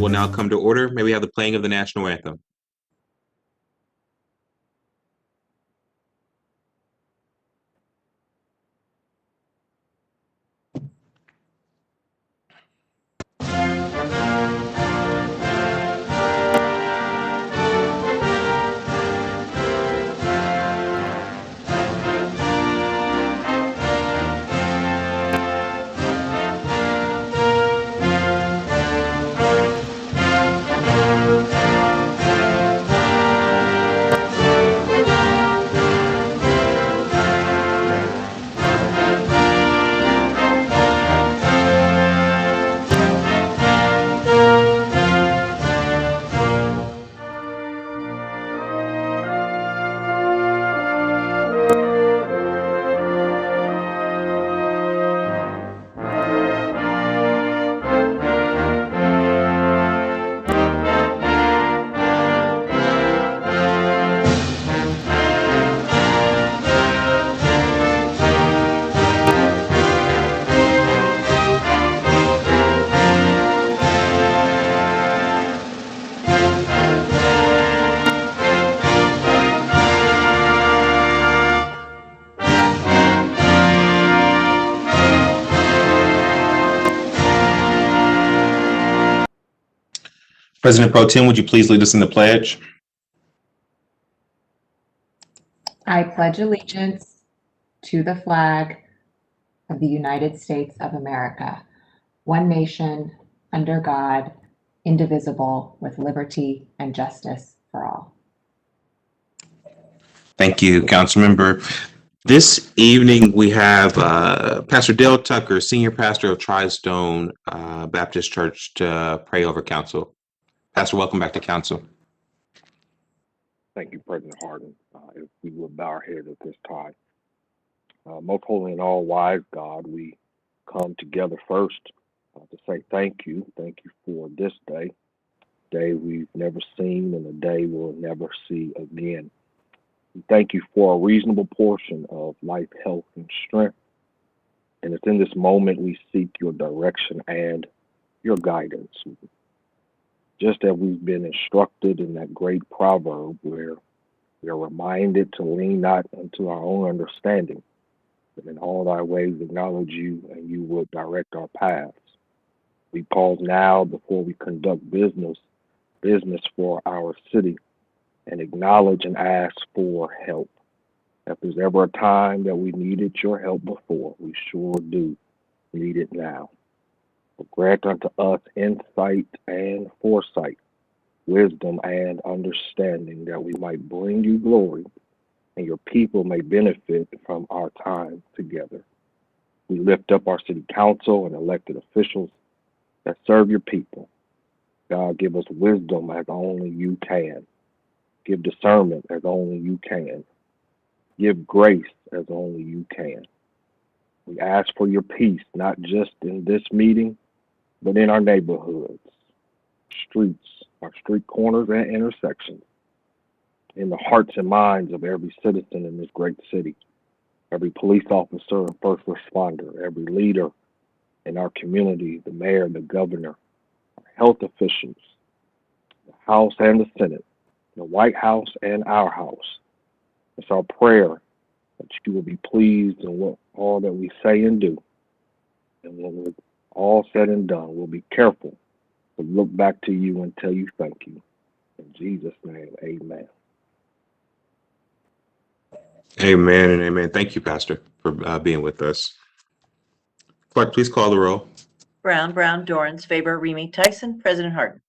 will now come to order. May we have the playing of the national anthem? President Pro Tem, would you please lead us in the pledge? I pledge allegiance to the flag of the United States of America, one nation, under God, indivisible, with liberty and justice for all. Thank you, Councilmember. This evening, we have Pastor Dale Tucker, Senior Pastor of Tri-Stone Baptist Church, to pray over council. Pastor, welcome back to council. Thank you, President Hardin. If we would bow our heads at this time. Most holy and all wise God, we come together first to say thank you. Thank you for this day we've never seen and a day we'll never see again. We thank you for a reasonable portion of life, health, and strength. And it's in this moment we seek your direction and your guidance. Just as we've been instructed in that great proverb where we are reminded to lean not unto our own understanding, but in all thy ways acknowledge you, and you will direct our paths. We pause now before we conduct business for our city, and acknowledge and ask for help. If there's ever a time that we needed your help before, we sure do need it now. Grant unto us insight and foresight, wisdom and understanding, that we might bring you glory and your people may benefit from our time together. We lift up our city council and elected officials that serve your people. God, give us wisdom as only you can. Give discernment as only you can. Give grace as only you can. We ask for your peace, not just in this meeting, but in our neighborhoods, streets, our street corners and intersections, in the hearts and minds of every citizen in this great city, every police officer and first responder, every leader in our community, the mayor, the governor, our health officials, the House and the Senate, the White House and our House. It's our prayer that you will be pleased in all that we say and do. And when we're all said and done, we'll be careful to look back to you and tell you thank you. In Jesus' name, amen. Amen and amen. Thank you, Pastor, for being with us. Clerk, please call the roll. Brown, Dorans, Faber, Remy, Tyson, President Hardin.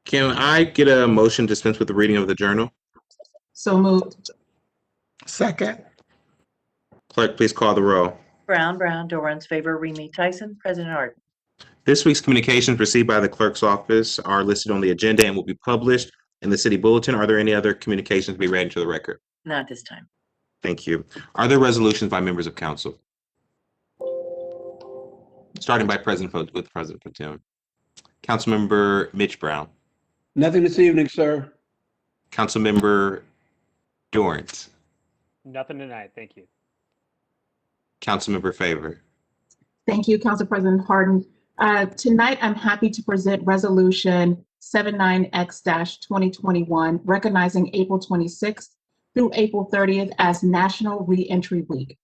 Can I get a motion to dispense with the reading of the journal? So moved. Second. Clerk, please call the roll. Brown, Dorans, Faber, Remy, Tyson, President Hardin. This week's communications received by the clerk's office are listed on the agenda and will be published in the city bulletin. Are there any other communications to be read into the record? Not this time. Thank you. Are there resolutions by members of council? Starting by President Pro Tem. Councilmember Mitch Brown. Nothing this evening, sir. Councilmember Dorrance. Nothing tonight. Thank you. Councilmember Favor. Thank you, Council President Hardin. Tonight, I'm happy to present Resolution 79X-2021, recognizing April 26th through April 30th as National Reentry Week.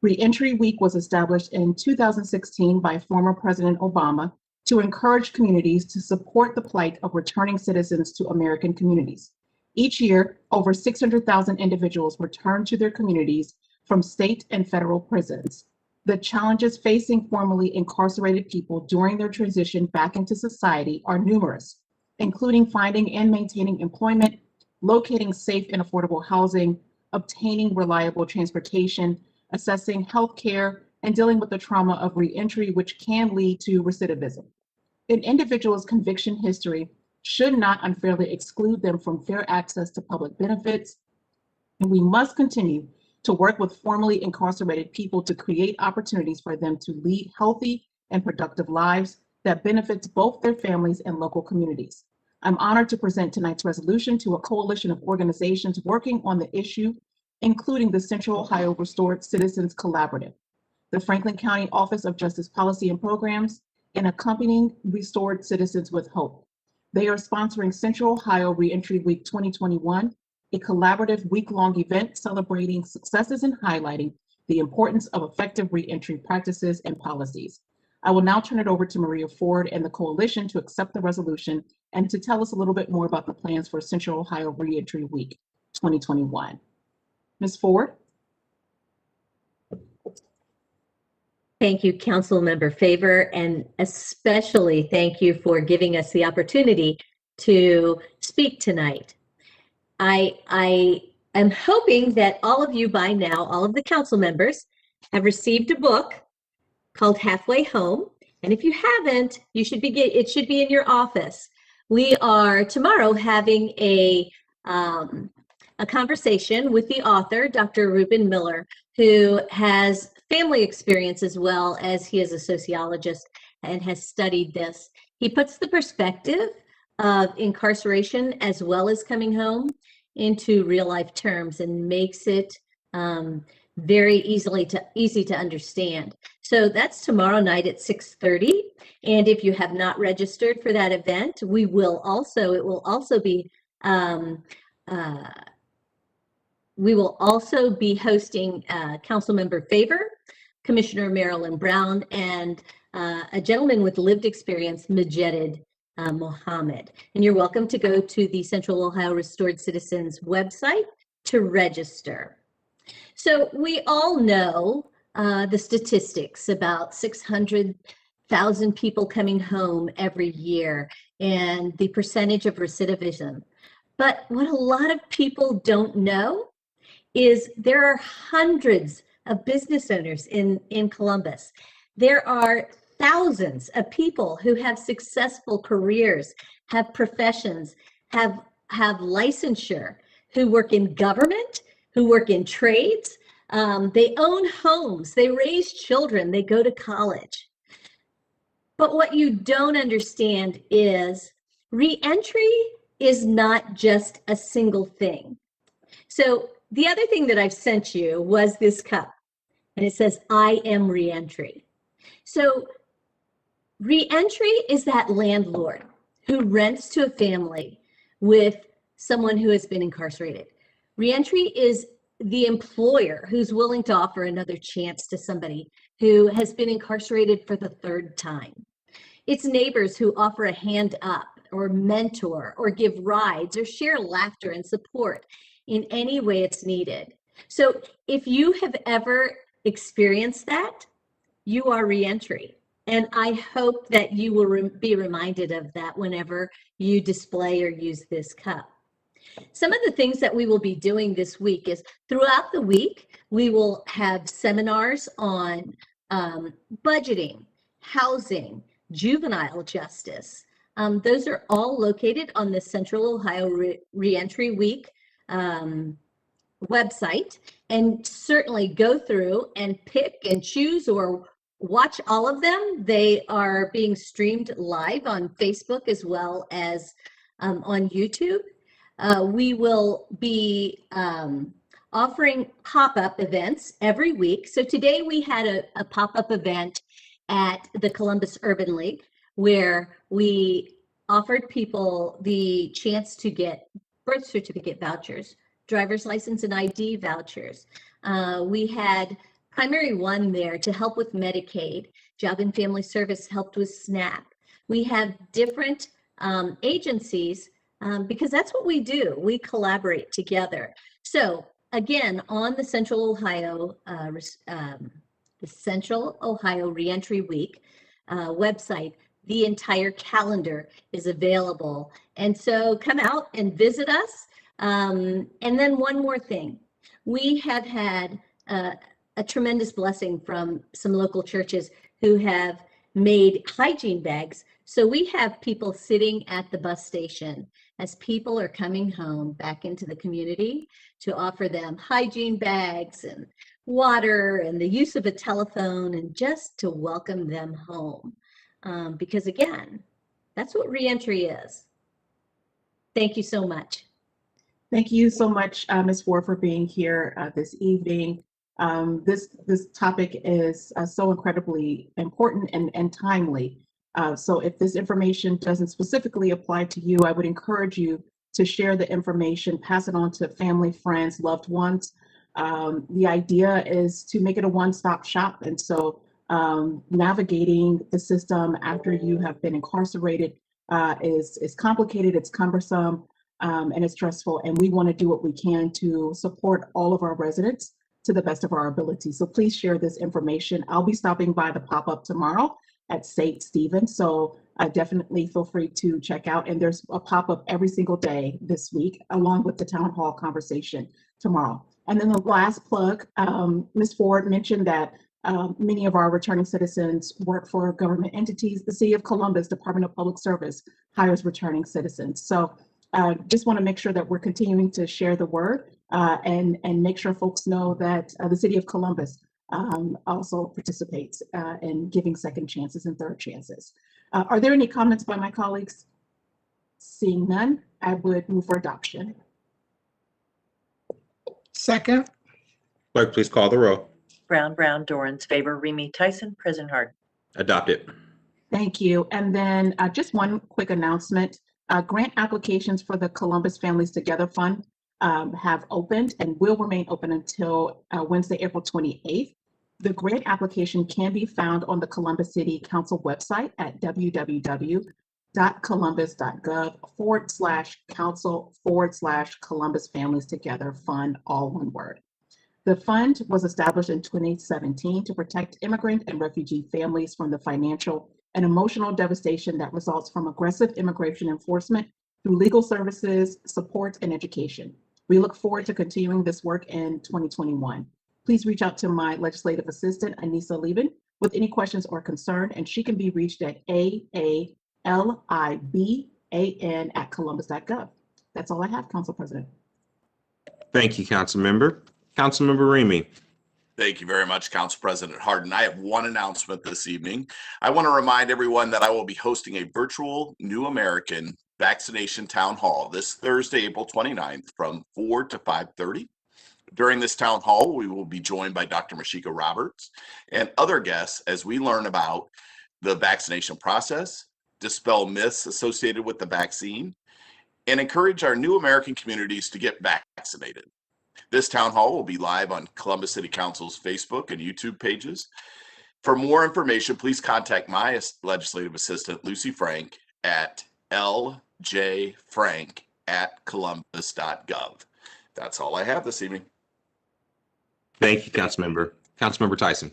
Reentry Week was established in 2016 by former President Obama to encourage communities to support the plight of returning citizens to American communities. Each year, over 600,000 individuals return to their communities from state and federal prisons. The challenges facing formerly incarcerated people during their transition back into society are numerous, including finding and maintaining employment, locating safe and affordable housing, obtaining reliable transportation, assessing health care, and dealing with the trauma of reentry, which can lead to recidivism. An individual's conviction history should not unfairly exclude them from fair access to public benefits, and we must continue to work with formerly incarcerated people to create opportunities for them to lead healthy and productive lives that benefits both their families and local communities. I'm honored to present tonight's resolution to a coalition of organizations working on the issue, including the Central Ohio Restored Citizens Collaborative, the Franklin County Office of Justice Policy and Programs, and accompanying Restored Citizens with Hope. They are sponsoring Central Ohio Reentry Week 2021, a collaborative week-long event celebrating successes and highlighting the importance of effective reentry practices and policies. I will now turn it over to Maria Ford and the coalition to accept the resolution and to tell us a little bit more about the plans for Central Ohio Reentry Week 2021. Ms. Ford? Thank you, Councilmember Favor, and especially thank you for giving us the opportunity to speak tonight. I am hoping that all of you by now, all of the council members, have received a book called Halfway Home. And if you haven't, you should it should be in your office. We are tomorrow having a conversation with the author, Dr. Reuben Miller, who has family experience as well as he is a sociologist and has studied this. He puts the perspective of incarceration as well as coming home into real life terms and makes it very easy to understand. So that's tomorrow night at 6:30. And if you have not registered for that event, it will also be hosting Councilmember Favor, Commissioner Marilyn Brown, and a gentleman with lived experience, Majedid Mohammed. And you're welcome to go to the Central Ohio Restored Citizens website to register. So we all know the statistics about 600,000 people coming home every year and the percentage of recidivism. But what a lot of people don't know is there are hundreds of business owners in Columbus. There are thousands of people who have successful careers, have professions, have licensure, who work in government, who work in trades. They own homes, they raise children, they go to college. But what you don't understand is reentry is not just a single thing. So the other thing that I've sent you was this cup, and it says, I am reentry. So reentry is that landlord who rents to a family with someone who has been incarcerated. Reentry is the employer who's willing to offer another chance to somebody who has been incarcerated for the third time. It's neighbors who offer a hand up or mentor or give rides or share laughter and support in any way it's needed. So if you have ever experienced that, you are reentry. And I hope that you will be reminded of that whenever you display or use this cup. Some of the things that we will be doing this week is throughout the week, we will have seminars on budgeting, housing, juvenile justice. Those are all located on the Central Ohio Reentry Week website, and certainly go through and pick and choose or watch all of them. They are being streamed live on Facebook as well as on YouTube. We will be offering pop-up events every week. So today we had a pop-up event at the Columbus Urban League where we offered people the chance to get birth certificate vouchers, driver's license and ID vouchers. We had Primary One there to help with Medicaid. Job and Family Service helped with SNAP. We have different agencies because that's what we do. We collaborate together. So again, on the Central Ohio Reentry Week website, the entire calendar is available. And so come out and visit us. And then one more thing, we have had a tremendous blessing from some local churches who have made hygiene bags. So we have people sitting at the bus station as people are coming home back into the community to offer them hygiene bags and water and the use of a telephone and just to welcome them home. Because again, that's what reentry is. Thank you so much. Thank you so much, Ms. Ward, for being here this evening. This topic is so incredibly important and timely. So if this information doesn't specifically apply to you, I would encourage you to share the information, pass it on to family, friends, loved ones. The idea is to make it a one-stop shop. And so navigating the system after you have been incarcerated is complicated, it's cumbersome, and it's stressful. And we want to do what we can to support all of our residents to the best of our ability. So please share this information. I'll be stopping by the pop-up tomorrow at St. Stephen's. So definitely feel free to check out. And there's a pop-up every single day this week, along with the town hall conversation tomorrow. And then the last plug, Ms. Ford mentioned that many of our returning citizens work for government entities. The City of Columbus Department of Public Service hires returning citizens. So just want to make sure that we're continuing to share the word and make sure folks know that the City of Columbus also participates in giving second chances and third chances. Are there any comments by my colleagues? Seeing none, I would move for adoption. Second. Clerk, please call the row. Brown, Dorans, favor, Remy Tyson, President Hardin. Adopted. Thank you. And then just one quick announcement. Grant applications for the Columbus Families Together Fund have opened and will remain open until Wednesday, April 28th. The grant application can be found on the Columbus City Council website at www.columbus.gov/council/Columbus Families Together Fund, all one word. The fund was established in 2017 to protect immigrant and refugee families from the financial and emotional devastation that results from aggressive immigration enforcement through legal services, support, and education. We look forward to continuing this work in 2021. Please reach out to my legislative assistant, Anissa Lieben, with any questions or concern, and she can be reached at aaliban@columbus.gov. That's all I have, Council President. Thank you, Councilmember. Councilmember Remy. Thank you very much, Council President Hardin. I have one announcement this evening. I want to remind everyone that I will be hosting a virtual New American vaccination town hall this Thursday, April 29th from 4 to 5:30. During this town hall, we will be joined by Dr. Mashika Roberts and other guests as we learn about the vaccination process, dispel myths associated with the vaccine, and encourage our new American communities to get vaccinated. This town hall will be live on Columbus City Council's Facebook and YouTube pages. For more information, please contact my legislative assistant, Lucy Frank, at ljfrank@columbus.gov. That's all I have this evening. Thank you, Councilmember. Councilmember Tyson.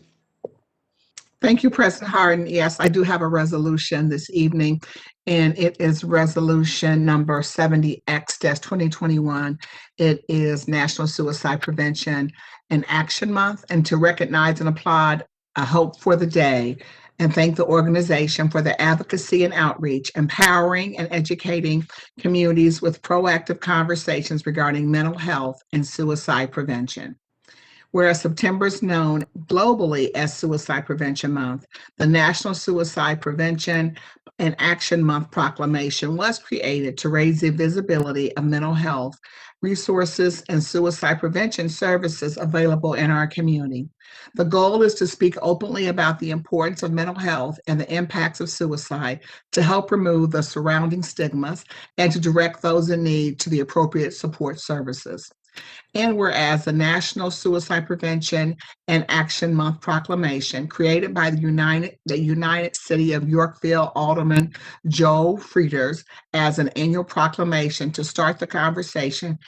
Thank you, President Hardin. Yes, I do have a resolution this evening, and it is resolution number 70X-2021. It is National Suicide Prevention and Action Month, and to recognize and applaud a hope for the day and thank the organization for their advocacy and outreach, empowering and educating communities with proactive conversations regarding mental health and suicide prevention. Whereas September is known globally as Suicide Prevention Month, the National Suicide Prevention and Action Month Proclamation was created to raise the visibility of mental health resources, and suicide prevention services available in our community. The goal is to speak openly about the importance of mental health and the impacts of suicide to help remove the surrounding stigmas and to direct those in need to the appropriate support services. And whereas the National Suicide Prevention and Action Month Proclamation, created by the United City of Yorkville Alderman Joe Frieders as an annual proclamation to start the conversation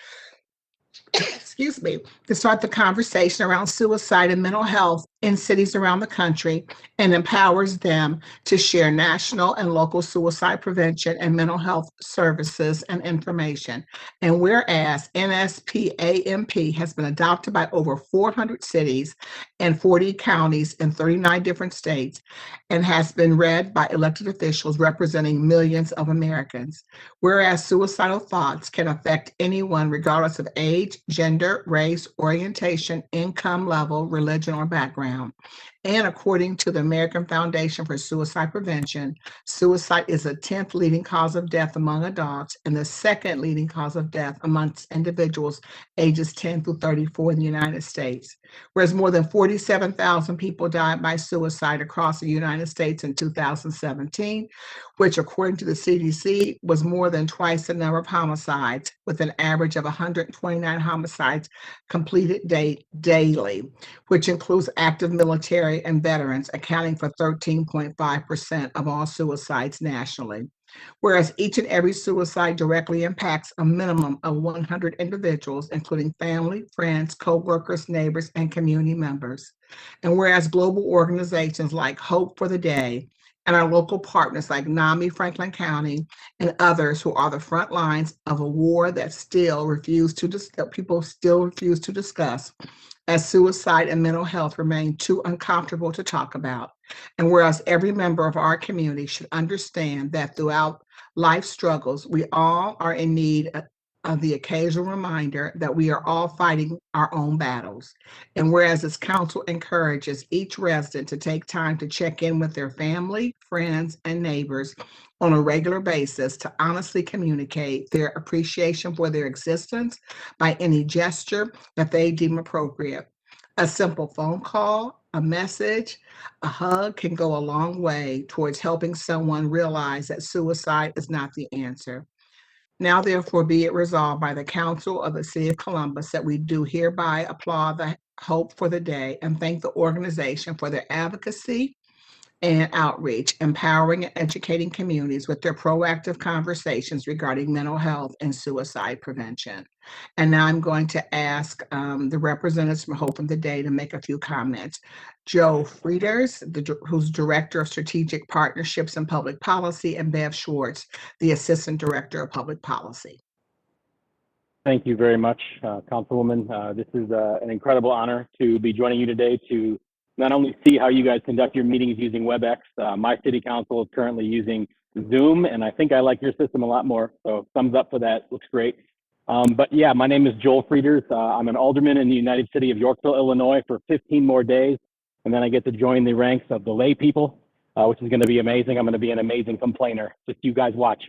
to start the conversation around suicide and mental health in cities around the country and empowers them to share national and local suicide prevention and mental health services and information. And whereas NSPAMP has been adopted by over 400 cities and 40 counties in 39 different states and has been read by elected officials representing millions of Americans. Whereas suicidal thoughts can affect anyone regardless of age, gender, race, orientation, income level, religion, or background. And according to the American Foundation for Suicide Prevention, suicide is the 10th leading cause of death among adults and the second leading cause of death amongst individuals ages 10 through 34 in the United States. Whereas more than 47,000 people died by suicide across the United States in 2017, which according to the CDC was more than twice the number of homicides, with an average of 129 homicides completed daily, which includes active military and veterans, accounting for 13.5% of all suicides nationally. Whereas each and every suicide directly impacts a minimum of 100 individuals, including family, friends, co-workers, neighbors, and community members. And whereas global organizations like Hope for the Day and our local partners like NAMI Franklin County and others who are the front lines of a war that people still refuse to discuss, as suicide and mental health remain too uncomfortable to talk about. And whereas every member of our community should understand that throughout life struggles, we all are in need of the occasional reminder that we are all fighting our own battles. And whereas this council encourages each resident to take time to check in with their family, friends, and neighbors on a regular basis to honestly communicate their appreciation for their existence by any gesture that they deem appropriate. A simple phone call, a message, a hug can go a long way towards helping someone realize that suicide is not the answer. Now, therefore, be it resolved by the Council of the City of Columbus that we do hereby applaud the Hope for the Day and thank the organization for their advocacy and outreach, empowering and educating communities with their proactive conversations regarding mental health and suicide prevention. And now I'm going to ask the representatives from Hope for the Day to make a few comments. Joe Frieders, who's Director of Strategic Partnerships and Public Policy, and Bev Schwartz, the Assistant Director of Public Policy. Thank you very much, Councilwoman. This is an incredible honor to be joining you today to not only see how you guys conduct your meetings using WebEx. My city council is currently using Zoom, and I think I like your system a lot more, so thumbs up for that. Looks great. But yeah, my name is Joel Frieders. I'm an alderman in the United City of Yorkville, Illinois for 15 more days, and then I get to join the ranks of the lay people, which is going to be amazing. I'm going to be an amazing complainer. Just you guys watch.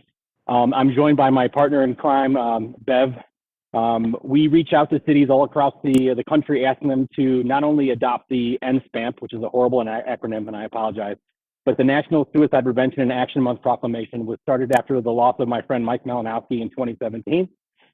I'm joined by my partner in crime, Bev. We reach out to cities all across the country asking them to not only adopt the NSPAMP, which is a horrible acronym, and I apologize, but the National Suicide Prevention and Action Month Proclamation was started after the loss of my friend Mike Malinowski in 2017.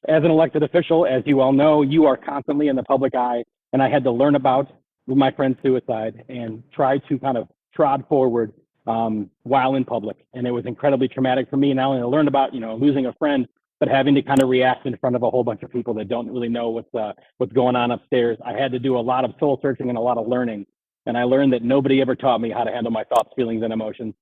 As an elected official, as you all know, you are constantly in the public eye, and I had to learn about my friend's suicide and try to kind of trod forward while in public. And it was incredibly traumatic for me, not only to learn about, losing a friend, but having to kind of react in front of a whole bunch of people that don't really know what's going on upstairs. I had to do a lot of soul searching and a lot of learning. And I learned that nobody ever taught me how to handle my thoughts, feelings, and emotions.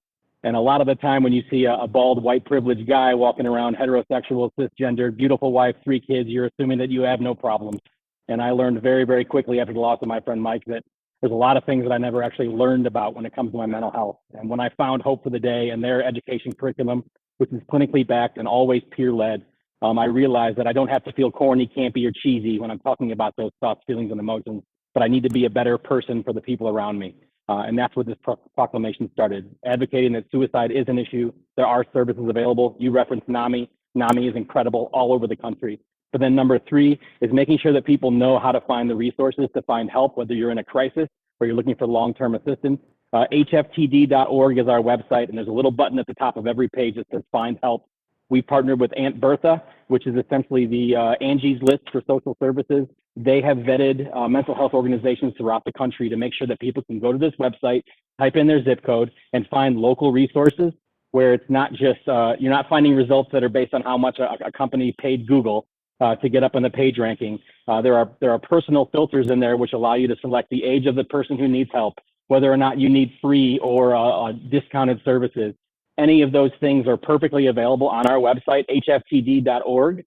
And a lot of the time when you see a bald, white, privileged guy walking around, heterosexual, cisgender, beautiful wife, 3 kids, you're assuming that you have no problems. And I learned very, very quickly after the loss of my friend Mike that there's a lot of things that I never actually learned about when it comes to my mental health. And when I found Hope for the Day and their education curriculum, which is clinically backed and always peer-led, I realized that I don't have to feel corny, campy, or cheesy when I'm talking about those thoughts, feelings, and emotions, but I need to be a better person for the people around me. And that's what this proclamation started, advocating that suicide is an issue. There are services available. You referenced NAMI. NAMI is incredible all over the country. But then number 3 is making sure that people know how to find the resources to find help, whether you're in a crisis or you're looking for long-term assistance. HFTD.org is our website, and there's a little button at the top of every page that says Find Help. We partnered with Aunt Bertha, which is essentially the Angie's List for social services. They have vetted mental health organizations throughout the country to make sure that people can go to this website, type in their zip code, and find local resources where it's not just, you're not finding results that are based on how much a company paid Google to get up on the page ranking. There are personal filters in there which allow you to select the age of the person who needs help, whether or not you need free or discounted services. Any of those things are perfectly available on our website, hftd.org.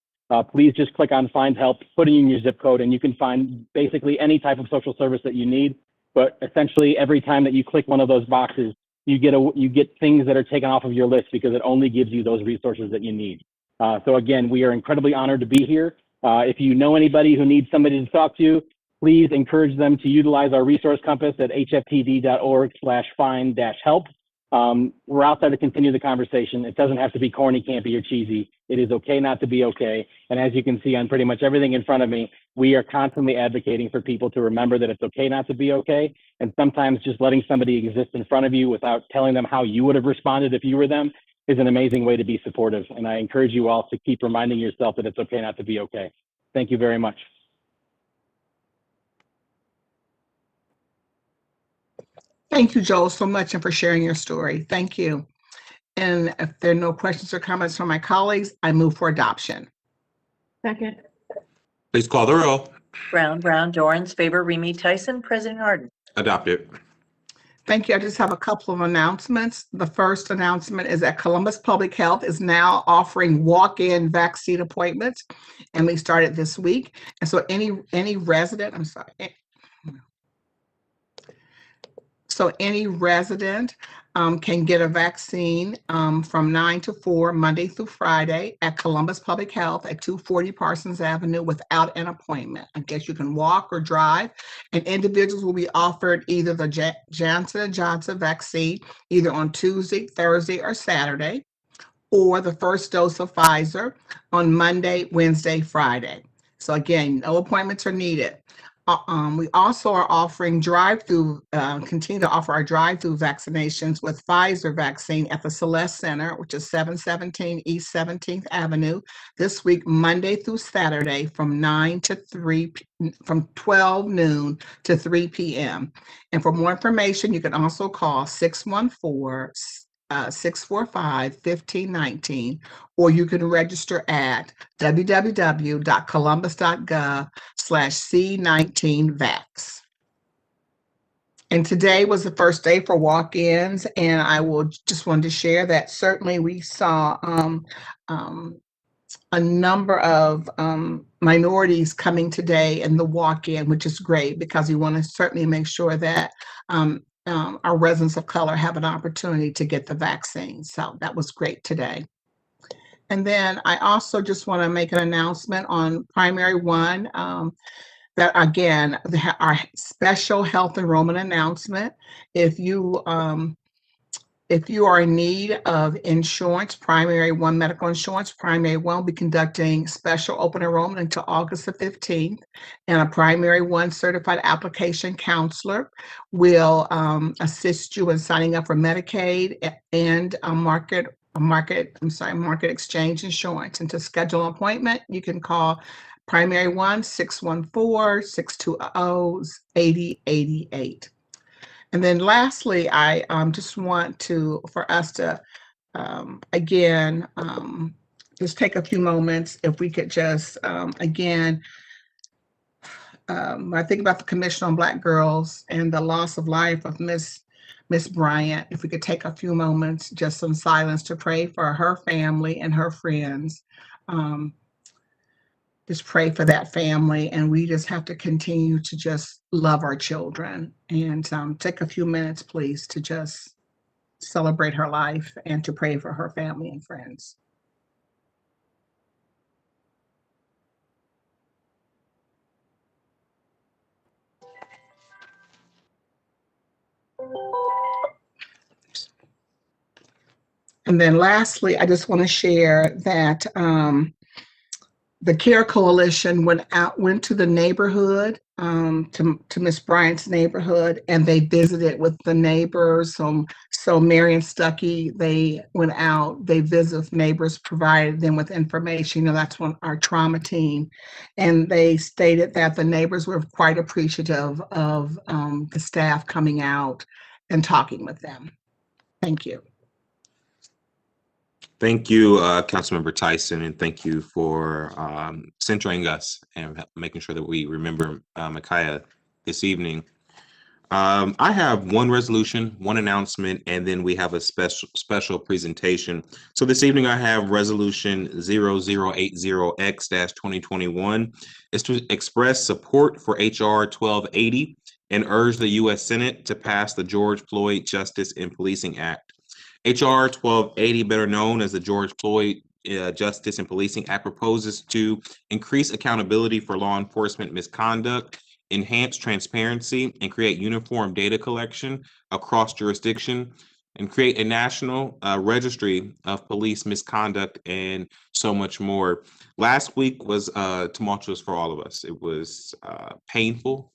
Please just click on Find Help, put in your zip code, and you can find basically any type of social service that you need. But essentially, every time that you click one of those boxes, you get things that are taken off of your list because it only gives you those resources that you need. So again, we are incredibly honored to be here. If you know anybody who needs somebody to talk to, please encourage them to utilize our resource compass at hftd.org/find-help. We're out there to continue the conversation. It doesn't have to be corny, campy, or cheesy. It is okay not to be okay. And as you can see on pretty much everything in front of me, we are constantly advocating for people to remember that it's okay not to be okay. And sometimes just letting somebody exist in front of you without telling them how you would have responded if you were them is an amazing way to be supportive. And I encourage you all to keep reminding yourself that it's okay not to be okay. Thank you very much. Thank you, Joel, so much and for sharing your story. Thank you. And if there are no questions or comments from my colleagues, I move for adoption. Second. Please call the roll. Brown, Dorans, favor, Remy Tyson, President Hardin. Adopted. Thank you. I just have a couple of announcements. The first announcement is that Columbus Public Health is now offering walk-in vaccine appointments, and we started this week. And so any resident, any resident can get a vaccine from 9 to 4, Monday through Friday at Columbus Public Health at 240 Parsons Avenue without an appointment. I guess you can walk or drive, and individuals will be offered either the Johnson & Johnson vaccine either on Tuesday, Thursday, or Saturday, or the first dose of Pfizer on Monday, Wednesday, Friday. So again, no appointments are needed. We also are offering continue to offer our drive-through vaccinations with Pfizer vaccine at the Celeste Center, which is 717 East 17th Avenue, this week, Monday through Saturday from 12 noon to 3 p.m. And for more information, you can also call 614-645-1519, or you can register at www.columbus.gov/C19vax. And today was the first day for walk-ins, and I just wanted to share that certainly we saw a number of minorities coming today in the walk-in, which is great because we want to certainly make sure that our residents of color have an opportunity to get the vaccine. So that was great today. And then I also just want to make an announcement on primary one, that again, our special health enrollment announcement. If you are in need of insurance, primary one medical insurance, primary one will be conducting special open enrollment until August the 15th. And a primary one certified application counselor will assist you in signing up for Medicaid and market exchange insurance. And to schedule an appointment, you can call primary one 614-620-8088. And then lastly, I just want for us to, again, just take a few moments, if we could just, again, I think about the Commission on Black Girls and the loss of life of Miss Bryant. If we could take a few moments, just some silence to pray for her family and her friends. Just pray for that family, and we just have to continue to just love our children. And take a few minutes, please, to just celebrate her life and to pray for her family and friends. And then lastly, I just want to share that The CARE Coalition went to the neighborhood, to Miss Bryant's neighborhood, and they visited with the neighbors. So Mary and Stuckey, they went out, they visited with neighbors, provided them with information. That's our trauma team. And they stated that the neighbors were quite appreciative of the staff coming out and talking with them. Thank you. Thank you, Councilmember Tyson, and thank you for centering us and making sure that we remember Micaiah this evening. I have one resolution, one announcement, and then we have a special presentation. So this evening I have resolution 0080X-2021. It's to express support for HR 1280 and urge the U.S. Senate to pass the George Floyd Justice in Policing Act. HR 1280, better known as the George Floyd Justice and Policing Act, proposes to increase accountability for law enforcement misconduct, enhance transparency, and create uniform data collection across jurisdiction, and create a national registry of police misconduct, and so much more. Last week was tumultuous for all of us. It was painful,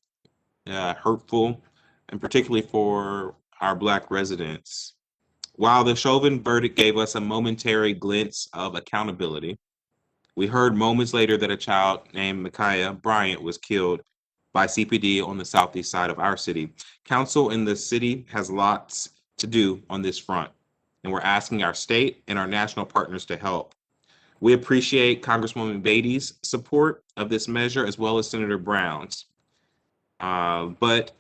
hurtful, and particularly for our Black residents. While the Chauvin verdict gave us a momentary glimpse of accountability, we heard moments later that a child named Micaiah Bryant was killed by CPD on the southeast side of our city. Council in the city has lots to do on this front, and we're asking our state and our national partners to help. We appreciate Congresswoman Beatty's support of this measure, as well as Senator Brown's. But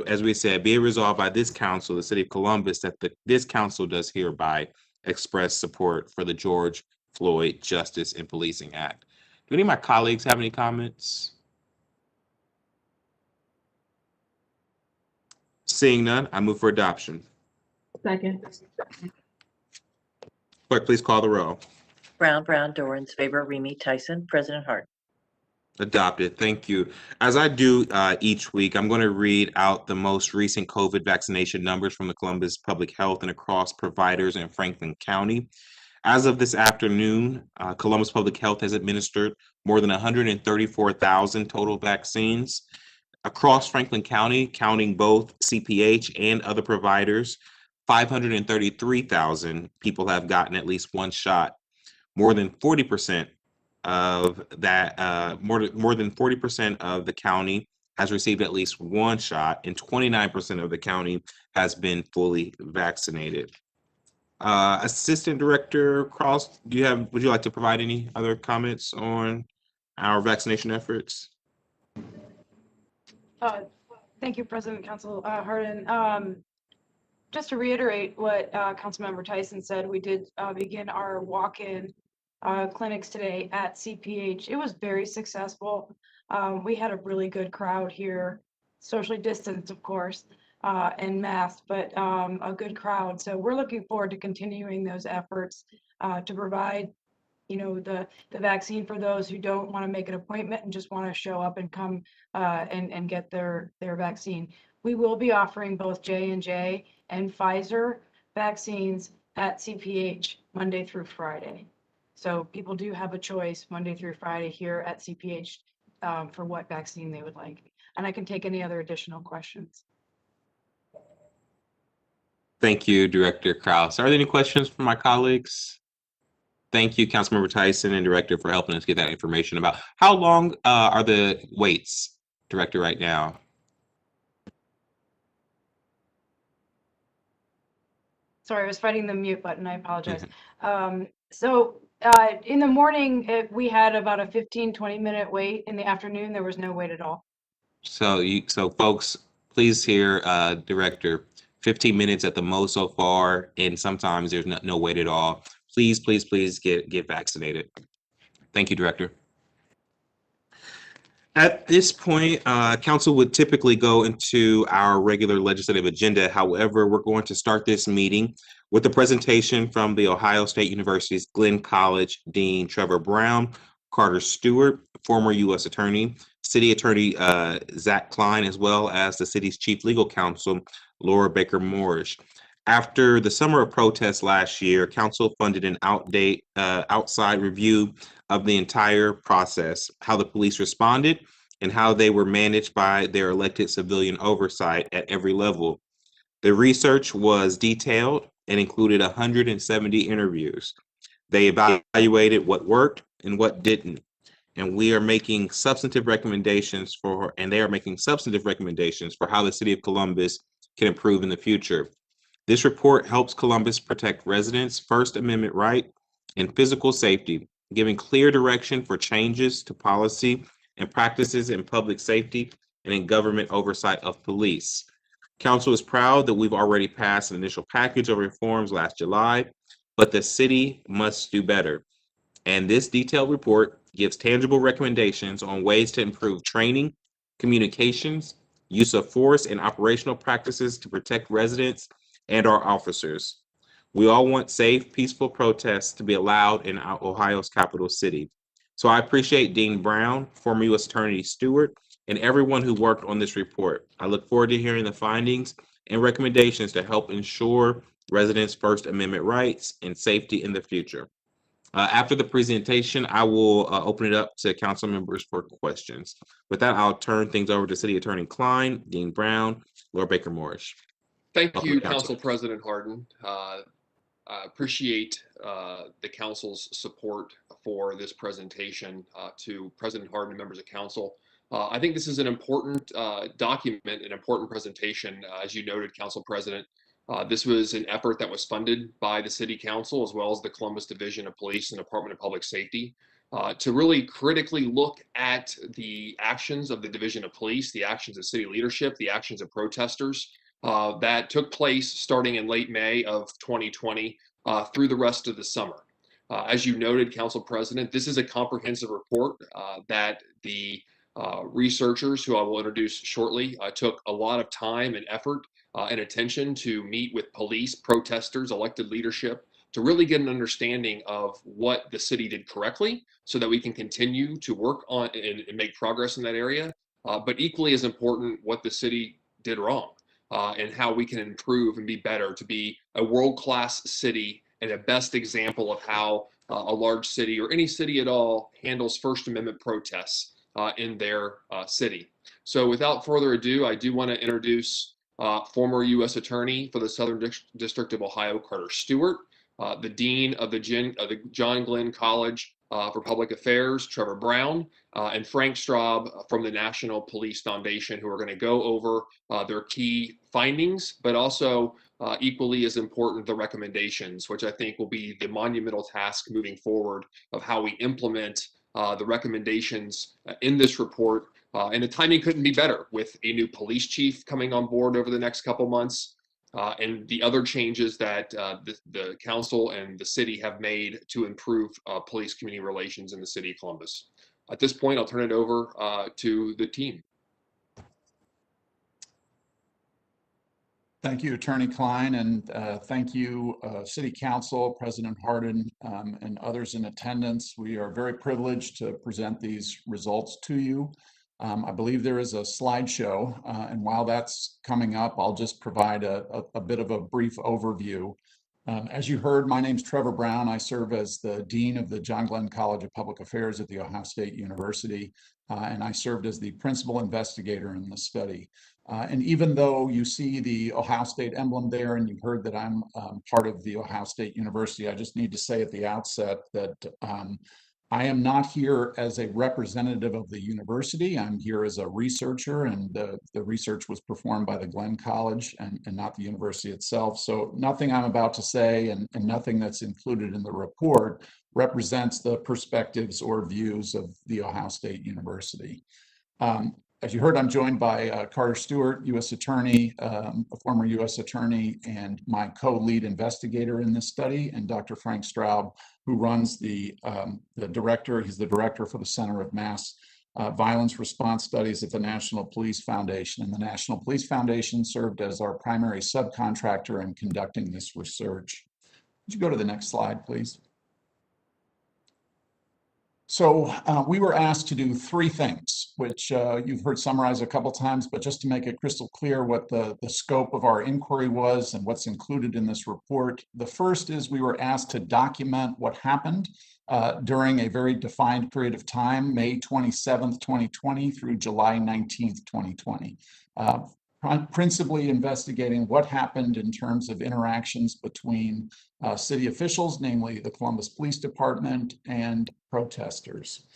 as we said, be it resolved by this council, the city of Columbus, that this council does hereby express support for the George Floyd Justice and Policing Act. Do any of my colleagues have any comments? Seeing none, I move for adoption. Second. Clerk, please call the roll. Brown, Dorans, favor, Remy Tyson, President Hardin. Adopted. Thank you. As I do each week, I'm going to read out the most recent COVID vaccination numbers from the Columbus Public Health and across providers in Franklin County. As of this afternoon, Columbus Public Health has administered more than 134,000 total vaccines. Across Franklin County, counting both CPH and other providers, 533,000 people have gotten at least one shot. More than 40% of that, more than 40% of the county has received at least one shot, and 29% of the county has been fully vaccinated. Assistant Director Cross, would you like to provide any other comments on our vaccination efforts? Thank you, President Council Hardin. Just to reiterate what Councilmember Tyson said, we did begin our walk-in clinics today at CPH. It was very successful. We had a really good crowd here, socially distanced, of course, and masked, but a good crowd. So we're looking forward to continuing those efforts to provide, the vaccine for those who don't want to make an appointment and just want to show up and come and get their vaccine. We will be offering both J&J and Pfizer vaccines at CPH Monday through Friday. So people do have a choice Monday through Friday here at CPH for what vaccine they would like. And I can take any other additional questions. Thank you, Director Krause. Are there any questions from my colleagues? Thank you, Councilmember Tyson and Director, for helping us get that information about how long are the waits, Director, right now? Sorry, I was fighting the mute button. I apologize. So in the morning, we had about a 15-20 minute wait. In the afternoon, there was no wait at all. So folks, please hear Director, 15 minutes at the most so far, and sometimes there's no wait at all. Please get vaccinated. Thank you, Director. At this point, Council would typically go into our regular legislative agenda. However, we're going to start this meeting with a presentation from the Ohio State University's Glenn College Dean Trevor Brown, Carter Stewart, former U.S. Attorney, City Attorney Zach Klein, as well as the city's Chief Legal Counsel, Laura Baker Moorish. After the summer of protests last year, council funded an outside review of the entire process, how the police responded, and how they were managed by their elected civilian oversight at every level. The research was detailed and included 170 interviews. They evaluated what worked and what didn't. And they are making substantive recommendations for how the city of Columbus can improve in the future. This report helps Columbus protect residents' First Amendment right and physical safety, giving clear direction for changes to policy and practices in public safety and in government oversight of police. Council is proud that we've already passed an initial package of reforms last July, but the city must do better. And this detailed report gives tangible recommendations on ways to improve training, communications, use of force, and operational practices to protect residents and our officers. We all want safe, peaceful protests to be allowed in Ohio's capital city. So I appreciate Dean Brown, former U.S. Attorney Stewart, and everyone who worked on this report. I look forward to hearing the findings and recommendations to help ensure residents' First Amendment rights and safety in the future. After the presentation, I will open it up to council members for questions. With that, I'll turn things over to City Attorney Klein, Dean Brown, Lord Baker Morris. Thank Welcome you, to council. Council President Hardin. I appreciate the council's support for this presentation to President Hardin and members of council. I think this is an important document, an important presentation. As you noted, Council President, this was an effort that was funded by the City Council as well as the Columbus Division of Police and Department of Public Safety to really critically look at the actions of the Division of Police, the actions of city leadership, the actions of protesters that took place starting in late May of 2020 through the rest of the summer. As you noted, Council President, this is a comprehensive report that the researchers, who I will introduce shortly, took a lot of time and effort and attention to meet with police, protesters, elected leadership, to really get an understanding of what the city did correctly so that we can continue to work on and make progress in that area. But equally as important, what the city did wrong. And how we can improve and be better to be a world-class city and a best example of how a large city or any city at all handles First Amendment protests in their city. So without further ado, I do want to introduce former U.S. Attorney for the Southern District of Ohio, Carter Stewart, the Dean of the John Glenn College for Public Affairs, Trevor Brown, and Frank Straub from the National Police Foundation, who are going to go over their key findings, but also equally as important, the recommendations, which I think will be the monumental task moving forward of how we implement the recommendations in this report. And the timing couldn't be better with a new police chief coming on board over the next couple months. And the other changes that the council and the city have made to improve police-community relations in the city of Columbus. At this point, I'll turn it over to the team. Thank you, Attorney Klein, and thank you, City Council, President Hardin, and others in attendance. We are very privileged to present these results to you. I believe there is a slideshow, and while that's coming up, I'll just provide a bit of a brief overview. As you heard, my name's Trevor Brown. I serve as the Dean of the John Glenn College of Public Affairs at The Ohio State University, and I served as the principal investigator in the study. And even though you see the Ohio State emblem there, and you've heard that I'm part of the Ohio State University, I just need to say at the outset that I am not here as a representative of the university. I'm here as a researcher, and the research was performed by the Glenn College and not the university itself. So nothing I'm about to say and nothing that's included in the report represents the perspectives or views of the Ohio State University. As you heard, I'm joined by Carter Stewart, U.S. Attorney, a former U.S. Attorney, and my co-lead investigator in this study, and Dr. Frank Straub, who runs the director. He's the director for the Center of Mass Violence Response Studies at the National Police Foundation. And the National Police Foundation served as our primary subcontractor in conducting this research. Would you go to the next slide, please? So we were asked to do three things, which you've heard summarized a couple times, but just to make it crystal clear what the scope of our inquiry was and what's included in this report. The first is we were asked to document what happened during a very defined period of time, May 27th, 2020 through July 19th, 2020. Principally investigating what happened in terms of interactions between city officials, namely the Columbus Police Department, and protesters.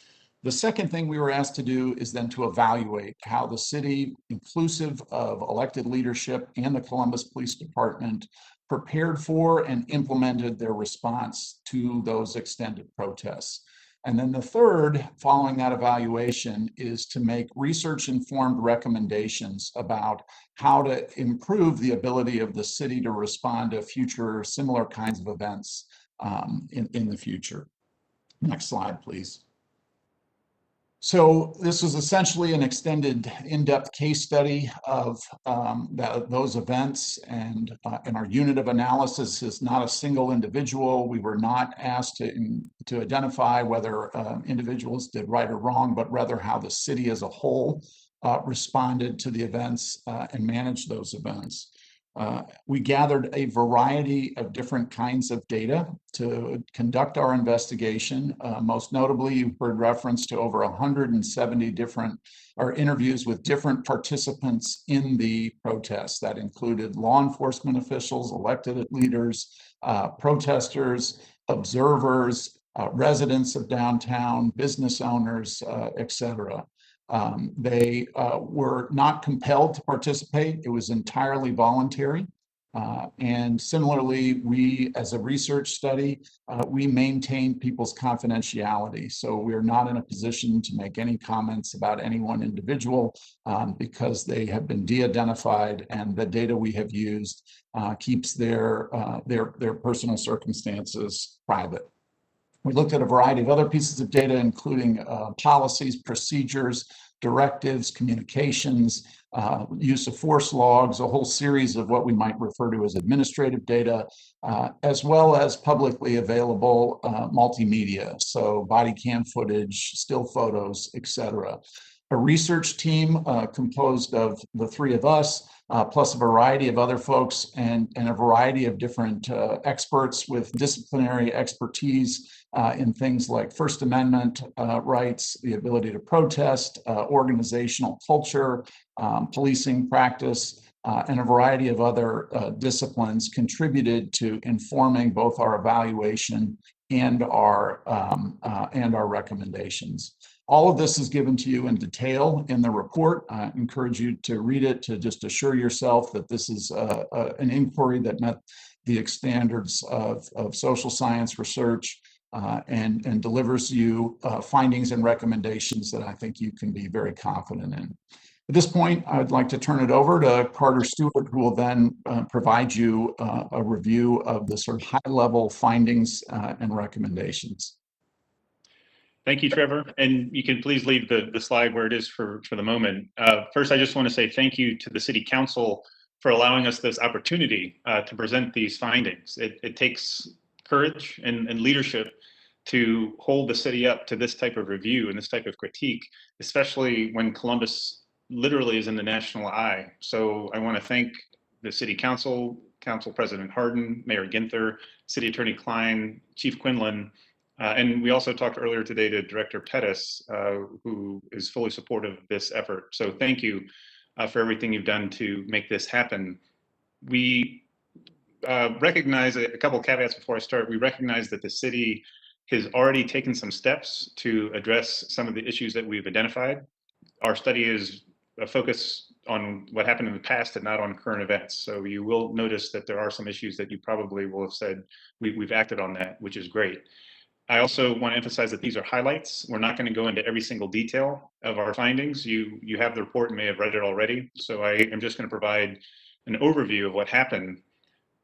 The second thing we were asked to do is then to evaluate how the city, inclusive of elected leadership and the Columbus Police Department, prepared for and implemented their response to those extended protests. And then the third, following that evaluation, is to make research-informed recommendations about how to improve the ability of the city to respond to future similar kinds of events in the future. Next slide, please. So this was essentially an extended in-depth case study of those events, and our unit of analysis is not a single individual. We were not asked to identify whether individuals did right or wrong, but rather how the city as a whole responded to the events and managed those events. We gathered a variety of different kinds of data to conduct our investigation. Most notably, you've heard reference to over 170 different interviews with different participants in the protests. That included law enforcement officials, elected leaders, protesters, observers, residents of downtown, business owners, etc. They were not compelled to participate. It was entirely voluntary. And similarly, we, as a research study, we maintain people's confidentiality. So we're not in a position to make any comments about any one individual because they have been de-identified, and the data we have used keeps their personal circumstances private. We looked at a variety of other pieces of data, including policies, procedures, directives, communications, use of force logs, a whole series of what we might refer to as administrative data, as well as publicly available multimedia, so body cam footage, still photos, etc. A research team composed of the three of us, plus a variety of other folks and a variety of different experts with disciplinary expertise in things like First Amendment rights, the ability to protest, organizational culture, policing practice, and a variety of other disciplines contributed to informing both our evaluation and our recommendations. All of this is given to you in detail in the report. I encourage you to read it to just assure yourself that this is an inquiry that met the standards of social science research and delivers you findings and recommendations that I think you can be very confident in. At this point, I'd like to turn it over to Carter Stewart, who will then provide you a review of the sort of high-level findings and recommendations. Thank you, Trevor. And you can please leave the slide where it is for the moment. First, I just want to say thank you to the City Council for allowing us this opportunity to present these findings. It takes courage and leadership to hold the city up to this type of review and this type of critique, especially when Columbus literally is in the national eye. So I want to thank the City Council, Council President Hardin, Mayor Ginther, City Attorney Klein, Chief Quinlan, and we also talked earlier today to Director Pettis, who is fully supportive of this effort. So thank you for everything you've done to make this happen. We recognize a couple of caveats before I start. We recognize that the city has already taken some steps to address some of the issues that we've identified. Our study is a focus on what happened in the past and not on current events. So you will notice that there are some issues that you probably will have said we've acted on that, which is great. I also want to emphasize that these are highlights. We're not going to go into every single detail of our findings. You have the report and may have read it already. So I am just going to provide an overview of what happened.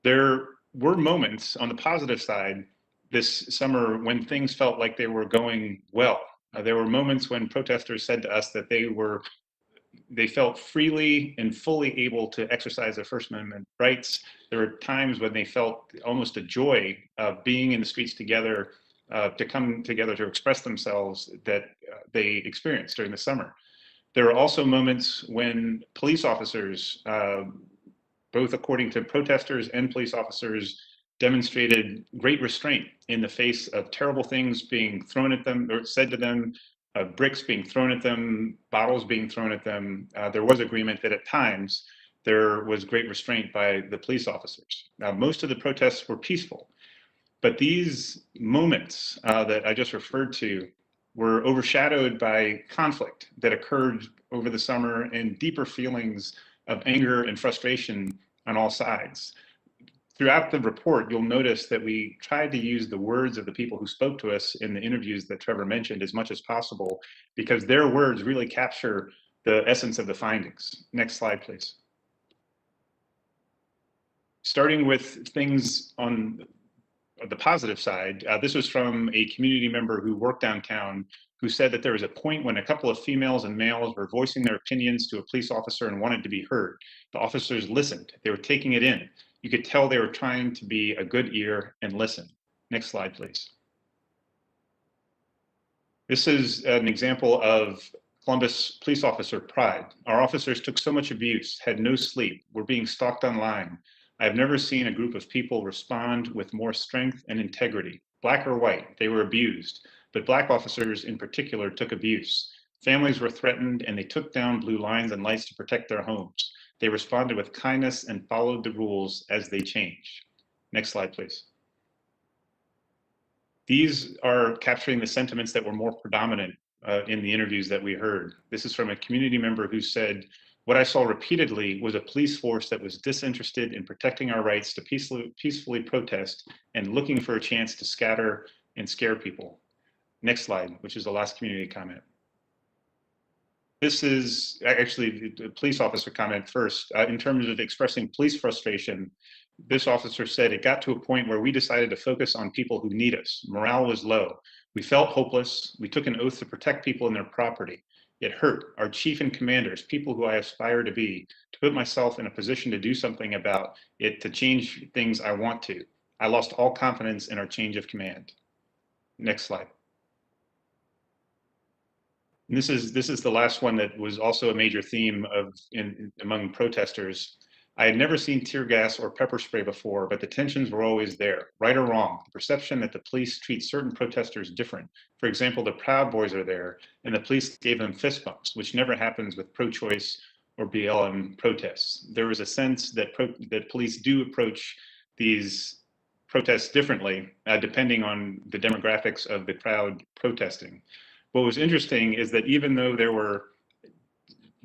There were moments on the positive side this summer when things felt like they were going well. There were moments when protesters said to us that they felt freely and fully able to exercise their First Amendment rights. There were times when they felt almost a joy of being in the streets together, to come together to express themselves that they experienced during the summer. There are also moments when police officers, both according to protesters and police officers, demonstrated great restraint in the face of terrible things being thrown at them or said to them, bricks being thrown at them, bottles being thrown at them. There was agreement that at times there was great restraint by the police officers. Now, most of the protests were peaceful, but these moments that I just referred to were overshadowed by conflict that occurred over the summer and deeper feelings of anger and frustration on all sides. Throughout the report, you'll notice that we tried to use the words of the people who spoke to us in the interviews that Trevor mentioned as much as possible, because their words really capture the essence of the findings. Next slide, please. Starting with things on the positive side, this was from a community member who worked downtown who said that there was a point when a couple of females and males were voicing their opinions to a police officer and wanted to be heard. The officers listened. They were taking it in. You could tell they were trying to be a good ear and listen. Next slide, please. This is an example of Columbus police officer pride. Our officers took so much abuse, had no sleep, were being stalked online. I have never seen a group of people respond with more strength and integrity. Black or white, they were abused, but Black officers in particular took abuse. Families were threatened and they took down blue lines and lights to protect their homes. They responded with kindness and followed the rules as they changed. Next slide, please. These are capturing the sentiments that were more predominant in the interviews that we heard. This is from a community member who said, "What I saw repeatedly was a police force that was disinterested in protecting our rights to peacefully protest and looking for a chance to scatter and scare people." Next slide, which is the last community comment. This is actually the police officer comment first. In terms of expressing police frustration, this officer said, "It got to a point where we decided to focus on people who need us. Morale was low. We felt hopeless. We took an oath to protect people and their property. It hurt our chief and commanders, people who I aspire to be, to put myself in a position to do something about it, to change things I want to. I lost all confidence in our change of command." Next slide. And this is the last one that was also a major theme among protesters. I had never seen tear gas or pepper spray before, but the tensions were always there. Right or wrong, the perception that the police treat certain protesters different. For example, the Proud Boys are there, and the police gave them fist bumps, which never happens with pro-choice or BLM protests. There was a sense that police do approach these protests differently, depending on the demographics of the crowd protesting. What was interesting is that even though there were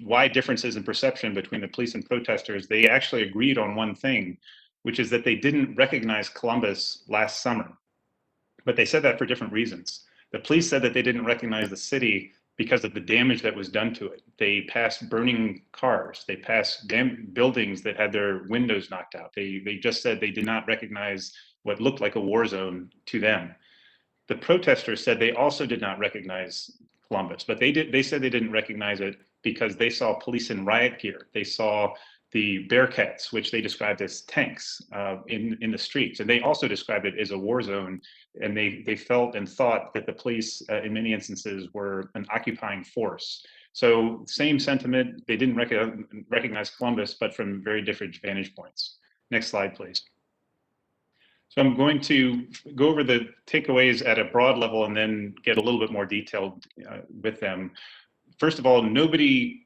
wide differences in perception between the police and protesters, they actually agreed on one thing, which is that they didn't recognize Columbus last summer. But they said that for different reasons. The police said that they didn't recognize the city because of the damage that was done to it. They passed burning cars. They passed buildings that had their windows knocked out. They just said they did not recognize what looked like a war zone to them. The protesters said they also did not recognize Columbus, but they said they didn't recognize it because they saw police in riot gear. They saw the Bearcats, which they described as tanks in the streets. And they also described it as a war zone. And they felt and thought that the police, in many instances, were an occupying force. So same sentiment, they didn't recognize Columbus, but from very different vantage points. Next slide, please. So I'm going to go over the takeaways at a broad level and then get a little bit more detailed with them. First of all, nobody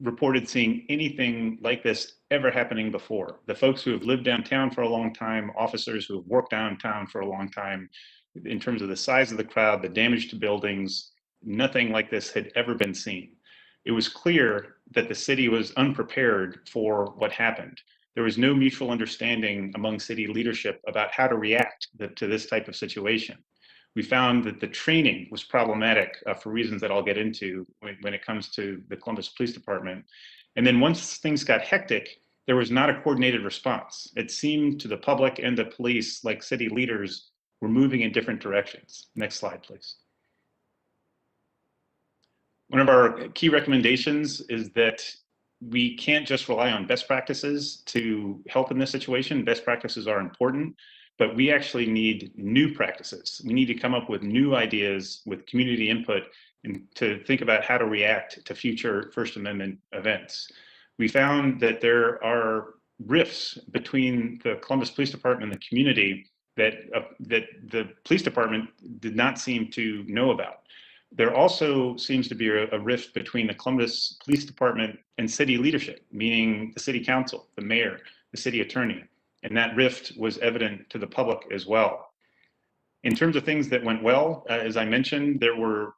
reported seeing anything like this ever happening before. The folks who have lived downtown for a long time, officers who have worked downtown for a long time, in terms of the size of the crowd, the damage to buildings, nothing like this had ever been seen. It was clear that the city was unprepared for what happened. There was no mutual understanding among city leadership about how to react to this type of situation. We found that the training was problematic for reasons that I'll get into when it comes to the Columbus Police Department. And then once things got hectic, there was not a coordinated response. It seemed to the public and the police like city leaders were moving in different directions. Next slide, please. One of our key recommendations is that we can't just rely on best practices to help in this situation. Best practices are important, but we actually need new practices. We need to come up with new ideas with community input and to think about how to react to future First Amendment events. We found that there are rifts between the Columbus Police Department and the community that the police department did not seem to know about. There also seems to be a rift between the Columbus Police Department and city leadership, meaning the city council, the mayor, the city attorney, and that rift was evident to the public as well. In terms of things that went well, as I mentioned, there were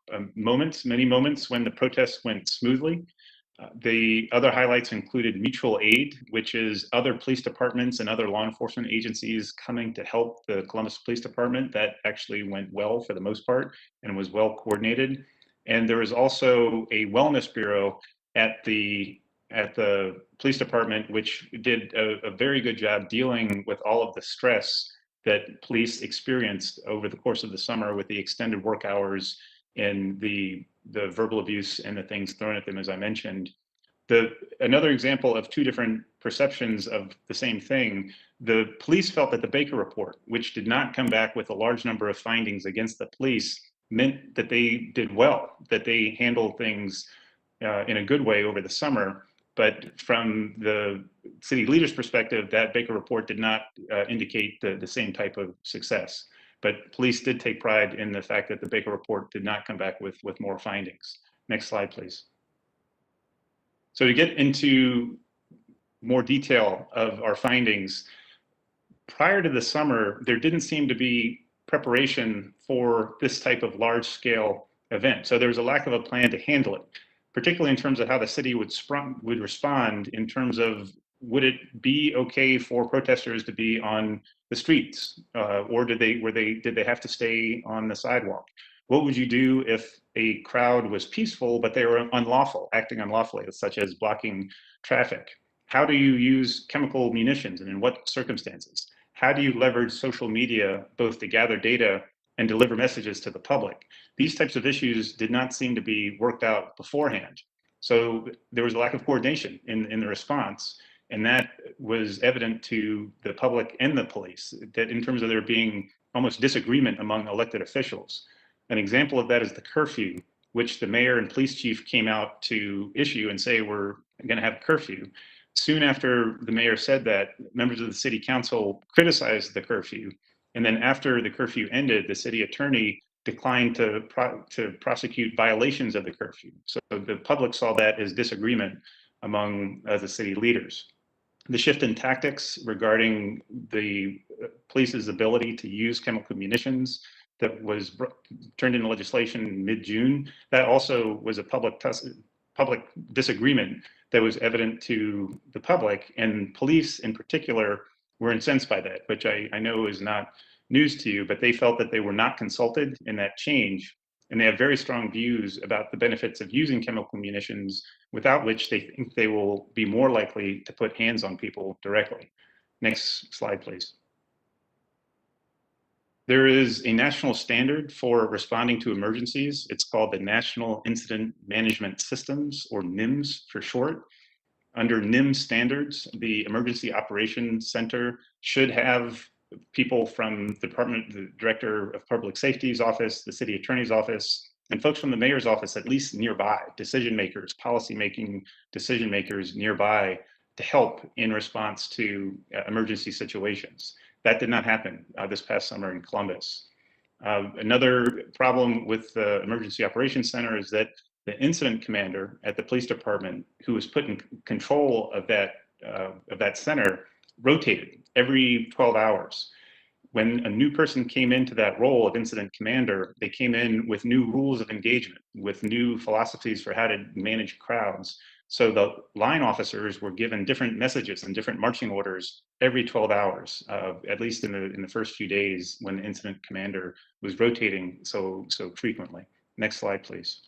many moments when the protests went smoothly. The other highlights included mutual aid, which is other police departments and other law enforcement agencies coming to help the Columbus Police Department. That actually went well for the most part and was well coordinated. And there was also a wellness bureau at the police department, which did a very good job dealing with all of the stress that police experienced over the course of the summer with the extended work hours and the verbal abuse and the things thrown at them, as I mentioned. Another example of two different perceptions of the same thing, the police felt that the Baker report, which did not come back with a large number of findings against the police, meant that they did well, that they handled things in a good way over the summer. But from the city leaders' perspective, that Baker report did not indicate the same type of success. But police did take pride in the fact that the Baker report did not come back with more findings. Next slide, please. So to get into more detail of our findings, prior to the summer, there didn't seem to be preparation for this type of large-scale event. So there was a lack of a plan to handle it, particularly in terms of how the city would respond in terms of, would it be okay for protesters to be on the streets, or did they have to stay on the sidewalk? What would you do if a crowd was peaceful but they were acting unlawfully, such as blocking traffic? How do you use chemical munitions, and in what circumstances? How do you leverage social media both to gather data and deliver messages to the public? These types of issues did not seem to be worked out beforehand. So there was a lack of coordination in the response. And that was evident to the public and the police, that in terms of there being almost disagreement among elected officials. An example of that is the curfew, which the mayor and police chief came out to issue and say, we're going to have a curfew. Soon after the mayor said that, members of the city council criticized the curfew. And then after the curfew ended, the city attorney declined to prosecute violations of the curfew. So the public saw that as disagreement among the city leaders. The shift in tactics regarding the police's ability to use chemical munitions that was turned into legislation in mid-June, that also was a public disagreement that was evident to the public, and police in particular were incensed by that, which I know is not news to you, but they felt that they were not consulted in that change. And they have very strong views about the benefits of using chemical munitions, without which they think they will be more likely to put hands on people directly. Next slide, please. There is a national standard for responding to emergencies. It's called the National Incident Management Systems, or NIMS for short. Under NIMS standards, the Emergency Operations Center should have people from the department, the director of public safety's office, the city attorney's office, and folks from the mayor's office at least nearby, decision makers, policy-making decision makers nearby to help in response to emergency situations. That did not happen this past summer in Columbus. Another problem with the Emergency Operations Center is that the incident commander at the police department, who was put in control of that center, rotated every 12 hours. When a new person came into that role of incident commander, they came in with new rules of engagement, with new philosophies for how to manage crowds. So the line officers were given different messages and different marching orders every 12 hours, at least in the first few days when the incident commander was rotating so frequently. Next slide, please.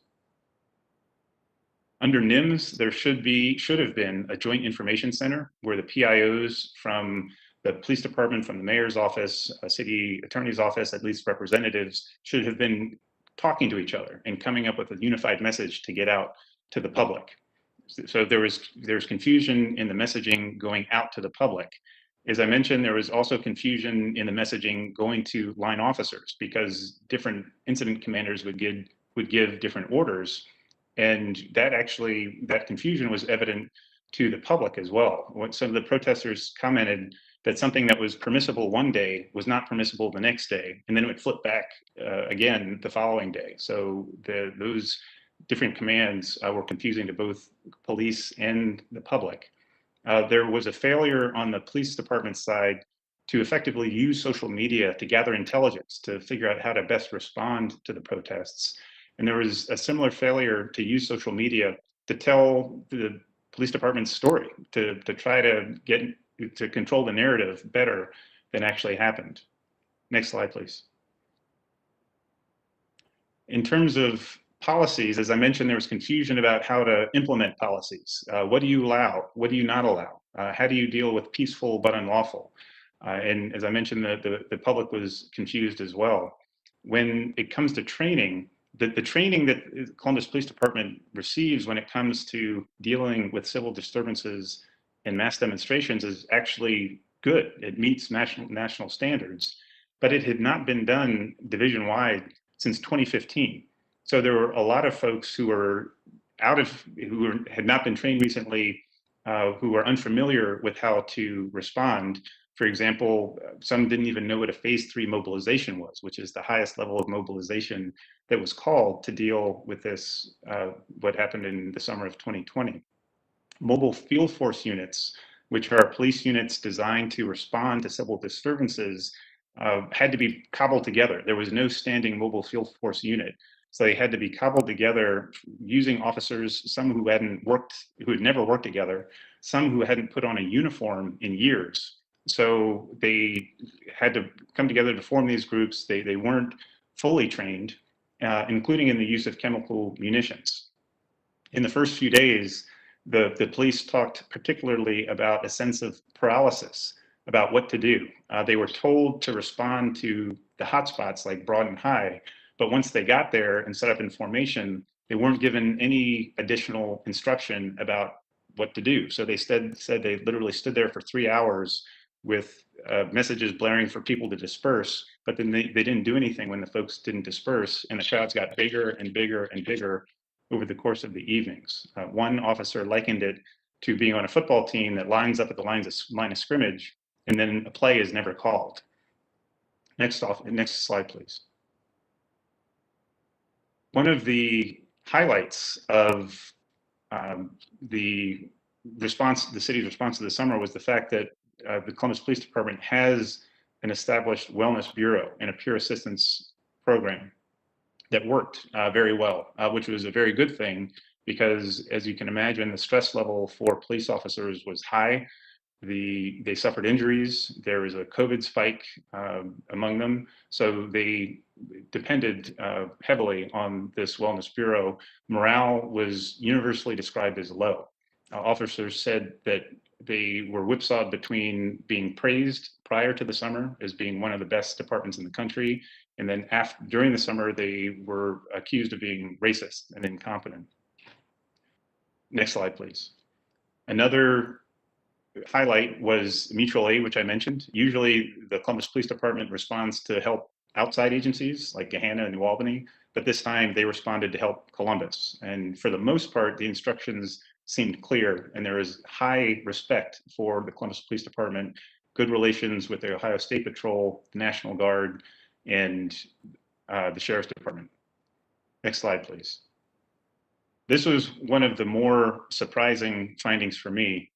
Under NIMS, there should have been a joint information center where the PIOs from the police department, from the mayor's office, a city attorney's office, at least representatives, should have been talking to each other and coming up with a unified message to get out to the public. So there was confusion in the messaging going out to the public. As I mentioned, there was also confusion in the messaging going to line officers because different incident commanders would give different orders. And that confusion was evident to the public as well. When some of the protesters commented that something that was permissible one day was not permissible the next day, and then it would flip back again the following day. So those different commands were confusing to both police and the public. There was a failure on the police department side to effectively use social media to gather intelligence to figure out how to best respond to the protests. And there was a similar failure to use social media to tell the police department's story, to try to get to control the narrative better than actually happened. Next slide, please. In terms of policies, as I mentioned, there was confusion about how to implement policies. What do you allow? What do you not allow? How do you deal with peaceful but unlawful? And as I mentioned, the public was confused as well. When it comes to training, the training that Columbus Police Department receives when it comes to dealing with civil disturbances and mass demonstrations is actually good. It meets national standards, but it had not been done division-wide since 2015. So there were a lot of folks who had not been trained recently, who were unfamiliar with how to respond. For example, some didn't even know what a phase 3 mobilization was, which is the highest level of mobilization that was called to deal with this, what happened in the summer of 2020. Mobile field force units, which are police units designed to respond to civil disturbances, had to be cobbled together. There was no standing mobile field force unit. So they had to be cobbled together using officers, some who had never worked together, some who hadn't put on a uniform in years. So they had to come together to form these groups. They weren't fully trained, including in the use of chemical munitions. In the first few days, the police talked particularly about a sense of paralysis, about what to do. They were told to respond to the hotspots like Broad and High, but once they got there and set up in formation, they weren't given any additional instruction about what to do. So they said they literally stood there for 3 hours with messages blaring for people to disperse, but then they didn't do anything when the folks didn't disperse, and the crowds got bigger and bigger and bigger over the course of the evenings. One officer likened it to being on a football team that lines up at the line of scrimmage, and then a play is never called. Next slide, please. One of the highlights of the city's response to the summer was the fact that the Columbus Police Department has an established wellness bureau and a peer assistance program that worked very well, which was a very good thing because, as you can imagine, the stress level for police officers was high. They suffered injuries. There was a COVID spike among them. So they depended heavily on this wellness bureau. Morale was universally described as low. Officers said that they were whipsawed between being praised prior to the summer as being one of the best departments in the country, and then during the summer, they were accused of being racist and incompetent. Next slide, please. Another highlight was mutual aid, which I mentioned. Usually the Columbus Police Department responds to help outside agencies like Gahanna and New Albany, but this time they responded to help Columbus. And for the most part, the instructions seemed clear, and there was high respect for the Columbus Police Department, good relations with the Ohio State Patrol, the National Guard, and the Sheriff's Department. Next slide, please. This was one of the more surprising findings for me,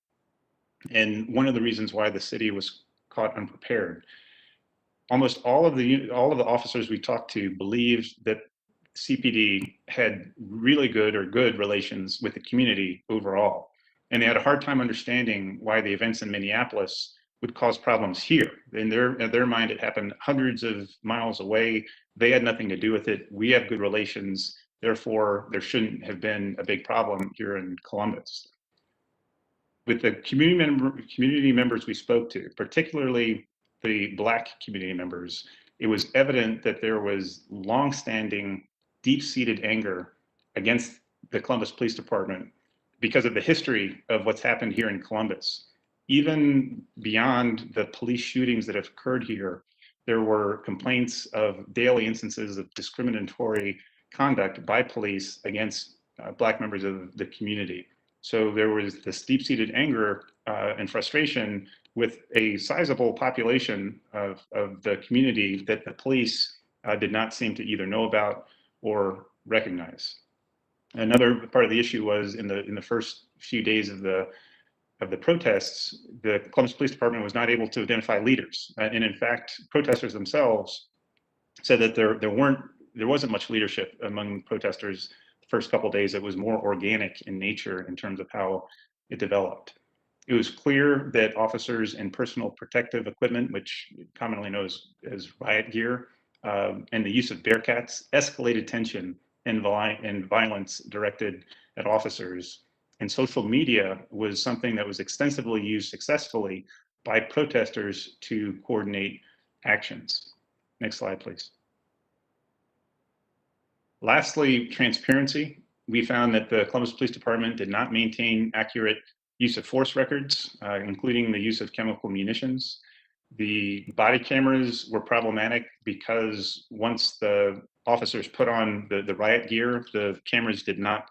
and one of the reasons why the city was caught unprepared. Almost all of the officers we talked to believed that CPD had really good relations with the community overall, and they had a hard time understanding why the events in Minneapolis would cause problems here. In their mind, it happened hundreds of miles away. They had nothing to do with it. We have good relations. Therefore, there shouldn't have been a big problem here in Columbus. With the community members we spoke to, particularly the Black community members, it was evident that there was longstanding, deep-seated anger against the Columbus Police Department because of the history of what's happened here in Columbus. even beyond the police shootings that have occurred here, there were complaints of daily instances of discriminatory conduct by police against Black members of the community. So there was this deep-seated anger and frustration with a sizable population of the community that the police did not seem to either know about or recognize. Another part of the issue was in the first few days of the protests, the Columbus Police Department was not able to identify leaders. And in fact, protesters themselves said that there wasn't much leadership among protesters the first couple of days. It was more organic in nature in terms of how it developed. It was clear that officers in personal protective equipment, which commonly known as riot gear, and the use of Bearcats escalated tension and violence directed at officers. And social media was something that was extensively used successfully by protesters to coordinate actions. Next slide, please. Lastly, transparency. We found that the Columbus Police Department did not maintain accurate use of force records, including the use of chemical munitions. The body cameras were problematic because once the officers put on the riot gear, the cameras did not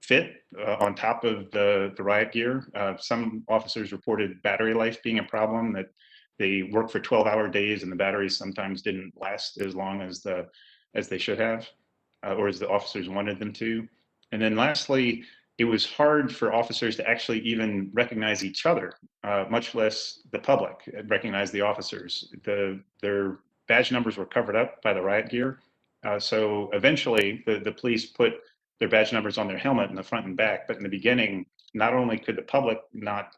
fit on top of the riot gear. Some officers reported battery life being a problem, that they worked for 12-hour days and the batteries sometimes didn't last as long as they should have, or as the officers wanted them to. And then lastly, it was hard for officers to actually even recognize each other, much less the public recognize the officers. Their badge numbers were covered up by the riot gear. So eventually the police put their badge numbers on their helmet in the front and back, but in the beginning, not only could the public not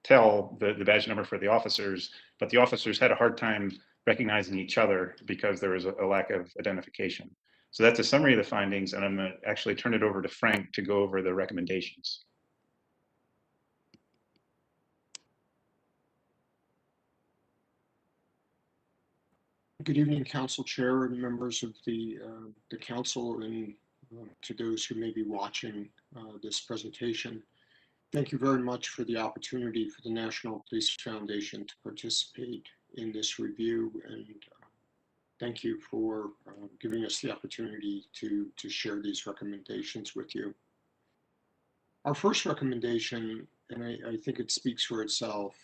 tell the badge number for the officers, but the officers had a hard time recognizing each other because there was a lack of identification. So that's a summary of the findings, and I'm going to actually turn it over to Frank to go over the recommendations. Good evening, Council Chair and members of the Council, and to those who may be watching this presentation. Thank you very much for the opportunity for the National Police Foundation to participate in this review, and thank you for giving us the opportunity to share these recommendations with you. Our first recommendation, and I think it speaks for itself,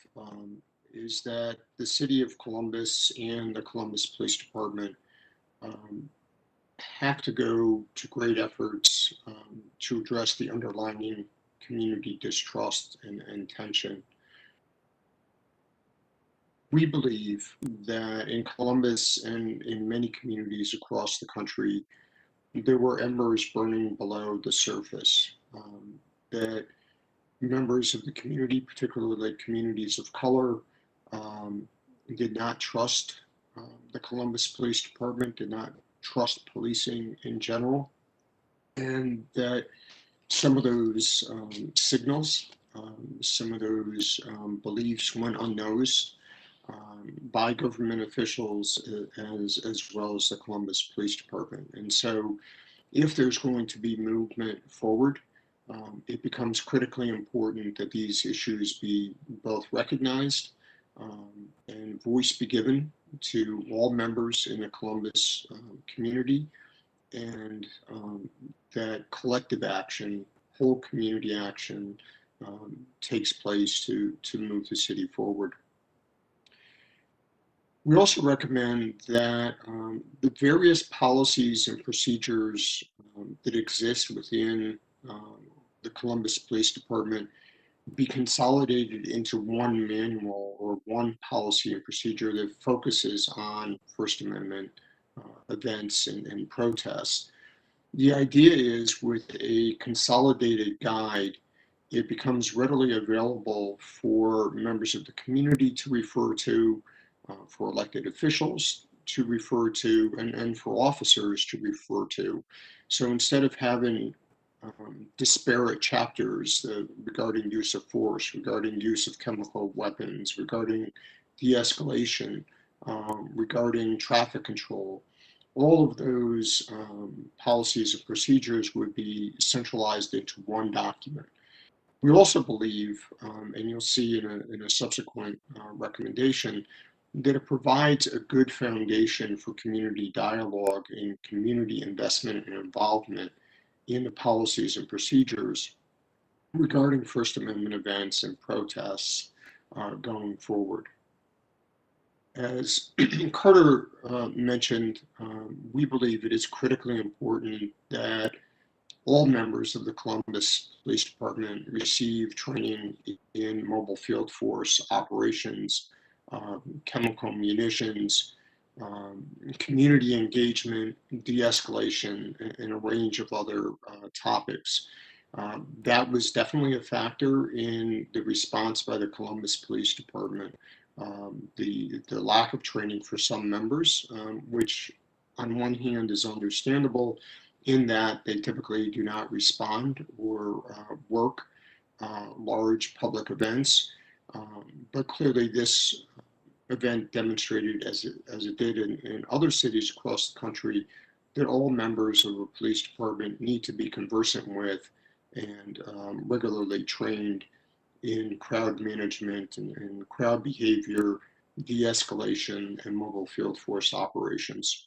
is that the City of Columbus and the Columbus Police Department have to go to great efforts to address the underlying community distrust and tension. We believe that in Columbus and in many communities across the country, there were embers burning below the surface, that members of the community, particularly communities of color, did not trust the Columbus Police Department, did not trust policing in general, and that some of those signals, some of those beliefs went unnoticed by government officials as well as the Columbus Police Department. And so if there's going to be movement forward, it becomes critically important that these issues be both recognized and voice be given to all members in the Columbus community, and that collective action, whole community action takes place to move the city forward. We also recommend that the various policies and procedures that exist within the Columbus Police Department be consolidated into one manual or one policy and procedure that focuses on First Amendment events and protests. The idea is, with a consolidated guide, it becomes readily available for members of the community to refer to, for elected officials to refer to, and for officers to refer to. So instead of having disparate chapters regarding use of force, regarding use of chemical weapons, regarding de-escalation, regarding traffic control, all of those policies and procedures would be centralized into one document. We also believe, and you'll see in a subsequent recommendation, that it provides a good foundation for community dialogue and community investment and involvement in the policies and procedures regarding First Amendment events and protests going forward. As Carter mentioned, we believe it is critically important that all members of the Columbus Police Department receive training in mobile field force operations, chemical munitions, community engagement, de-escalation, and a range of other topics. That was definitely a factor in the response by the Columbus Police Department. The lack of training for some members, which on one hand is understandable in that they typically do not respond or work large public events. But clearly this event demonstrated, as it did in other cities across the country, that all members of a police department need to be conversant with and regularly trained in crowd management and crowd behavior, de-escalation, and mobile field force operations.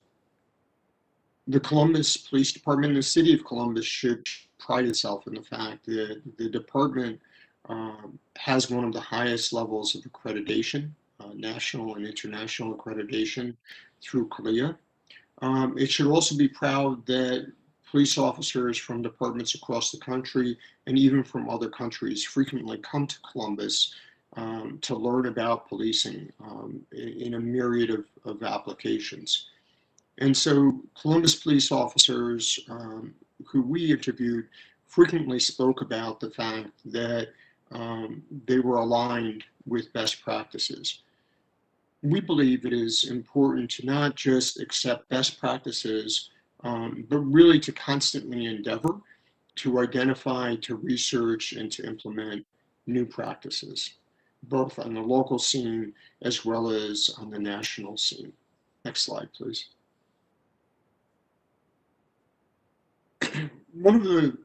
The Columbus Police Department and the City of Columbus should pride itself in the fact that the department has one of the highest levels of accreditation, national and international accreditation through CALEA. It should also be proud that police officers from departments across the country and even from other countries frequently come to Columbus to learn about policing in a myriad of applications. And so Columbus police officers who we interviewed frequently spoke about the fact that they were aligned with best practices. We believe it is important to not just accept best practices, but really to constantly endeavor to identify, to research, and to implement new practices, both on the local scene as well as on the national scene. Next slide, please. One of the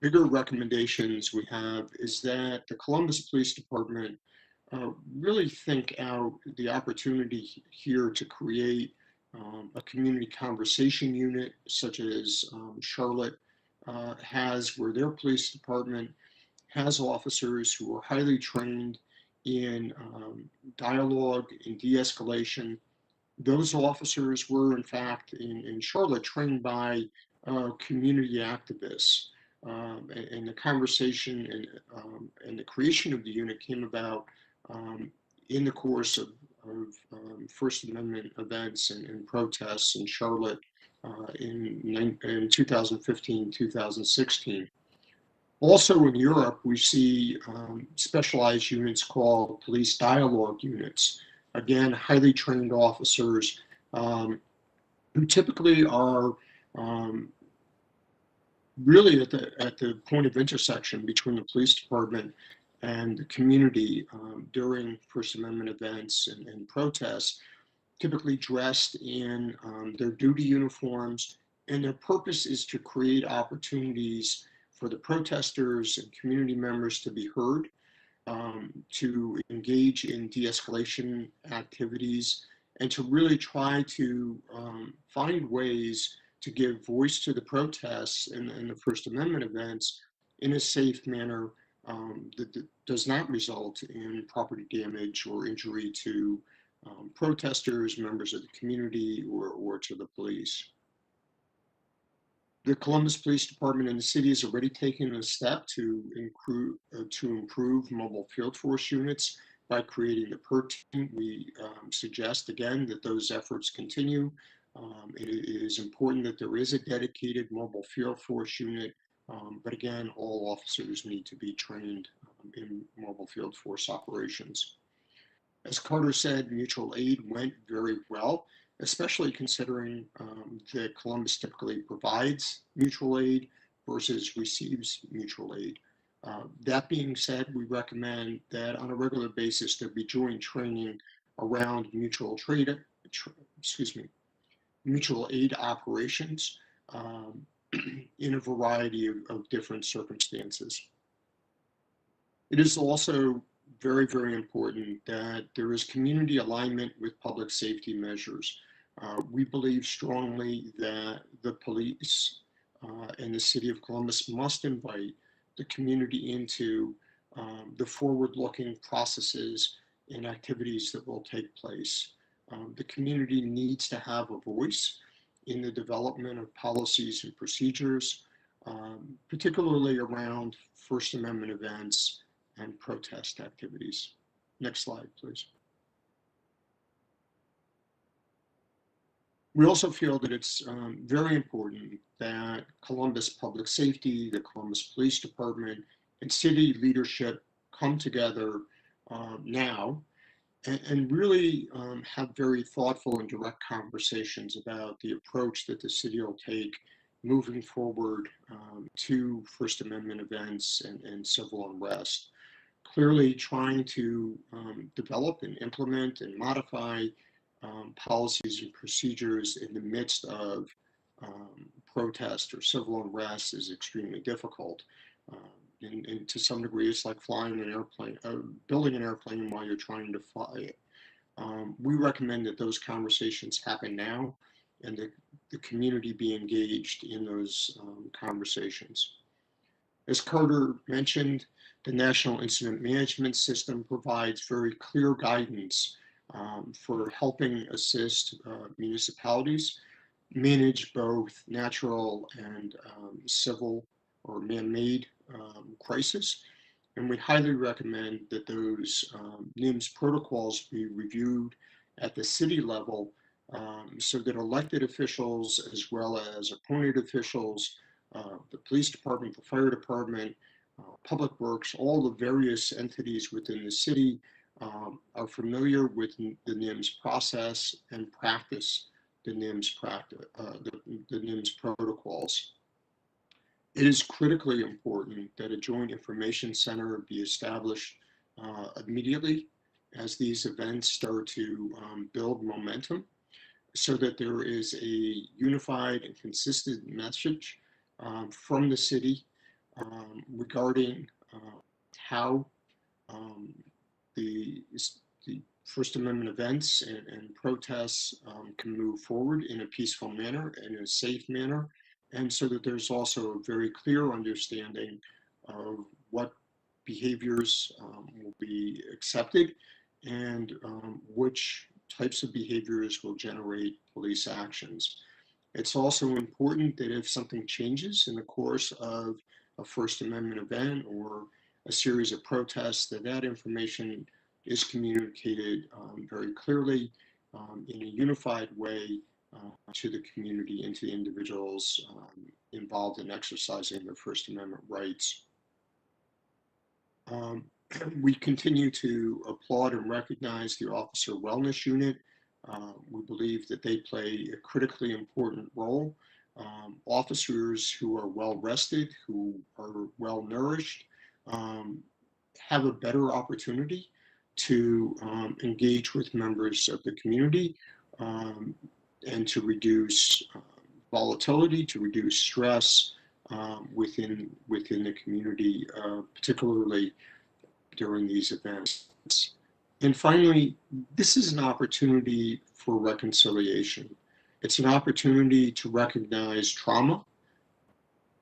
bigger recommendations we have is that the Columbus Police Department really think out the opportunity here to create a community conversation unit, such as Charlotte has, where their police department has officers who are highly trained in dialogue and de-escalation. Those officers were, in fact, in Charlotte, trained by community activists. And the conversation and the creation of the unit came about in the course of First Amendment events and protests in Charlotte in 2015, 2016. Also in Europe, we see specialized units called police dialogue units. Again, highly trained officers who typically are really at the point of intersection between the police department and the community during First Amendment events and protests, typically dressed in their duty uniforms, and their purpose is to create opportunities for the protesters and community members to be heard, to engage in de-escalation activities, and to really try to find ways to give voice to the protests and the First Amendment events in a safe manner that does not result in property damage or injury to protesters, members of the community, or to the police. The Columbus Police Department and the city has already taken a step to improve mobile field force units by creating the PERT team. We suggest again that those efforts continue. It is important that there is a dedicated mobile field force unit, but again, all officers need to be trained in mobile field force operations. As Carter said, mutual aid went very well, especially considering that Columbus typically provides mutual aid versus receives mutual aid. That being said, we recommend that on a regular basis there be joint training around mutual aid operations in a variety of different circumstances. It is also very, very important that there is community alignment with public safety measures. We believe strongly that the police and the city of Columbus must invite the community into the forward-looking processes and activities that will take place. The community needs to have a voice in the development of policies and procedures, particularly around First Amendment events and protest activities. Next slide, please. We also feel that it's very important that Columbus Public Safety, the Columbus Police Department, and city leadership come together now and really have very thoughtful and direct conversations about the approach that the city will take moving forward to First Amendment events and civil unrest. Clearly trying to develop and implement and modify policies and procedures in the midst of protest or civil unrest is extremely difficult. And to some degree, it's like flying an airplane, building an airplane while you're trying to fly it. We recommend that those conversations happen now and that the community be engaged in those conversations. As Carter mentioned, the National Incident Management System provides very clear guidance for helping assist municipalities manage both natural and civil or man-made crisis. And we highly recommend that those NIMS protocols be reviewed at the city level so that elected officials as well as appointed officials, the police department, the fire department, public works, all the various entities within the city are familiar with the NIMS process and practice the NIMS the NIMS protocols. It is critically important that a joint information center be established immediately as these events start to build momentum, so that there is a unified and consistent message from the city regarding how the First Amendment events and protests can move forward in a peaceful manner and in a safe manner, and so that there's also a very clear understanding of what behaviors will be accepted and which types of behaviors will generate police actions. It's also important that if something changes in the course of a First Amendment event or a series of protests, that information is communicated very clearly in a unified way to the community and to the individuals involved in exercising their First Amendment rights. We continue to applaud and recognize the Officer Wellness Unit. We believe that they play a critically important role. Officers who are well rested, who are well nourished, have a better opportunity to engage with members of the community and to reduce volatility, to reduce stress within the community, particularly during these events. And finally, this is an opportunity for reconciliation. It's an opportunity to recognize trauma,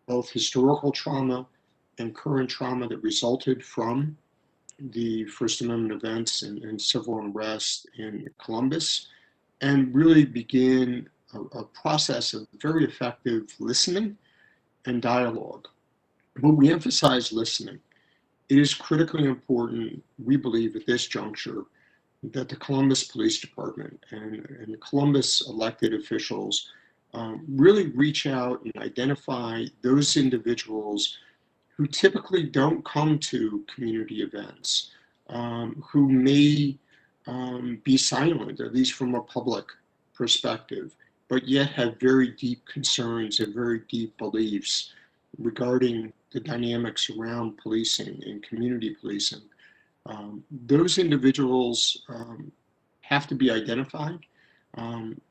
both historical trauma and current trauma that resulted from the First Amendment events and civil unrest in Columbus, and really begin a process of very effective listening and dialogue. But we emphasize listening. It is critically important, we believe at this juncture, that the Columbus Police Department and Columbus elected officials really reach out and identify those individuals who typically don't come to community events, who may be silent, at least from a public perspective, but yet have very deep concerns and very deep beliefs regarding the dynamics around policing and community policing. Those individuals have to be identified.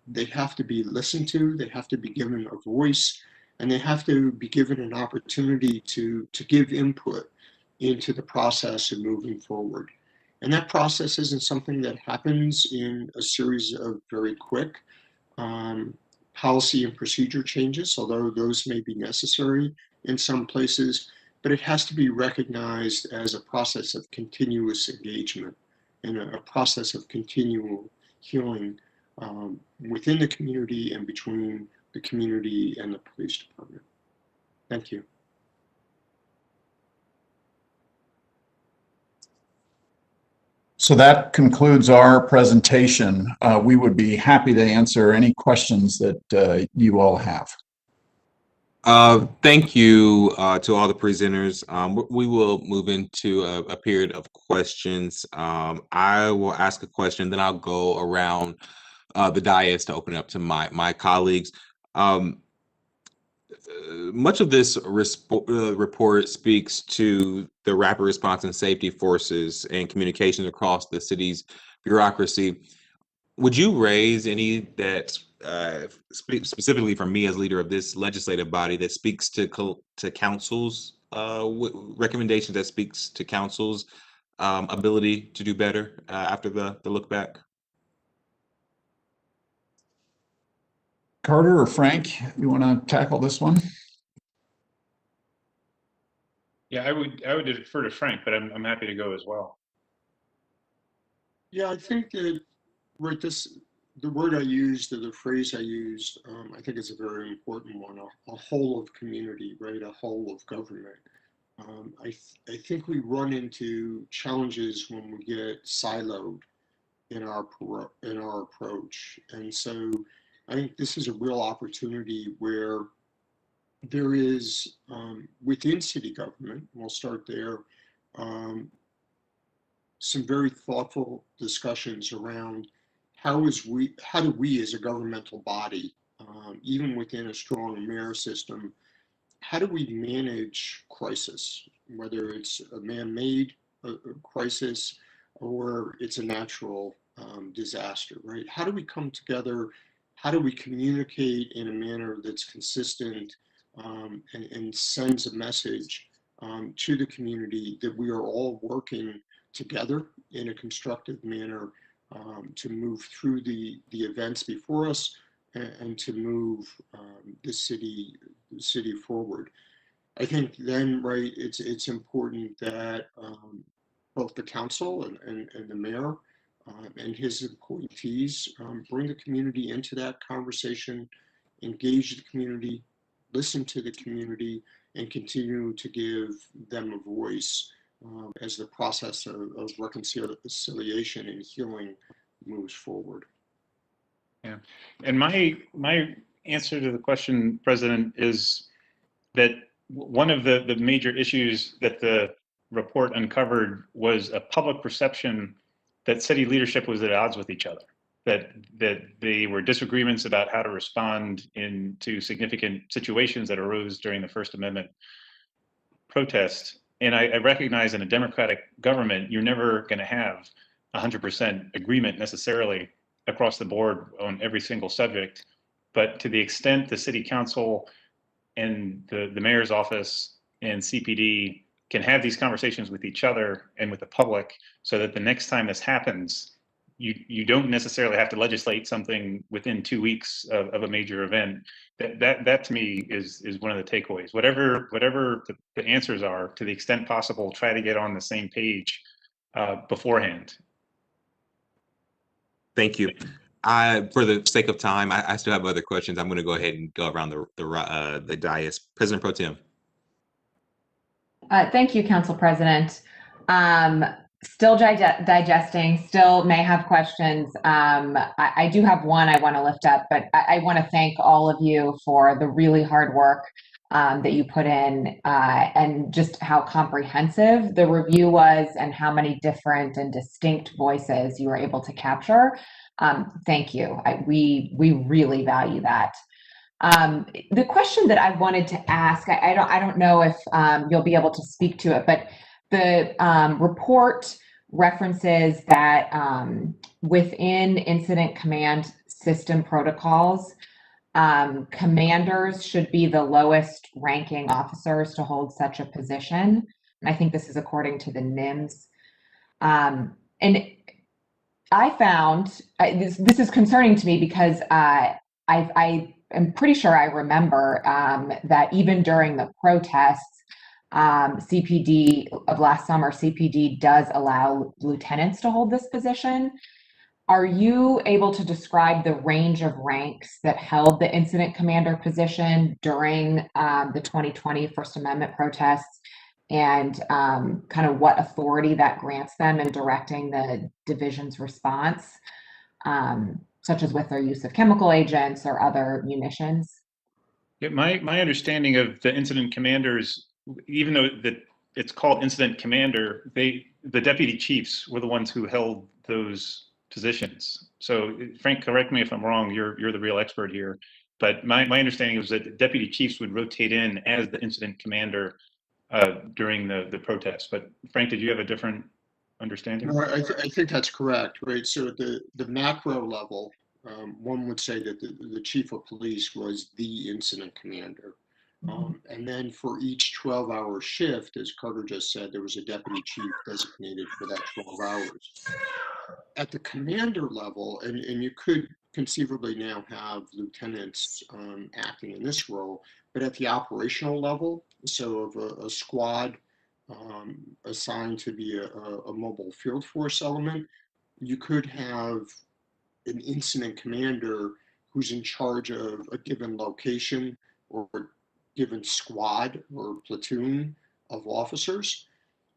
They have to be listened to. They have to be given a voice, and they have to be given an opportunity to give input into the process of moving forward. And that process isn't something that happens in a series of very quick policy and procedure changes, although those may be necessary in some places, but it has to be recognized as a process of continuous engagement and a process of continual healing within the community and between the community and the police department. Thank you. So that concludes our presentation. We would be happy to answer any questions that you all have. Thank you to all the presenters. We will move into a period of questions. I will ask a question, then I'll go around the dais to open it up to my colleagues. Much of this report speaks to the rapid response and safety forces and communications across the city's bureaucracy. Would you raise any that specifically for me as leader of this legislative body that speaks to council's recommendations, that speaks to council's ability to do better after the look back? Carter or Frank, you want to tackle this one? Yeah, I would defer to Frank, but I'm happy to go as well. Yeah, I think that the word I used, or the phrase I used, I think is a very important one, a whole of community, right? A whole of government. I think we run into challenges when we get siloed in our approach. And so I think this is a real opportunity where there is, within city government, we'll start there, some very thoughtful discussions around how do we as a governmental body, even within a strong mayor system, how do we manage crisis, whether it's a man-made crisis or it's a natural disaster, right? How do we come together? How do we communicate in a manner that's consistent and sends a message to the community that we are all working together in a constructive manner to move through the events before us and to move the city forward. I think then, right, it's important that both the council and the mayor and his appointees bring the community into that conversation, engage the community, listen to the community, and continue to give them a voice as the process of reconciliation and healing moves forward. Yeah, and my answer to the question, President, is that one of the major issues that the report uncovered was a public perception that city leadership was at odds with each other, that there were disagreements about how to respond to significant situations that arose during the First Amendment protest. And I recognize in a democratic government, you're never going to have 100% agreement necessarily across the board on every single subject. But to the extent the city council and the mayor's office and CPD can have these conversations with each other and with the public so that the next time this happens, you don't necessarily have to legislate something within 2 weeks of a major event. That to me is one of the takeaways. Whatever the answers are, to the extent possible, try to get on the same page beforehand. Thank you. For the sake of time, I still have other questions. I'm going to go ahead and go around the dais. President Pro Tem. Thank you, Council President. Still digesting, still may have questions. I do have one I want to lift up, but I want to thank all of you for the really hard work that you put in and just how comprehensive the review was and how many different and distinct voices you were able to capture. Thank you. We really value that. The question that I wanted to ask, I don't know if you'll be able to speak to it, but the report references that within incident command system protocols, commanders should be the lowest ranking officers to hold such a position. And I think this is according to the NIMS. And I found this is concerning to me because I am pretty sure I remember that even during the protests, CPD of last summer, CPD does allow lieutenants to hold this position. Are you able to describe the range of ranks that held the incident commander position during the 2020 First Amendment protests, and kind of what authority that grants them in directing the division's response, such as with their use of chemical agents or other munitions? Yeah, my understanding of the incident commanders, even though it's called incident commander, the deputy chiefs were the ones who held those positions. So Frank, correct me if I'm wrong, you're the real expert here, but my understanding was that the deputy chiefs would rotate in as the incident commander during the protest. But Frank, did you have a different understanding? No, I think that's correct, right? So at the macro level, one would say that the chief of police was the incident commander. And then for each 12-hour shift, as Carter just said, there was a deputy chief designated for that 12 hours. At the commander level, and you could conceivably now have lieutenants acting in this role, but at the operational level, so of a squad assigned to be a mobile field force element, you could have an incident commander who's in charge of a given location or a given squad or platoon of officers.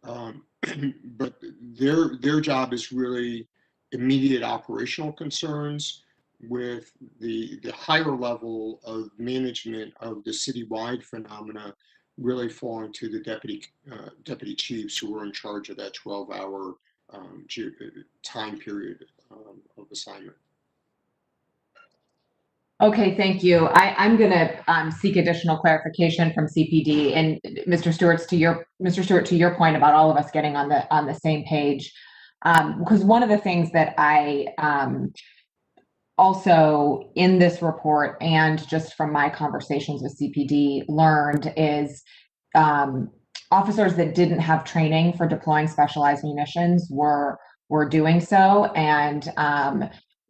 But their job is really immediate operational concerns, with the higher level of management of the citywide phenomena really falling to the deputy chiefs who were in charge of that 12-hour time period of assignment. Okay, thank you. I'm going to seek additional clarification from CPD. And Mr. Stewart, to your point about all of us getting on the same page, because one of the things that I also in this report and just from my conversations with CPD learned is officers that didn't have training for deploying specialized munitions were doing so, and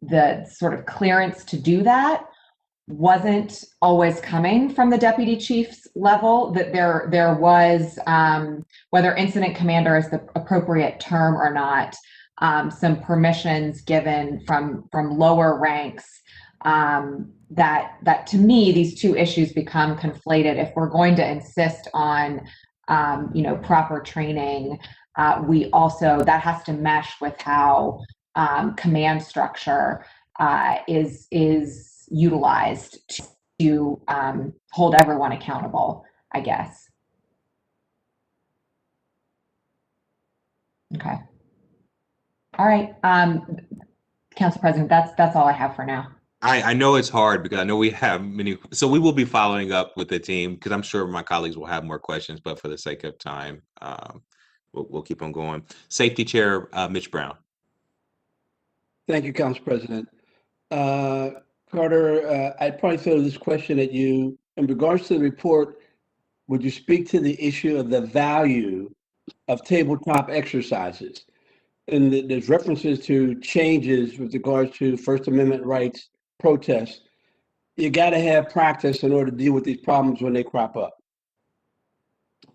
the sort of clearance to do that wasn't always coming from the deputy chief's level. That there was, whether incident commander is the appropriate term or not, some permissions given from lower ranks, that to me, these two issues become conflated. If we're going to insist on proper training, we also, that has to mesh with how command structure is utilized to hold everyone accountable, I guess. Okay. All right, Council President, that's all I have for now. I know it's hard because I know we have many, so we will be following up with the team because I'm sure my colleagues will have more questions, but for the sake of time, we'll keep on going. Safety Chair Mitch Brown. Thank you, Council President. Carter, I'd probably throw this question at you. In regards to the report, would you speak to the issue of the value of tabletop exercises? And there's references to changes with regards to First Amendment rights, protests. You got to have practice in order to deal with these problems when they crop up.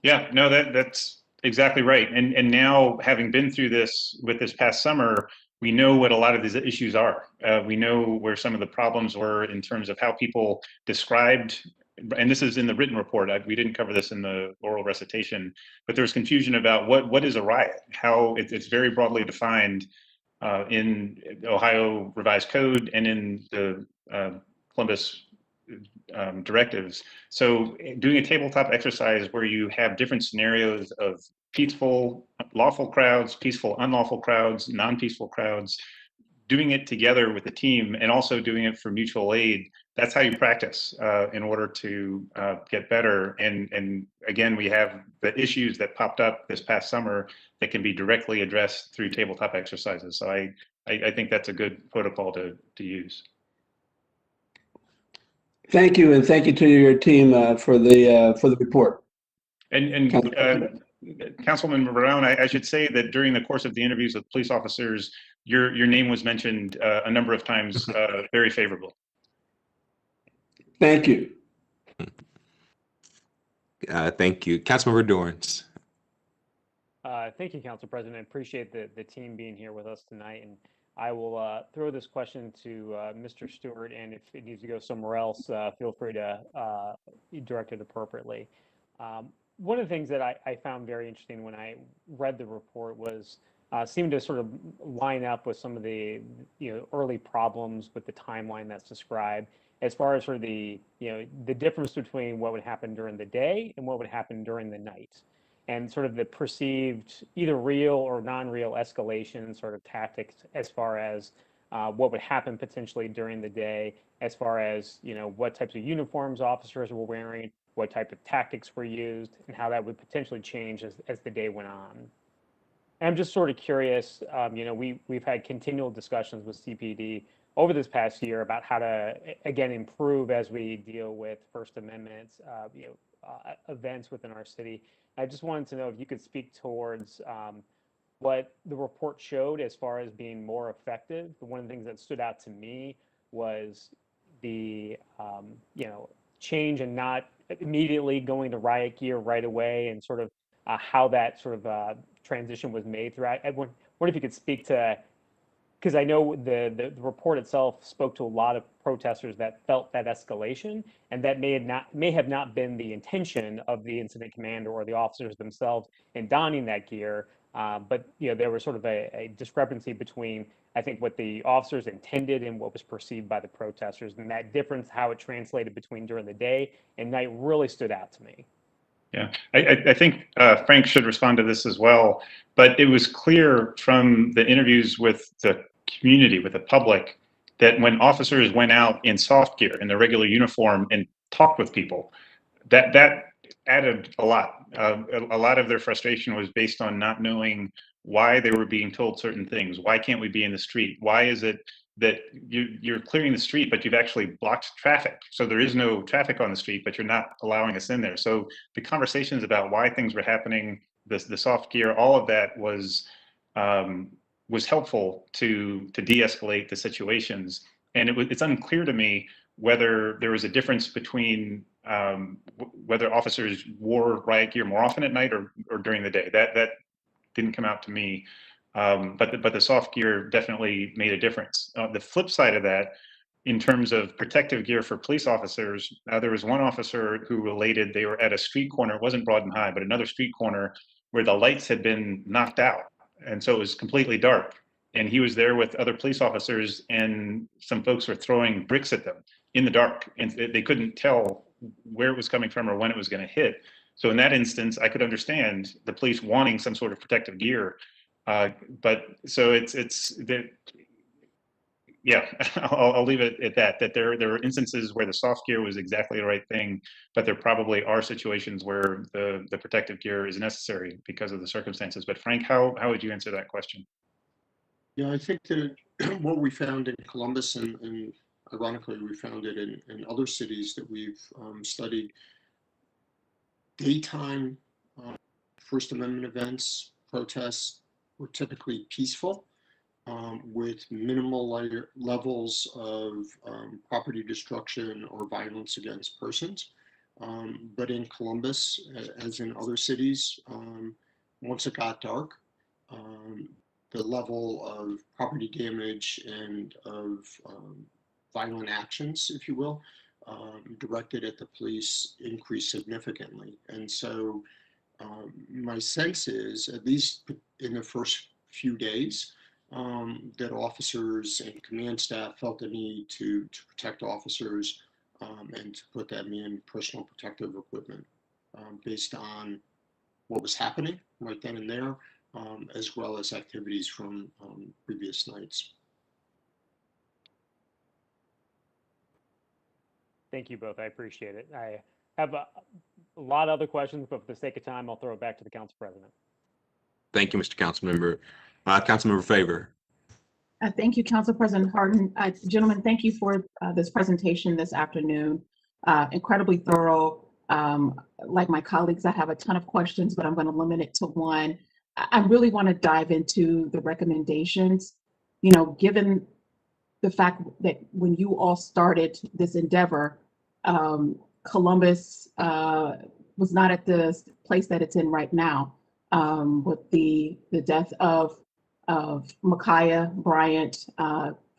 Yeah, no, that's exactly right. And now, having been through this with this past summer, we know what a lot of these issues are. We know where some of the problems were in terms of how people described, and this is in the written report. We didn't cover this in the oral recitation, but there's confusion about what is a riot, how it's very broadly defined in Ohio Revised Code and in the Columbus directives. So doing a tabletop exercise where you have different scenarios of peaceful, lawful crowds, peaceful, unlawful crowds, non-peaceful crowds, doing it together with the team and also doing it for mutual aid. That's how you practice in order to get better. And again, we have the issues that popped up this past summer that can be directly addressed through tabletop exercises. So I think that's a good protocol to use. Thank you, and thank you to your team for the report. And Councilman Brown, I should say that during the course of the interviews with police officers, your name was mentioned a number of times, very favorably. Thank you. Thank you. Councilmember Dorrance. Thank you, Council President. I appreciate the team being here with us tonight. And I will throw this question to Mr. Stewart, and if it needs to go somewhere else, feel free to direct it appropriately. One of the things that I found very interesting when I read the report was seemed to sort of line up with some of the early problems with the timeline that's described, as far as sort of the difference between what would happen during the day and what would happen during the night, and sort of the perceived either real or non-real escalation sort of tactics as far as what would happen potentially during the day, as far as what types of uniforms officers were wearing, what type of tactics were used, and how that would potentially change as the day went on. And I'm just sort of curious, we've had continual discussions with CPD over this past year about how to, again, improve as we deal with First Amendment events within our city. I just wanted to know if you could speak towards what the report showed as far as being more effective. One of the things that stood out to me was the change in not immediately going to riot gear right away, and sort of how that sort of transition was made throughout. I wonder if you could speak to, because I know the report itself spoke to a lot of protesters that felt that escalation, and that may have not been the intention of the incident commander or the officers themselves in donning that gear, but there was sort of a discrepancy between, I think, what the officers intended and what was perceived by the protesters, and that difference, how it translated between during the day and night, really stood out to me. Yeah, I think Frank should respond to this as well, but it was clear from the interviews with the community, with the public, that when officers went out in soft gear, in their regular uniform, and talked with people, that added a lot. A lot of their frustration was based on not knowing why they were being told certain things. Why can't we be in the street? Why is it that you're clearing the street, but you've actually blocked traffic? So there is no traffic on the street, but you're not allowing us in there. So the conversations about why things were happening, the soft gear, all of that was helpful to de-escalate the situations. And it's unclear to me whether there was a difference between whether officers wore riot gear more often at night or during the day. That didn't come out to me. But the soft gear definitely made a difference. The flip side of that, in terms of protective gear for police officers, there was one officer who related they were at a street corner. It wasn't Broad and High, but another street corner where the lights had been knocked out. And so it was completely dark. And he was there with other police officers, and some folks were throwing bricks at them in the dark. And they couldn't tell where it was coming from or when it was going to hit. So in that instance, I could understand the police wanting some sort of protective gear. But so yeah, I'll leave it at that, that there are instances where the soft gear was exactly the right thing, but there probably are situations where the protective gear is necessary because of the circumstances. But Frank, how would you answer that question? Yeah, I think that what we found in Columbus, and ironically, we found it in other cities that we've studied, daytime First Amendment events, protests were typically peaceful, with minimal levels of property destruction or violence against persons. But in Columbus, as in other cities, once it got dark, the level of property damage and of violent actions, if you will, directed at the police increased significantly. And so my sense is, at least in the first few days, that officers and command staff felt the need to protect officers and to put them in personal protective equipment based on what was happening right then and there, as well as activities from previous nights. Thank you both. I appreciate it. I have a lot of other questions, but for the sake of time, I'll throw it back to the Council President. Thank you, Mr. Councilmember. Councilmember Favor. Thank you, Council President Hardin. Gentlemen, thank you for this presentation this afternoon. Incredibly thorough. Like my colleagues, I have a ton of questions, but I'm going to limit it to one. I really want to dive into the recommendations. You know, given the fact that when you all started this endeavor, Columbus was not at the place that it's in right now, with the death of Micaiah Bryant,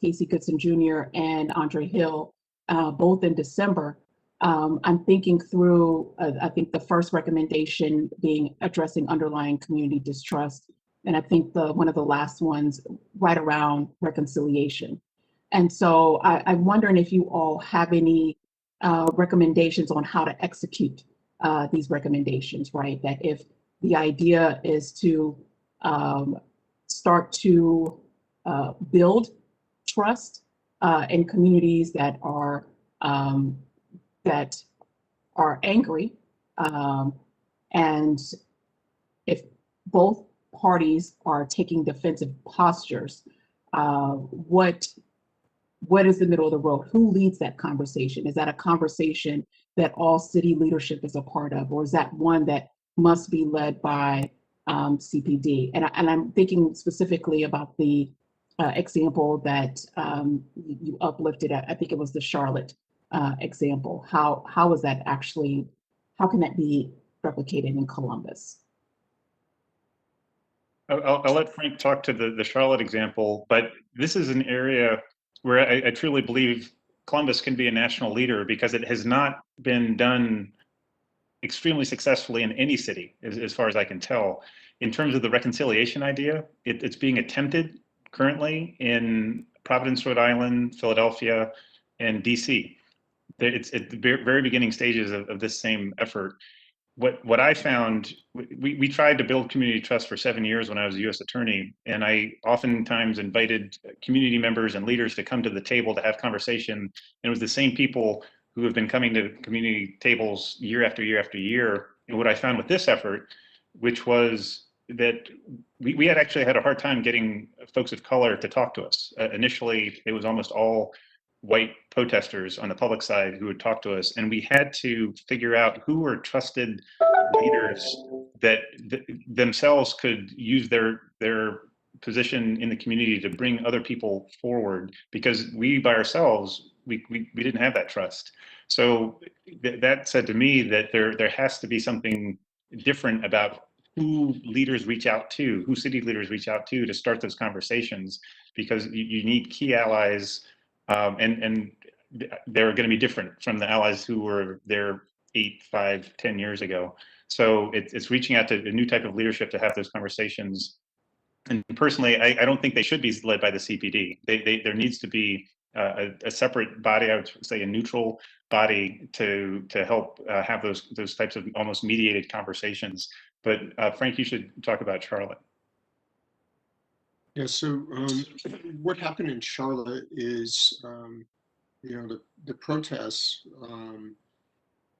Casey Goodson Jr., and Andre Hill, both in December. I'm thinking through, I think the first recommendation being addressing underlying community distrust. And I think one of the last ones right around reconciliation. And so I'm wondering if you all have any recommendations on how to execute these recommendations, right? That if the idea is to start to build trust in communities that are angry, and if both parties are taking defensive postures, what is the middle of the road? Who leads that conversation? Is that a conversation that all city leadership is a part of, or is that one that must be led by CPD? And I'm thinking specifically about the example that you uplifted. I think it was the Charlotte example. How is that actually? How can that be replicated in Columbus? I'll let Frank talk to the Charlotte example, but this is an area where I truly believe Columbus can be a national leader, because it has not been done extremely successfully in any city, as far as I can tell. In terms of the reconciliation idea, it's being attempted currently in Providence, Rhode Island, Philadelphia, and DC. It's at the very beginning stages of this same effort. What I found, we tried to build community trust for 7 years when I was a U.S. attorney, and I oftentimes invited community members and leaders to come to the table to have conversation. And it was the same people who have been coming to community tables year after year after year. And what I found with this effort, which was that we had actually had a hard time getting folks of color to talk to us. Initially, it was almost all white protesters on the public side who would talk to us, and we had to figure out who were trusted leaders that themselves could use their position in the community to bring other people forward, because we by ourselves we didn't have that trust. So that said to me that there has to be something different about who leaders reach out to, who city leaders reach out to start those conversations, because you need key allies. And they're going to be different from the allies who were there 8, 5, 10 years ago. So it's reaching out to a new type of leadership to have those conversations. And personally, I don't think they should be led by the CPD. There needs to be a separate body, I would say a neutral body, to help have those types of almost mediated conversations. But Frank, you should talk about Charlotte. Yeah, so what happened in Charlotte is, the protests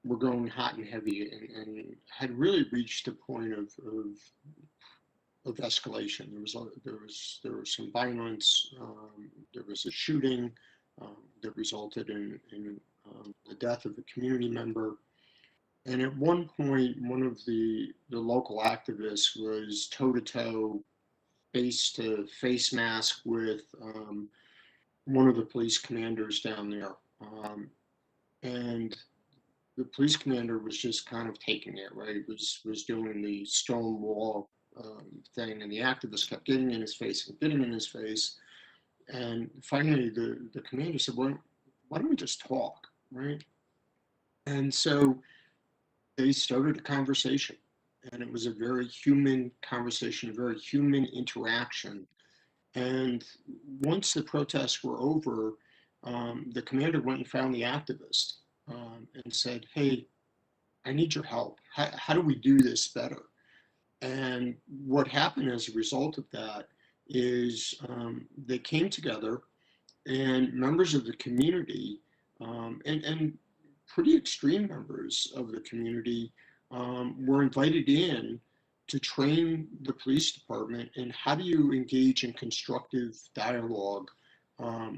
were going hot and heavy, and had really reached a point of escalation. There was some violence. There was a shooting that resulted in the death of a community member. And at one point, one of the local activists was toe-to-toe, face-to-face mask with one of the police commanders down there. And the police commander was just kind of taking it, right? Was doing the stone wall thing, and the activist kept getting in his face and getting in his face. And finally, the commander said, well, why don't we just talk, right? And so they started a conversation. And it was a very human conversation, a very human interaction. And once the protests were over, the commander went and found the activist and said, hey, I need your help. How do we do this better? And what happened as a result of that is they came together, and members of the community and pretty extreme members of the community were invited in to train the police department in how do you engage in constructive dialogue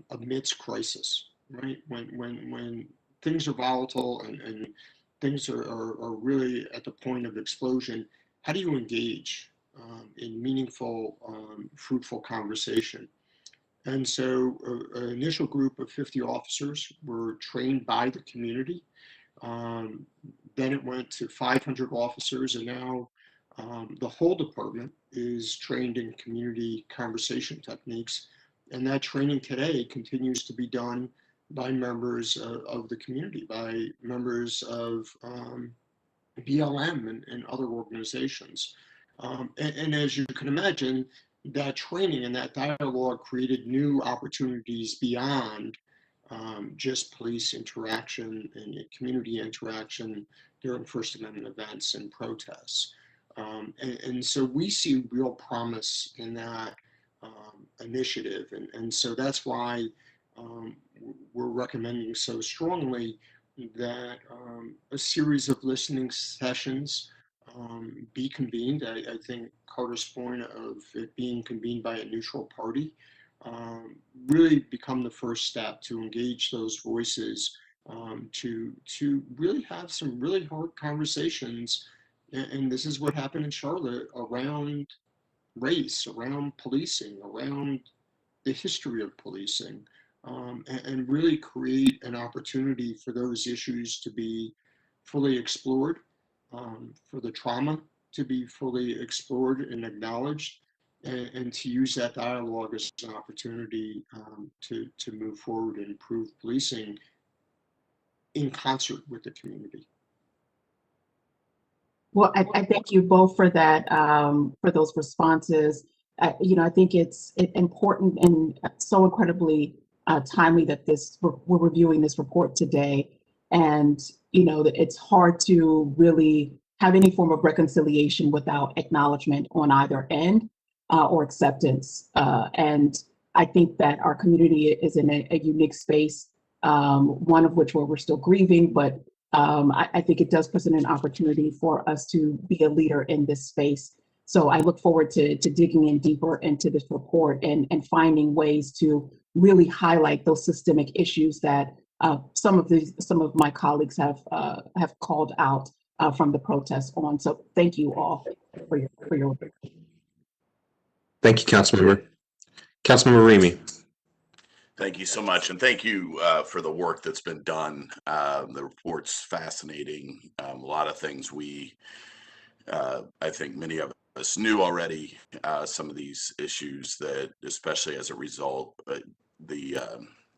amidst crisis, right? When things are volatile and things are really at the point of explosion, how do you engage in meaningful, fruitful conversation? And so an initial group of 50 officers were trained by the community. Then it went to 500 officers, and now the whole department is trained in community conversation techniques. And that training today continues to be done by members of the community, by members of BLM and other organizations. And as you can imagine, that training and that dialogue created new opportunities beyond just police interaction and community interaction during First Amendment events and protests. And so we see real promise in that initiative. And so that's why we're recommending so strongly that a series of listening sessions be convened. I think Carter's point of it being convened by a neutral party really become the first step to engage those voices, to really have some really hard conversations. And this is what happened in Charlotte around race, around policing, around the history of policing, and really create an opportunity for those issues to be fully explored, for the trauma to be fully explored and acknowledged, and to use that dialogue as an opportunity to move forward and improve policing in concert with the community. Well, I thank you both for that, for those responses. I think it's important and so incredibly timely that we're reviewing this report today. And, that it's hard to really have any form of reconciliation without acknowledgement on either end or acceptance. And I think that our community is in a unique space, one of which where we're still grieving, but I think it does present an opportunity for us to be a leader in this space. So I look forward to digging in deeper into this report and finding ways to really highlight those systemic issues that some of my colleagues have called out from the protests on. So thank you all for your work. Thank you, Councilmember. Councilmember Remy. Thank you so much, and thank you for the work that's been done. The report's fascinating. A lot of things I think many of us knew already, some of these issues that, especially as a result, the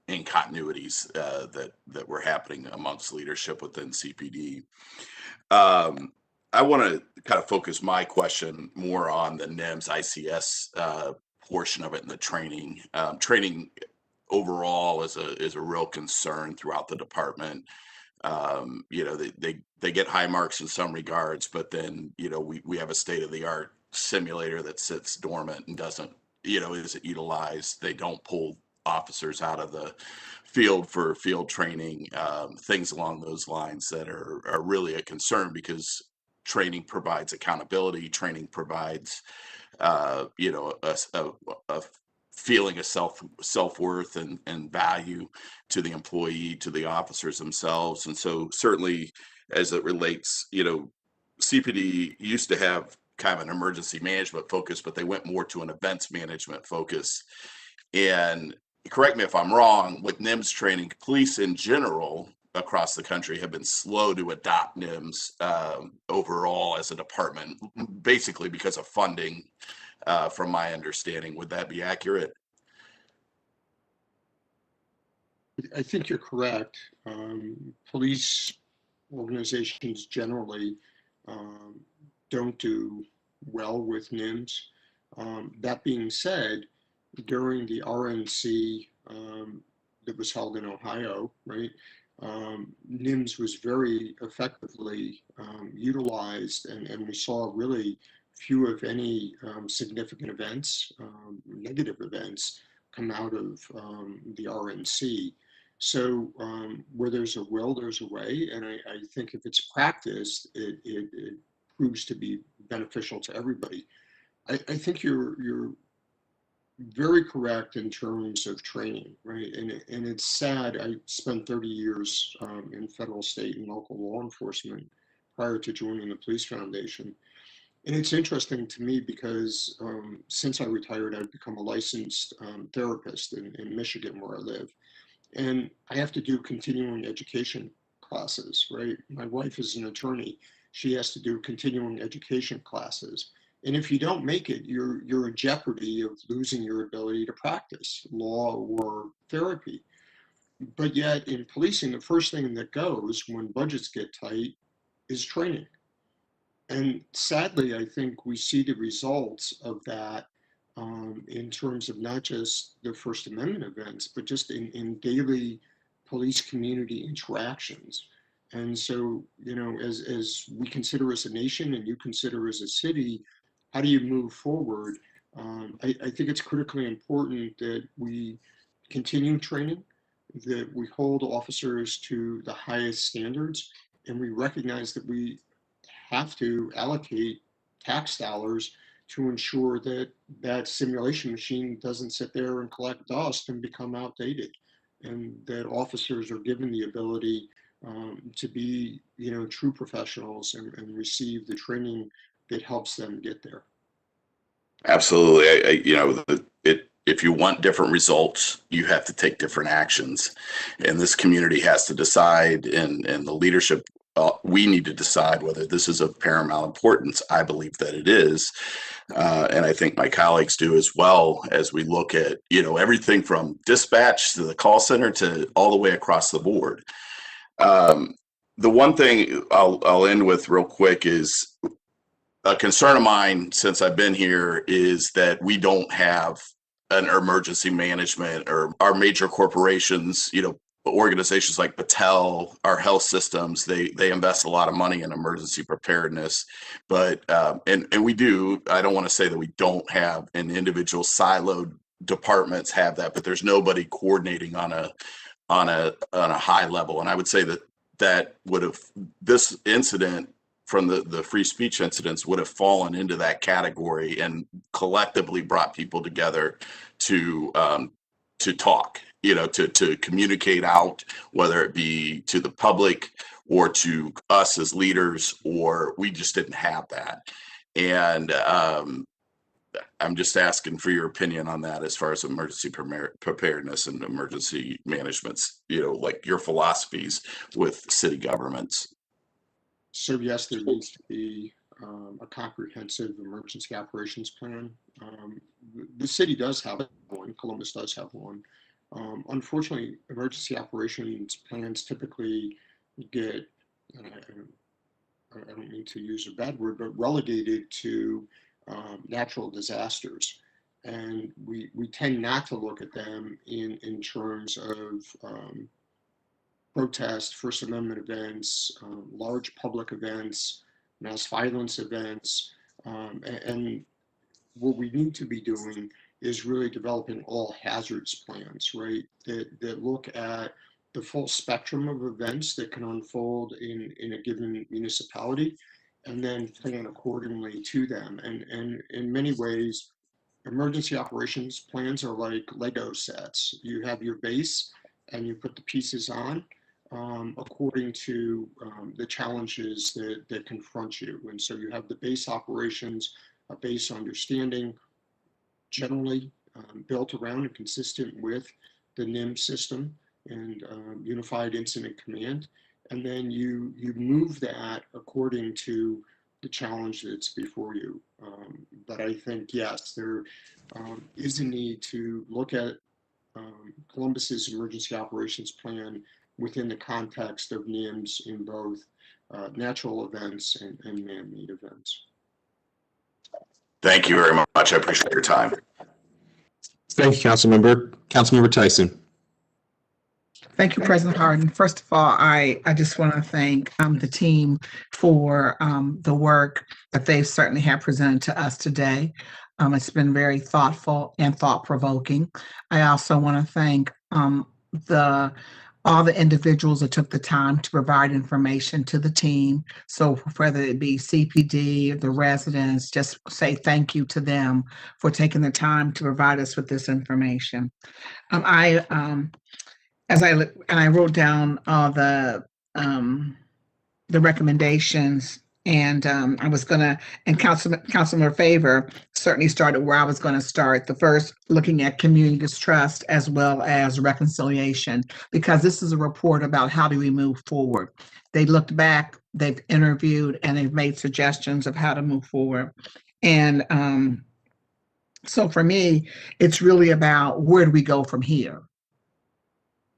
incontinuities that were happening amongst leadership within CPD. I want to kind of focus my question more on the NIMS ICS portion of it and the training. Training overall is a real concern throughout the department. They get high marks in some regards, but then we have a state-of-the-art simulator that sits dormant and isn't utilized. They don't pull officers out of the field for field training, things along those lines that are really a concern, because training provides accountability. Training provides a feeling of self-worth and value to the employee, to the officers themselves. And so certainly as it relates, CPD used to have kind of an emergency management focus, but they went more to an events management focus. And correct me if I'm wrong, with NIMS training, police in general across the country have been slow to adopt NIMS overall as a department, basically because of funding. From my understanding, would that be accurate? I think you're correct. Police organizations generally don't do well with NIMS. That being said, during the RNC that was held in Ohio, right, NIMS was very effectively utilized, and we saw really few, if any, significant events, negative events, come out of the RNC. So where there's a will, there's a way, and I think if it's practiced, it proves to be beneficial to everybody. I think your very correct in terms of training, right? And it's sad. I spent 30 years in federal, state, and local law enforcement prior to joining the Police Foundation. And it's interesting to me because since I retired, I've become a licensed therapist in Michigan, where I live. And I have to do continuing education classes, right? My wife is an attorney. She has to do continuing education classes. And if you don't make it, you're in jeopardy of losing your ability to practice law or therapy. But yet in policing, the first thing that goes when budgets get tight is training. And sadly, I think we see the results of that in terms of not just the First Amendment events, but just in daily police community interactions. And so, you know, as we consider as a nation and you consider as a city, how do you move forward? I think it's critically important that we continue training, that we hold officers to the highest standards, and we recognize that we have to allocate tax dollars to ensure that that simulation machine doesn't sit there and collect dust and become outdated, and that officers are given the ability to be, you know, true professionals and receive the training that helps them get there. Absolutely. You know, if you want different results, you have to take different actions. And this community has to decide, and the leadership, we need to decide whether this is of paramount importance. I believe that it is. And I think my colleagues do as well, as we look at, you know, everything from dispatch to the call center to all the way across the board. The one thing I'll end with real quick is a concern of mine since I've been here is that we don't have an emergency management, or our major corporations, you know, organizations like Patel, our health systems, they invest a lot of money in emergency preparedness, but and we do. I don't want to say that we don't have an individual siloed departments have that, but there's nobody coordinating on a high level. And I would say that would have, this incident from the free speech incidents would have fallen into that category and collectively brought people together to talk, you know, to communicate out, whether it be to the public or to us as leaders, or we just didn't have that. And I'm just asking for your opinion on that as far as emergency preparedness and emergency management's, you know, like your philosophies with city governments. So yes, there needs to be a comprehensive emergency operations plan. The city does have one, Columbus does have one. Unfortunately, emergency operations plans typically get, I don't mean to use a bad word, but relegated to natural disasters. And we tend not to look at them in terms of protest, First Amendment events, large public events, mass violence events. And what we need to be doing is really developing all hazards plans, right? That look at the full spectrum of events that can unfold in a given municipality, and then plan accordingly to them. And in many ways, emergency operations plans are like Lego sets. You have your base and you put the pieces on according to the challenges that confront you. And so you have the base operations, a base understanding, generally built around and consistent with the NIM system and Unified Incident Command. And then you move that according to the challenge that's before you. But I think, yes, there is a need to look at Columbus's emergency operations plan within the context of NIMS in both natural events and man-made events. Thank you very much. I appreciate your time. Thank you, Councilmember. Councilmember Tyson. Thank you, President Hardin. First of all, I just want to thank the team for the work that they certainly have presented to us today. It's been very thoughtful and thought-provoking. I also want to thank the all the individuals that took the time to provide information to the team. So whether it be CPD or the residents, just say thank you to them for taking the time to provide us with this information. I wrote down all the recommendations, and I was gonna, and Councilmember Favor certainly started where I was gonna start. The first, looking at community distrust as well as reconciliation, because this is a report about how do we move forward. They looked back, they've interviewed, and they've made suggestions of how to move forward. And so for me, it's really about where do we go from here?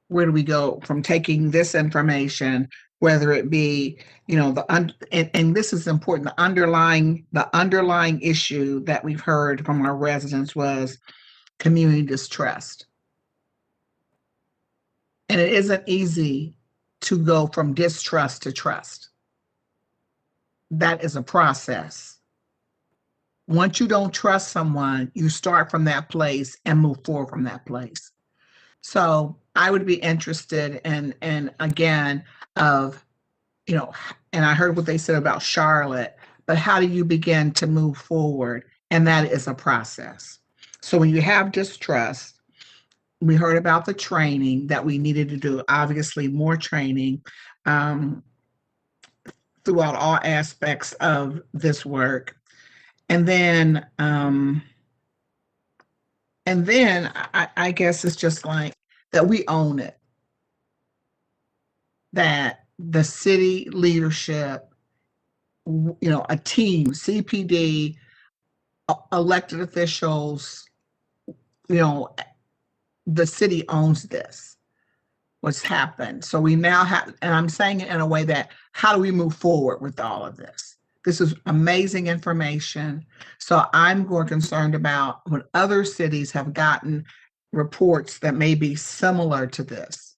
Where do we go from taking this information, whether it be, and this is important, the underlying issue that we've heard from our residents was community distrust. And it isn't easy to go from distrust to trust. That is a process. Once you don't trust someone, you start from that place and move forward from that place. So I would be interested in again, of, and I heard what they said about Charlotte, but how do you begin to move forward? And that is a process. So when you have distrust, we heard about the training that we needed to do, obviously more training throughout all aspects of this work. And then I guess it's just like that we own it. That the city leadership, a team, CPD, elected officials, the city owns this, what's happened. So we now have, and I'm saying it in a way that, how do we move forward with all of this? This is amazing information. So I'm more concerned about when other cities have gotten reports that may be similar to this.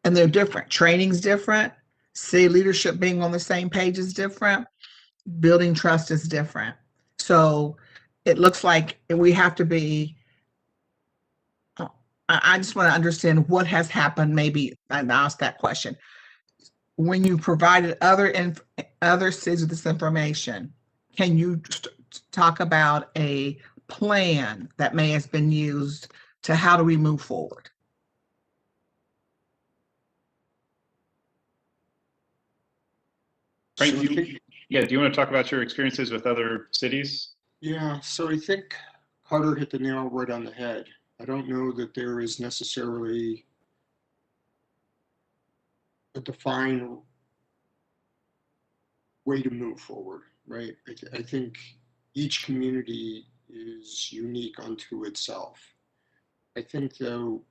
And they're different. Training's different. City leadership being on the same page is different. Building trust is different. So it looks like we have to be, I just want to understand what has happened, maybe, and ask that question. When you provided other cities with this information, can you talk about a plan that may have been used to how do we move forward? Frank, do you want to talk about your experiences with other cities? Yeah, so I think Carter hit the nail right on the head. I don't know that there is necessarily a defined way to move forward, right? I think each community is unique unto itself. I think, though,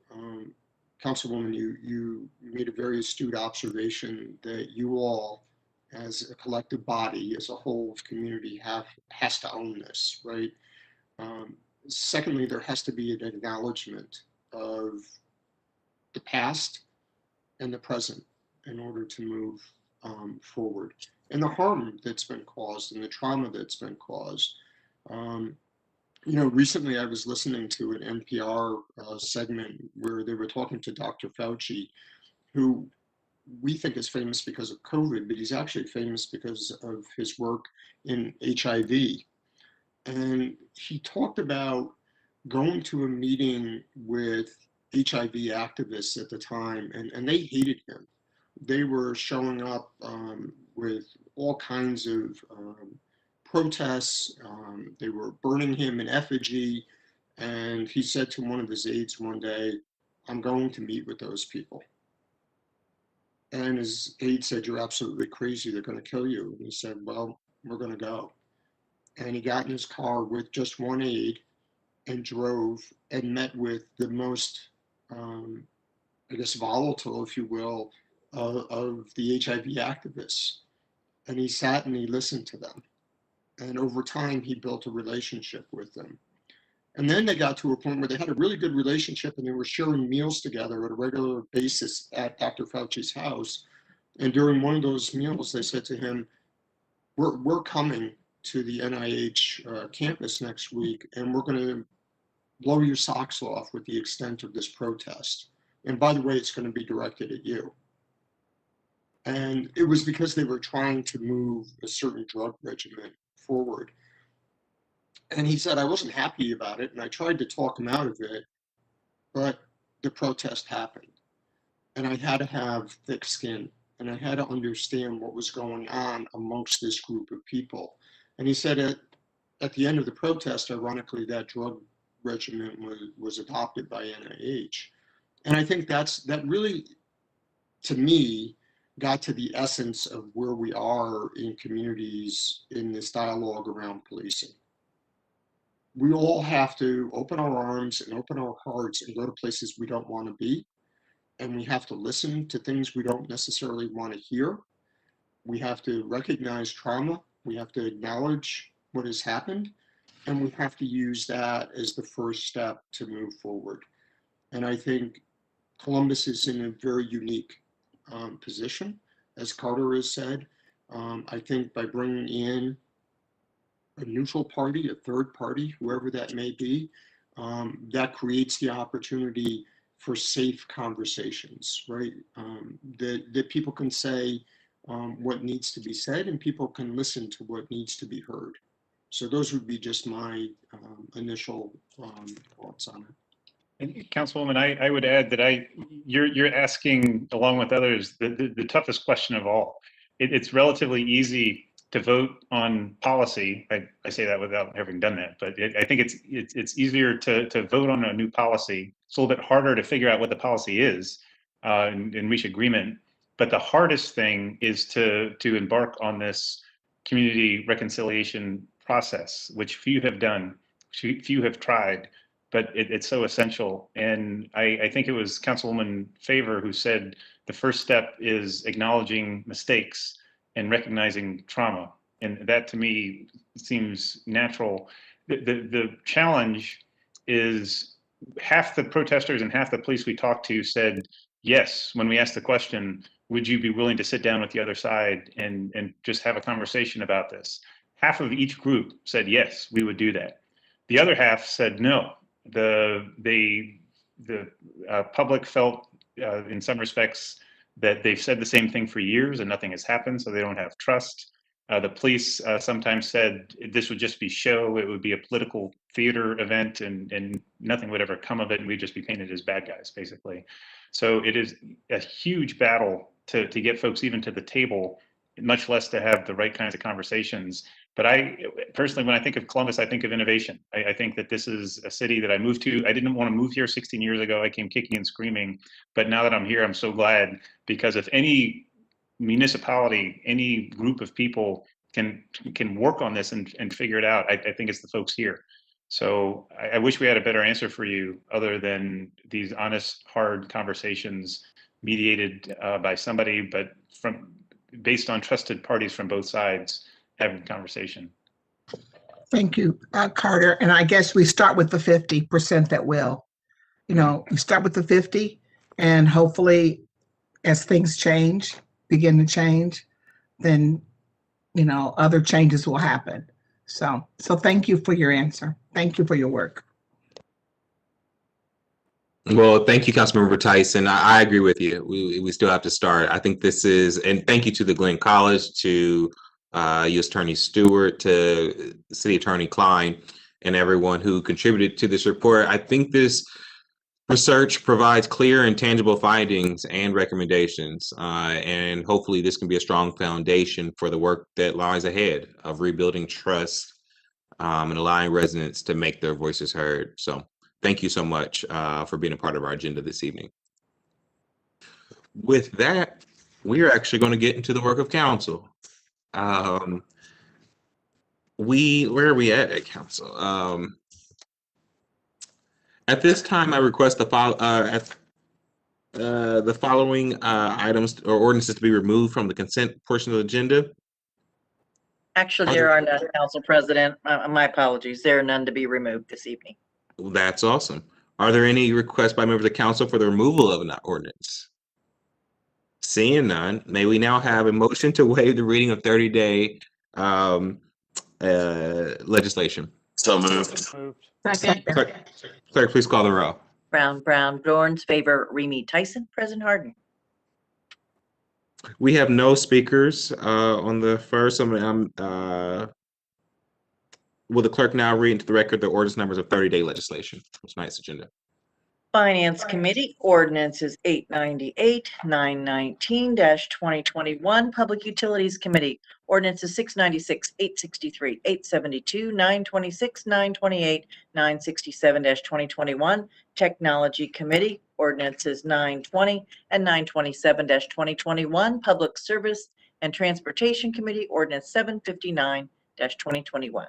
Councilwoman, you made a very astute observation that you all, as a collective body, as a whole community, has to own this, right? Secondly, there has to be an acknowledgement of the past and the present in order to move forward, and the harm that's been caused and the trauma that's been caused. Recently I was listening to an NPR segment where they were talking to Dr. Fauci, who we think is famous because of COVID, but he's actually famous because of his work in HIV. And he talked about going to a meeting with HIV activists at the time, and they hated him. They were showing up with all kinds of protests. They were burning him in effigy. And he said to one of his aides one day, "I'm going to meet with those people." And his aide said, "You're absolutely crazy. They're going to kill you." And he said, "Well, we're going to go." And he got in his car with just one aide and drove and met with the most, volatile, if you will, of the HIV activists. And he sat and he listened to them. And over time, he built a relationship with them. And then they got to a point where they had a really good relationship and they were sharing meals together at a regular basis at Dr. Fauci's house. And during one of those meals, they said to him, we're coming to the NIH campus next week, and we're going to blow your socks off with the extent of this protest. And by the way, it's going to be directed at you. And it was because they were trying to move a certain drug regimen forward. And he said, I wasn't happy about it, and I tried to talk him out of it, but the protest happened. And I had to have thick skin, and I had to understand what was going on amongst this group of people. And he said at the end of the protest, ironically, that drug regimen was adopted by NIH. And I think that really, to me, got to the essence of where we are in communities in this dialogue around policing. We all have to open our arms and open our hearts and go to places we don't want to be. And we have to listen to things we don't necessarily want to hear. We have to recognize trauma. We have to acknowledge what has happened. And we have to use that as the first step to move forward. And I think Columbus is in a very unique position, as Carter has said. I think by bringing in a neutral party, a third party, whoever that may be, that creates the opportunity for safe conversations, right? That people can say what needs to be said, and people can listen to what needs to be heard. So those would be just my initial thoughts on it. And Councilwoman, I would add that you're asking, along with others, the toughest question of all. It's relatively easy to vote on policy. I say that without having done that, but I think it's easier to vote on a new policy. It's a little bit harder to figure out what the policy is and reach agreement. But the hardest thing is to embark on this community reconciliation process, which few have done, few have tried. But it's so essential. And I think it was Councilwoman Favor who said the first step is acknowledging mistakes and recognizing trauma. And that to me seems natural. The challenge is half the protesters and half the police we talked to said, yes, when we asked the question, would you be willing to sit down with the other side and just have a conversation about this? Half of each group said, yes, we would do that. The other half said no. The public felt, in some respects, that they've said the same thing for years and nothing has happened, so they don't have trust. The police sometimes said this would just be show, it would be a political theater event, and nothing would ever come of it, and we'd just be painted as bad guys, basically. So it is a huge battle to get folks even to the table, much less to have the right kinds of conversations. But I personally, when I think of Columbus, I think of innovation. I think that this is a city that I moved to. I didn't want to move here 16 years ago. I came kicking and screaming. But now that I'm here, I'm so glad, because if any municipality, any group of people can work on this and figure it out, I think it's the folks here. So I wish we had a better answer for you other than these honest, hard conversations mediated by somebody, but based on trusted parties from both sides having a conversation. Thank you, Carter. And I guess we start with the 50% that will. You start with the 50, and hopefully as things begin to change, then, other changes will happen. So thank you for your answer. Thank you for your work. Well, thank you, Councilmember Tyson. I agree with you. We still have to start. I think this is, and thank you to the Glenn College, to U.S. Attorney Stewart, to City Attorney Klein, and everyone who contributed to this report. I think this research provides clear and tangible findings and recommendations, and hopefully this can be a strong foundation for the work that lies ahead of rebuilding trust and allowing residents to make their voices heard. So thank you so much for being a part of our agenda this evening. With that, we are actually going to get into the work of council. Where are we at council? At this time, I request the following items or ordinances to be removed from the consent portion of the agenda. Actually, there are none, Council President. My apologies. There are none to be removed this evening. That's awesome. Are there any requests by members of council for the removal of an ordinance? Seeing none, may we now have a motion to waive the reading of 30-day legislation? So moved. Second. Clerk, please call the row. Brown, Dorans, favor, Remy Tyson, President Hardin. We have no speakers on the first. Will the clerk now read into the record the ordinance numbers of 30-day legislation for tonight's agenda? Finance Committee, ordinances 898, 919-2021. Public Utilities Committee, ordinances 696, 863, 872, 926, 928, 967-2021. Technology Committee, ordinances 920 and 927-2021. Public Service and Transportation Committee, ordinance 759-2021.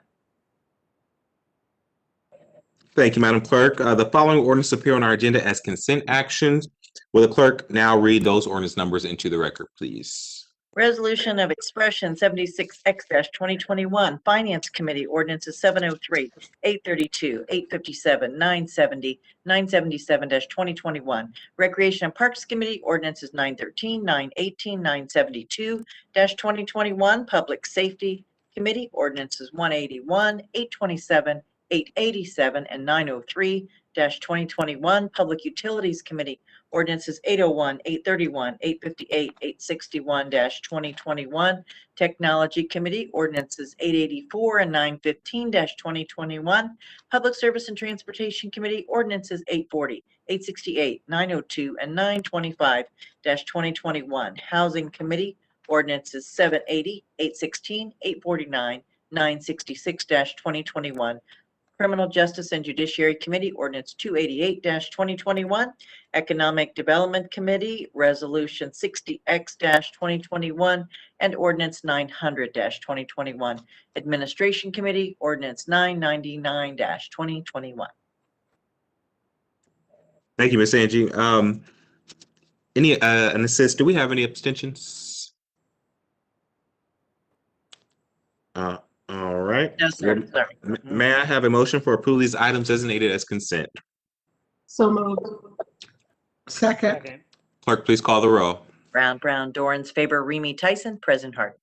Thank you, Madam Clerk. The following ordinances appear on our agenda as consent actions. Will the clerk now read those ordinance numbers into the record, please? Resolution of Expression 76X-2021. Finance Committee, ordinances 703, 832, 857, 970, 977-2021. Recreation and Parks Committee, ordinances 913, 918, 972-2021. Public Safety Committee, ordinances 181, 827, 887, and 903-2021. Public Utilities Committee, ordinances 801, 831, 858, 861-2021. Technology Committee, ordinances 884 and 915-2021. Public Service and Transportation Committee, ordinances 840, 868, 902, and 925-2021. Housing Committee, ordinances 780, 816, 849, 966-2021. Criminal Justice and Judiciary Committee, ordinance 288-2021. Economic Development Committee, resolution 60X-2021, and ordinance 900-2021. Administration Committee, ordinance 999-2021. Thank you, Ms. Angie. An assist, do we have any abstentions? All right. No, sir. Sorry. May I have a motion for approval of these items designated as consent? So moved. Second. Clerk, please call the row. Brown, Dorans, favor, Remy Tyson, President Hardin.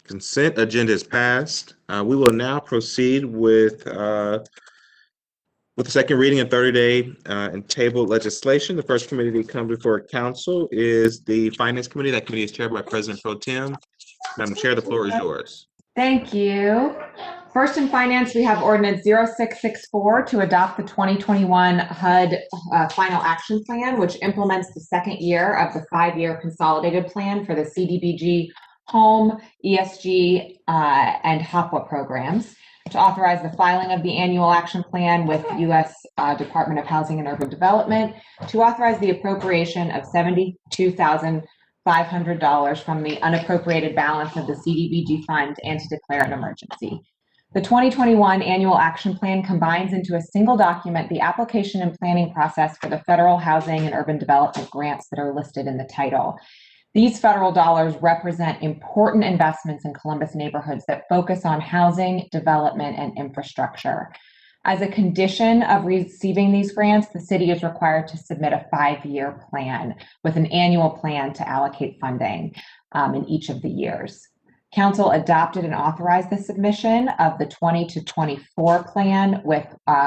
Consent agenda is passed. We will now proceed with the second reading of 30-day and table legislation. The first committee to come before council is the Finance Committee. That committee is chaired by President Pro Tem. Madam Chair, the floor is yours. Thank you. First in Finance, we have ordinance 0664 to adopt the 2021 HUD Final Action Plan, which implements the second year of the 5-year consolidated plan for the CDBG Home, ESG, and HOPWA programs, to authorize the filing of the annual action plan with U.S. Department of Housing and Urban Development, to authorize the appropriation of $72,500 from the unappropriated balance of the CDBG fund and to declare an emergency. The 2021 annual action plan combines into a single document the application and planning process for the federal housing and urban development grants that are listed in the title. These federal dollars represent important investments in Columbus neighborhoods that focus on housing, development, and infrastructure. As a condition of receiving these grants, the city is required to submit a 5-year plan with an annual plan to allocate funding in each of the years. Council adopted and authorized the submission of the 20 to 24 plan with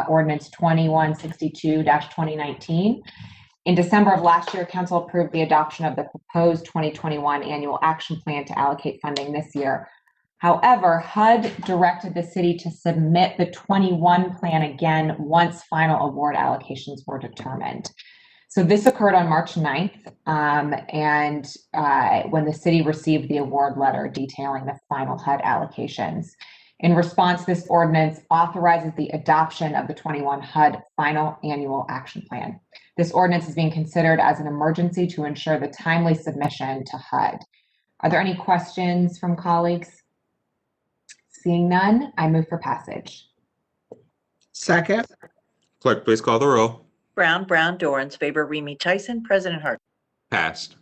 ordinance 2162-2019. In December of last year, Council approved the adoption of the proposed 2021 annual action plan to allocate funding this year. However, HUD directed the city to submit the 21 plan again once final award allocations were determined. So this occurred on March 9th, when the city received the award letter detailing the final HUD allocations. In response, this ordinance authorizes the adoption of the 21 HUD final annual action plan. This ordinance is being considered as an emergency to ensure the timely submission to HUD. Are there any questions from colleagues? Seeing none, I move for passage. Second. Clerk, please call the roll. Brown, Dorans, favor, Remy Tyson, President Hardin. Passed.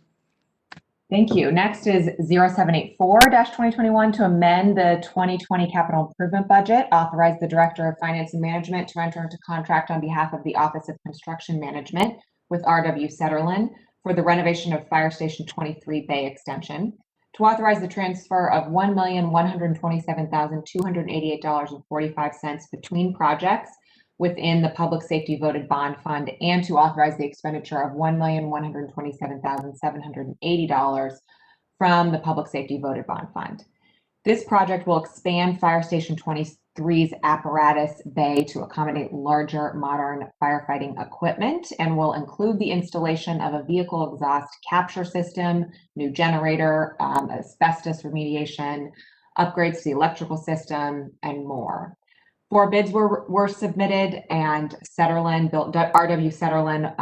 Thank you. Next is 0784-2021 to amend the 2020 capital improvement budget, authorize the Director of Finance and Management to enter into contract on behalf of the Office of Construction Management with R.W. Setterlin for the renovation of Fire Station 23 Bay Extension, to authorize the transfer of $1,127,288.45 between projects within the public safety voted bond fund and to authorize the expenditure of $1,127,780 from the public safety voted bond fund. This project will expand Fire Station 23's apparatus bay to accommodate larger modern firefighting equipment and will include the installation of a vehicle exhaust capture system, new generator, asbestos remediation, upgrades to the electrical system, and more. 4 bids were submitted, and RW Setterlin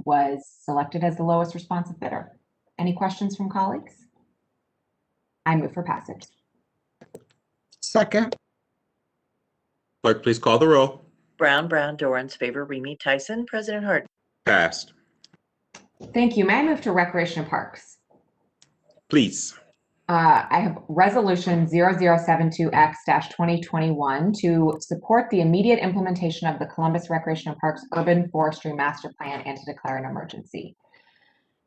was selected as the lowest responsive bidder. Any questions from colleagues? I move for passage. Second. Clerk, please call the roll. Brown, Dorans, favor, Remy Tyson, President Hardin. Passed. Thank you. May I move to Recreation and Parks? Please. I have Resolution 0072X-2021 to support the immediate implementation of the Columbus Recreation and Parks Urban Forestry Master Plan and to declare an emergency.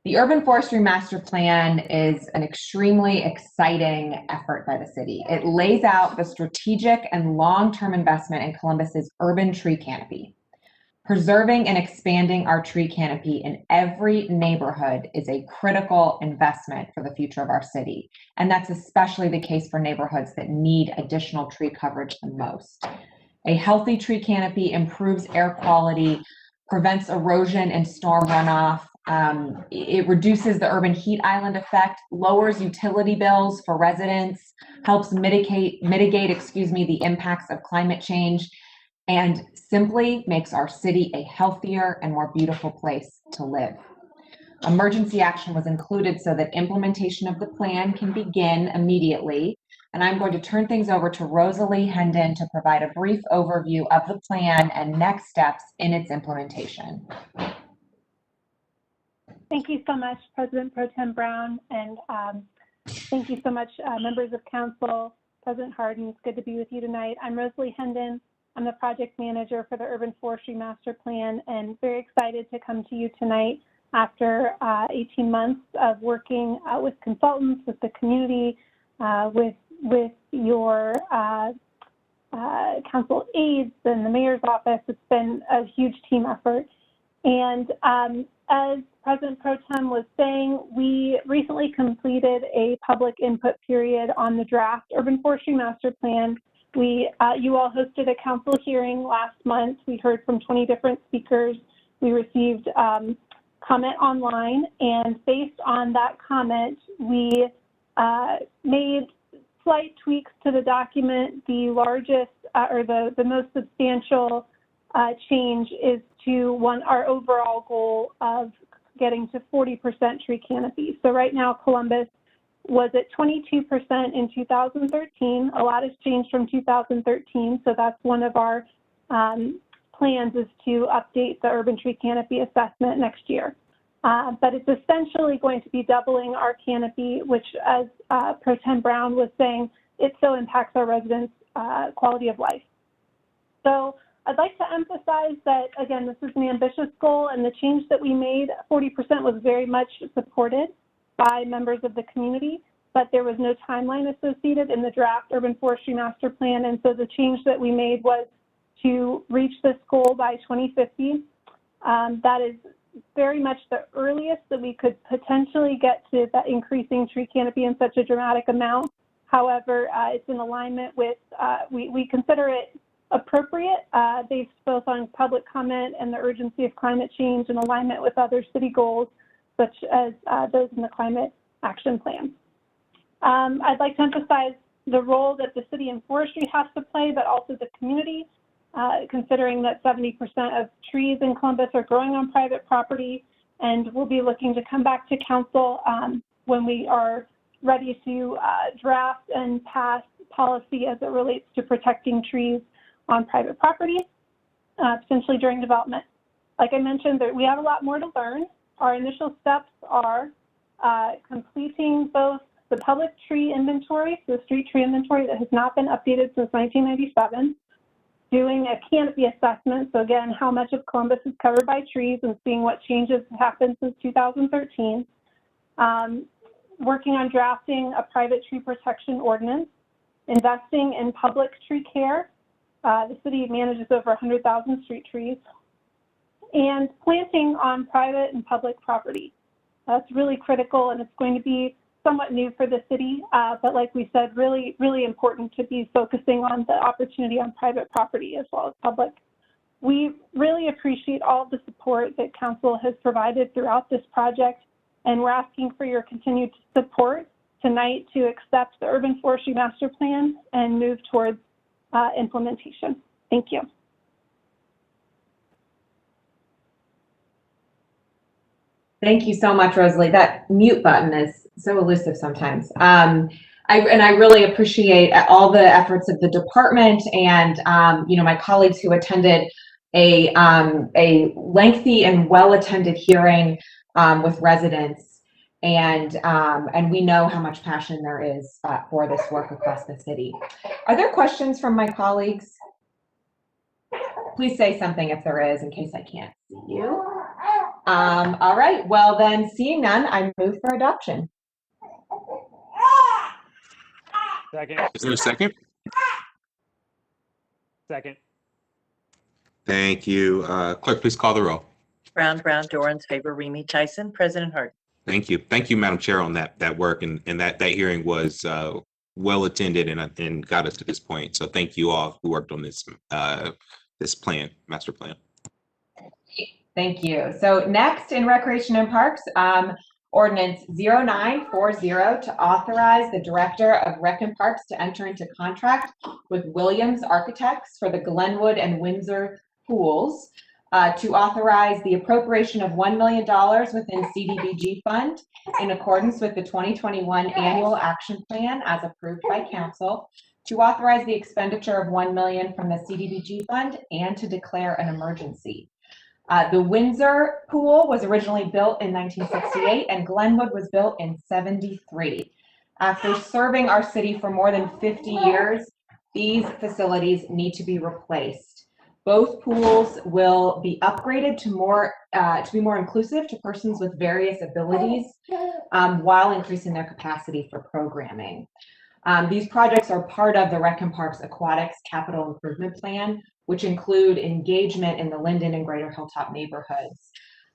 The Urban Forestry Master Plan is an extremely exciting effort by the city. It lays out the strategic and long-term investment in Columbus's urban tree canopy. Preserving and expanding our tree canopy in every neighborhood is a critical investment for the future of our city. And that's especially the case for neighborhoods that need additional tree coverage the most. A healthy tree canopy improves air quality, prevents erosion and storm runoff. It reduces the urban heat island effect, lowers utility bills for residents, helps mitigate the impacts of climate change, and simply makes our city a healthier and more beautiful place to live. Emergency action was included so that implementation of the plan can begin immediately. And I'm going to turn things over to Rosalie Hendon to provide a brief overview of the plan and next steps in its implementation. Thank you so much, President Pro Tem Brown, and thank you so much, members of council, President Hardin. It's good to be with you tonight. I'm Rosalie Hendon. I'm the project manager for the Urban Forestry Master Plan, and very excited to come to you tonight after 18 months of working with consultants, with the community, with your council aides and the mayor's office. It's been a huge team effort. And as President Pro Tem was saying, we recently completed a public input period on the draft Urban Forestry Master Plan. You all hosted a council hearing last month. We heard from 20 different speakers. We received comment online, and based on that comment, we made slight tweaks to the document. The largest or the most substantial change is to our overall goal of getting to 40% tree canopy. So right now, Columbus was at 22% in 2013. A lot has changed from 2013, so that's one of our plans, is to update the urban tree canopy assessment next year. But it's essentially going to be doubling our canopy, which, as Pro Tem Brown was saying, it so impacts our residents' quality of life. So I'd like to emphasize that, again, this is an ambitious goal, and the change that we made, 40%, was very much supported by members of the community, but there was no timeline associated in the draft Urban Forestry Master Plan, and so the change that we made was to reach this goal by 2050. That is very much the earliest that we could potentially get to that increasing tree canopy in such a dramatic amount. However, it's in alignment with, we consider it appropriate based both on public comment and the urgency of climate change, in alignment with other city goals, such as those in the Climate Action Plan. I'd like to emphasize the role that the city and forestry has to play, but also the community, considering that 70% of trees in Columbus are growing on private property, and we'll be looking to come back to council when we are ready to draft and pass policy as it relates to protecting trees on private property, potentially during development. Like I mentioned, we have a lot more to learn. Our initial steps are completing both the public tree inventory, so the street tree inventory that has not been updated since 1997, doing a canopy assessment, so again, how much of Columbus is covered by trees, and seeing what changes have happened since 2013, working on drafting a private tree protection ordinance, investing in public tree care, The city manages over 100,000 street trees, and planting on private and public property. That's really critical, and it's going to be somewhat new for the city, but like we said, really, really important to be focusing on the opportunity on private property as well as public. We really appreciate all of the support that council has provided throughout this project, and we're asking for your continued support tonight to accept the Urban Forestry Master Plan and move towards implementation. Thank you. Thank you so much, Rosalie. That mute button is so elusive sometimes. I really appreciate all the efforts of the department and my colleagues who attended a lengthy and well-attended hearing with residents, and we know how much passion there is for this work across the city. Are there questions from my colleagues? Please say something if there is, in case I can't see you. All right, well then, seeing none, I move for adoption. Second. Is there a second? Second. Thank you. Clerk, please call the roll. Brown, Dorans, favor, Remy Tyson. President Hardin. Thank you. Thank you, Madam Chair, on that work, and that hearing was well attended and got us to this point. So thank you all who worked on this master plan. Thank you. So next in Recreation and Parks, Ordinance 0940 to authorize the Director of Rec and Parks to enter into contract with Williams Architects for the Glenwood and Windsor pools, to authorize the appropriation of $1 million within CDBG fund in accordance with the 2021 Annual Action Plan as approved by Council, to authorize the expenditure of $1 million from the CDBG fund, and to declare an emergency. The Windsor pool was originally built in 1968 and Glenwood was built in 73. After serving our city for more than 50 years, these facilities need to be replaced. Both pools will be upgraded to be more inclusive to persons with various abilities, while increasing their capacity for programming. These projects are part of the Rec and Parks Aquatics Capital Improvement Plan, which include engagement in the Linden and Greater Hilltop neighborhoods.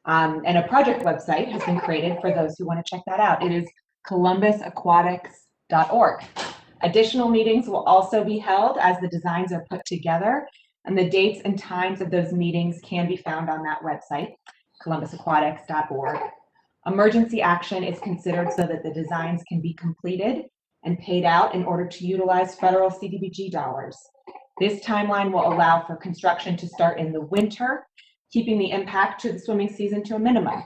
And a project website has been created for those who want to check that out. It is columbusaquatics.org. Additional meetings will also be held as the designs are put together, and the dates and times of those meetings can be found on that website, columbusaquatics.org. Emergency action is considered so that the designs can be completed and paid out in order to utilize federal CDBG dollars. This timeline will allow for construction to start in the winter, keeping the impact to the swimming season to a minimum.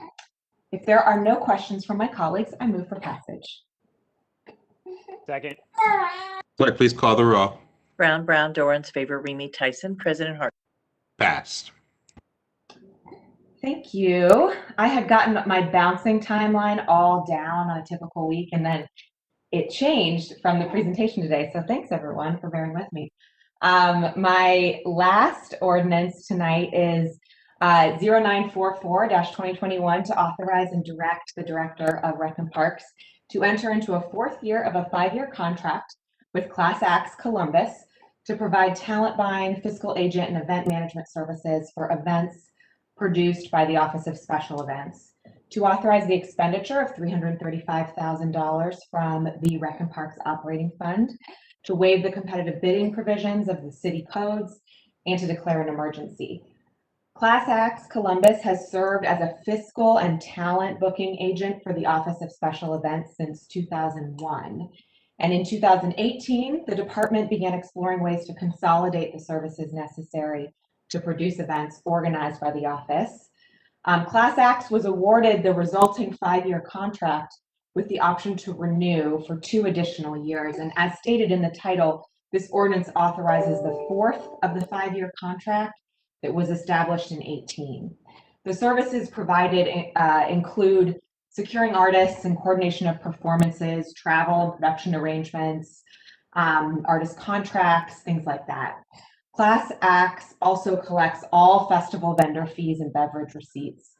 If there are no questions from my colleagues, I move for passage. Second. Clerk, please call the roll. Brown, Dorans, favor, Remy Tyson. President Hardin. Passed. Thank you. I had gotten my bouncing timeline all down on a typical week, and then it changed from the presentation today. So thanks everyone for bearing with me. My last ordinance tonight is 0944-2021 to authorize and direct the Director of Rec and Parks to enter into a fourth year of a 5-year contract with Class Acts Columbus to provide talent buying, fiscal agent, and event management services for events produced by the Office of Special Events, to authorize the expenditure of $335,000 from the Rec and Parks Operating Fund, to waive the competitive bidding provisions of the city codes, and to declare an emergency. Class Acts Columbus has served as a fiscal and talent booking agent for the Office of Special Events since 2001. And in 2018, the department began exploring ways to consolidate the services necessary to produce events organized by the office. Class Acts was awarded the resulting 5-year contract with the option to renew for 2 additional years. And as stated in the title, this ordinance authorizes the 4th of the 5-year contract that was established in 18. The services provided include securing artists and coordination of performances, travel and production arrangements, artist contracts, things like that. Class Acts also collects all festival vendor fees and beverage receipts.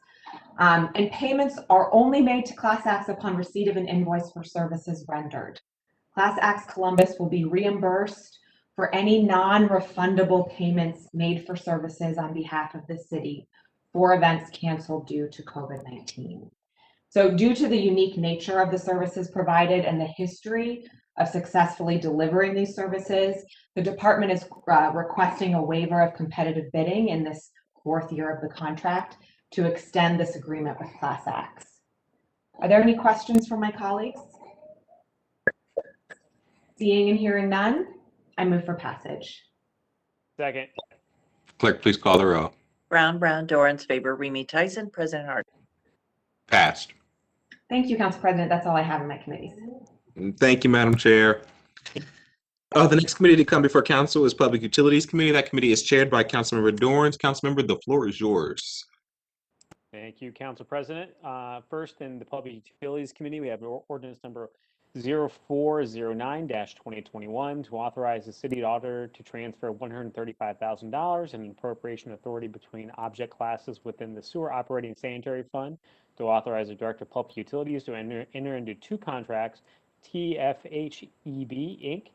And payments are only made to Class Acts upon receipt of an invoice for services rendered. Class Acts Columbus will be reimbursed for any non-refundable payments made for services on behalf of the city for events canceled due to COVID-19. So due to the unique nature of the services provided and the history of successfully delivering these services, the department is requesting a waiver of competitive bidding in this 4th year of the contract to extend this agreement with Class X. Are there any questions from my colleagues? Seeing and hearing none, I move for passage. Second. Clerk, please call the row. Brown, Dorans, favor, Remy Tyson, President Hardin. Passed. Thank you, Council President. That's all I have in my committees. Thank you, Madam Chair. The next committee to come before council is Public Utilities Committee. That committee is chaired by Councilmember Dorans. Councilmember, the floor is yours. Thank you, Council President. First, in the Public Utilities Committee, we have ordinance number 0409-2021 to authorize the city auditor to transfer $135,000 in appropriation authority between object classes within the sewer operating sanitary fund, to authorize the Director of Public Utilities to enter into 2 contracts, TFHEB Inc.,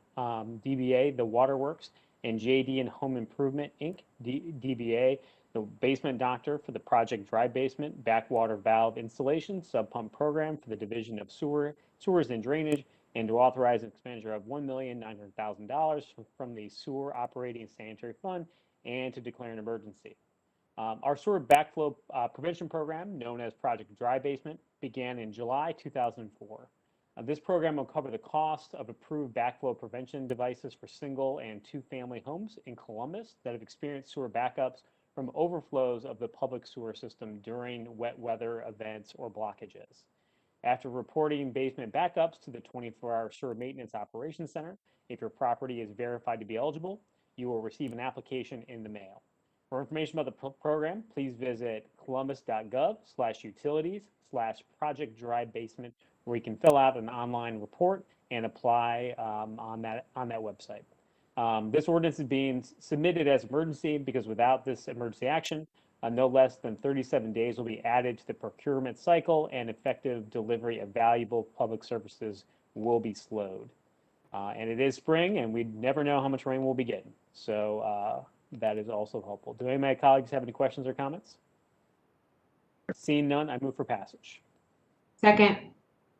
DBA The Waterworks, and JD and Home Improvement Inc., DBA The Basement Doctor, for the project dry basement backwater valve installation sub pump program for the Division of Sewers and Drainage, and to authorize an expenditure of $1,900,000 from the sewer operating sanitary fund, and to declare an emergency. Our sewer backflow prevention program, known as Project Dry Basement, began in July 2004. This program will cover the cost of approved backflow prevention devices for single and 2-family homes in Columbus that have experienced sewer backups from overflows of the public sewer system during wet weather events or blockages. After reporting basement backups to the 24-hour sewer maintenance operations center, if your property is verified to be eligible, you will receive an application in the mail. For information about the program, please visit columbus.gov/utilities/project dry basement, where you can fill out an online report and apply on that website. This ordinance is being submitted as emergency because without this emergency action, no less than 37 days will be added to the procurement cycle, and effective delivery of valuable public services will be slowed. And it is spring, and we never know how much rain we'll be getting. So that is also helpful. Do any of my colleagues have any questions or comments? Seeing none, I move for passage. Second.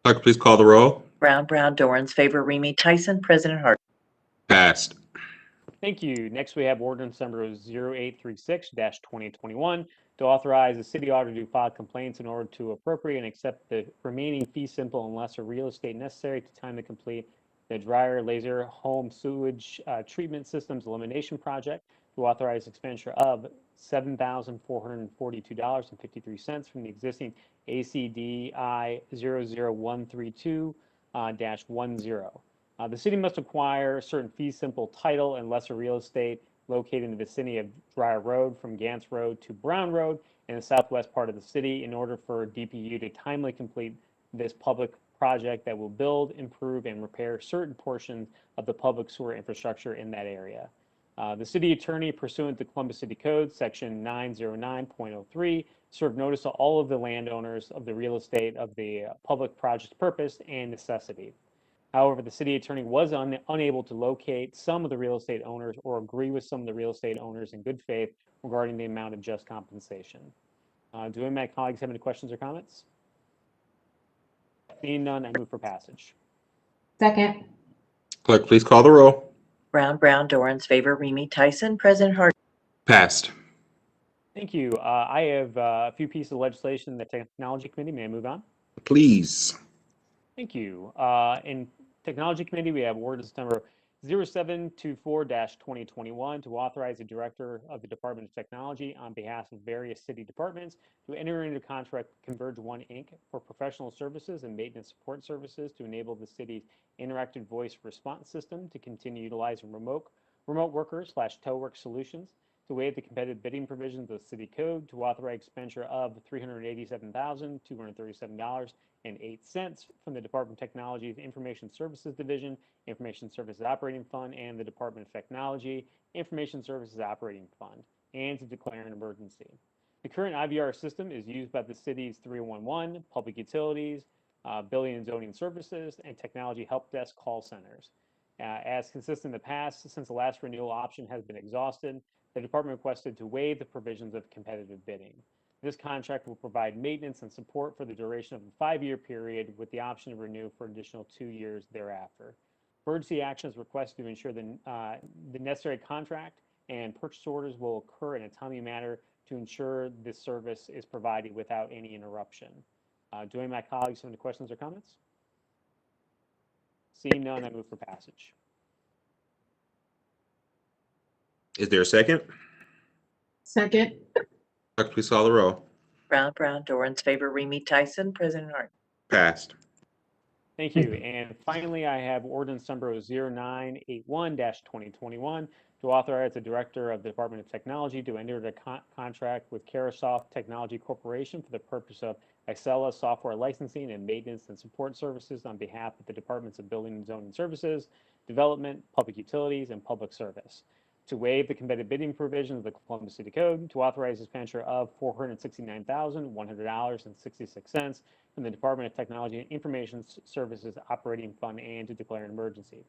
Clerk, please call the roll. Brown, Dorans, favor, Remy Tyson, President Hardin. Passed. Thank you. Next, we have ordinance number 0836-2021 to authorize the city auditor to file complaints in order to appropriate and accept the remaining fee simple and lesser real estate necessary to time to complete the dryer laser home sewage treatment systems elimination project, to authorize expenditure of $7,442.53 from the existing ACDI 00132-10. The city must acquire certain fee simple title and lesser real estate located in the vicinity of Dryer Road from Gantz Road to Brown Road in the southwest part of the city in order for DPU to timely complete this public project that will build, improve, and repair certain portions of the public sewer infrastructure in that area. The city attorney, pursuant to Columbus City Code, section 909.03, served notice to all of the landowners of the real estate of the public project's purpose and necessity. However, the city attorney was unable to locate some of the real estate owners or agree with some of the real estate owners in good faith regarding the amount of just compensation. Do any of my colleagues have any questions or comments? Seeing none, I move for passage. Second. Clerk, please call the roll. Brown, Dorans, favor, Remy Tyson, President Hardin. Passed. Thank you. I have a few pieces of legislation in the Technology Committee. May I move on? Please. Thank you. In Technology Committee, we have ordinance number 0724-2021 to authorize the Director of the Department of Technology on behalf of various city departments to enter into contract with Converge One Inc. for professional services and maintenance support services to enable the city's interactive voice response system to continue utilizing remote workers/telework solutions, to waive the competitive bidding provisions of the city code, to authorize expenditure of $387,237.08 from the Department of Technology's Information Services Division, Information Services Operating Fund, and the Department of Technology Information Services Operating Fund, and to declare an emergency. The current IVR system is used by the city's 311, public utilities, building and zoning services, and technology help desk call centers. As consistent in the past, since the last renewal option has been exhausted, the department requested to waive the provisions of competitive bidding. This contract will provide maintenance and support for the duration of a 5-year period with the option to renew for an additional 2 years thereafter. Emergency action is requested to ensure the necessary contract and purchase orders will occur in a timely manner to ensure this service is provided without any interruption. Do any of my colleagues have any questions or comments? Seeing none, I move for passage. Is there a second? Second. Clerk, please call the roll. Brown, Dorans, favor, Remy Tyson, President Harden. Passed. Thank you. And finally, I have ordinance number 0981-2021 to authorize the Director of the Department of Technology to enter a contract with Carasoft Technology Corporation for the purpose of Excella software licensing and maintenance and support services on behalf of the Departments of Building and Zoning Services, Development, Public Utilities, and Public Service. To waive the competitive bidding provisions of the Columbus City Code, to authorize the expenditure of $469,100.66 from the Department of Technology and Information Services Operating Fund, and to declare an emergency.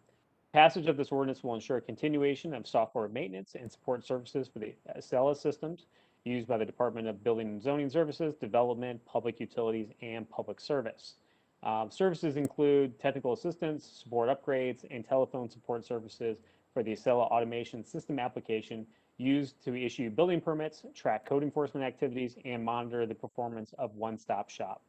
Passage of this ordinance will ensure continuation of software maintenance and support services for the Excella systems used by the Department of Building and Zoning Services, Development, Public Utilities, and Public Service. Services include technical assistance, support upgrades, and telephone support services for the Excella automation system application used to issue building permits, track code enforcement activities, and monitor the performance of one-stop shop.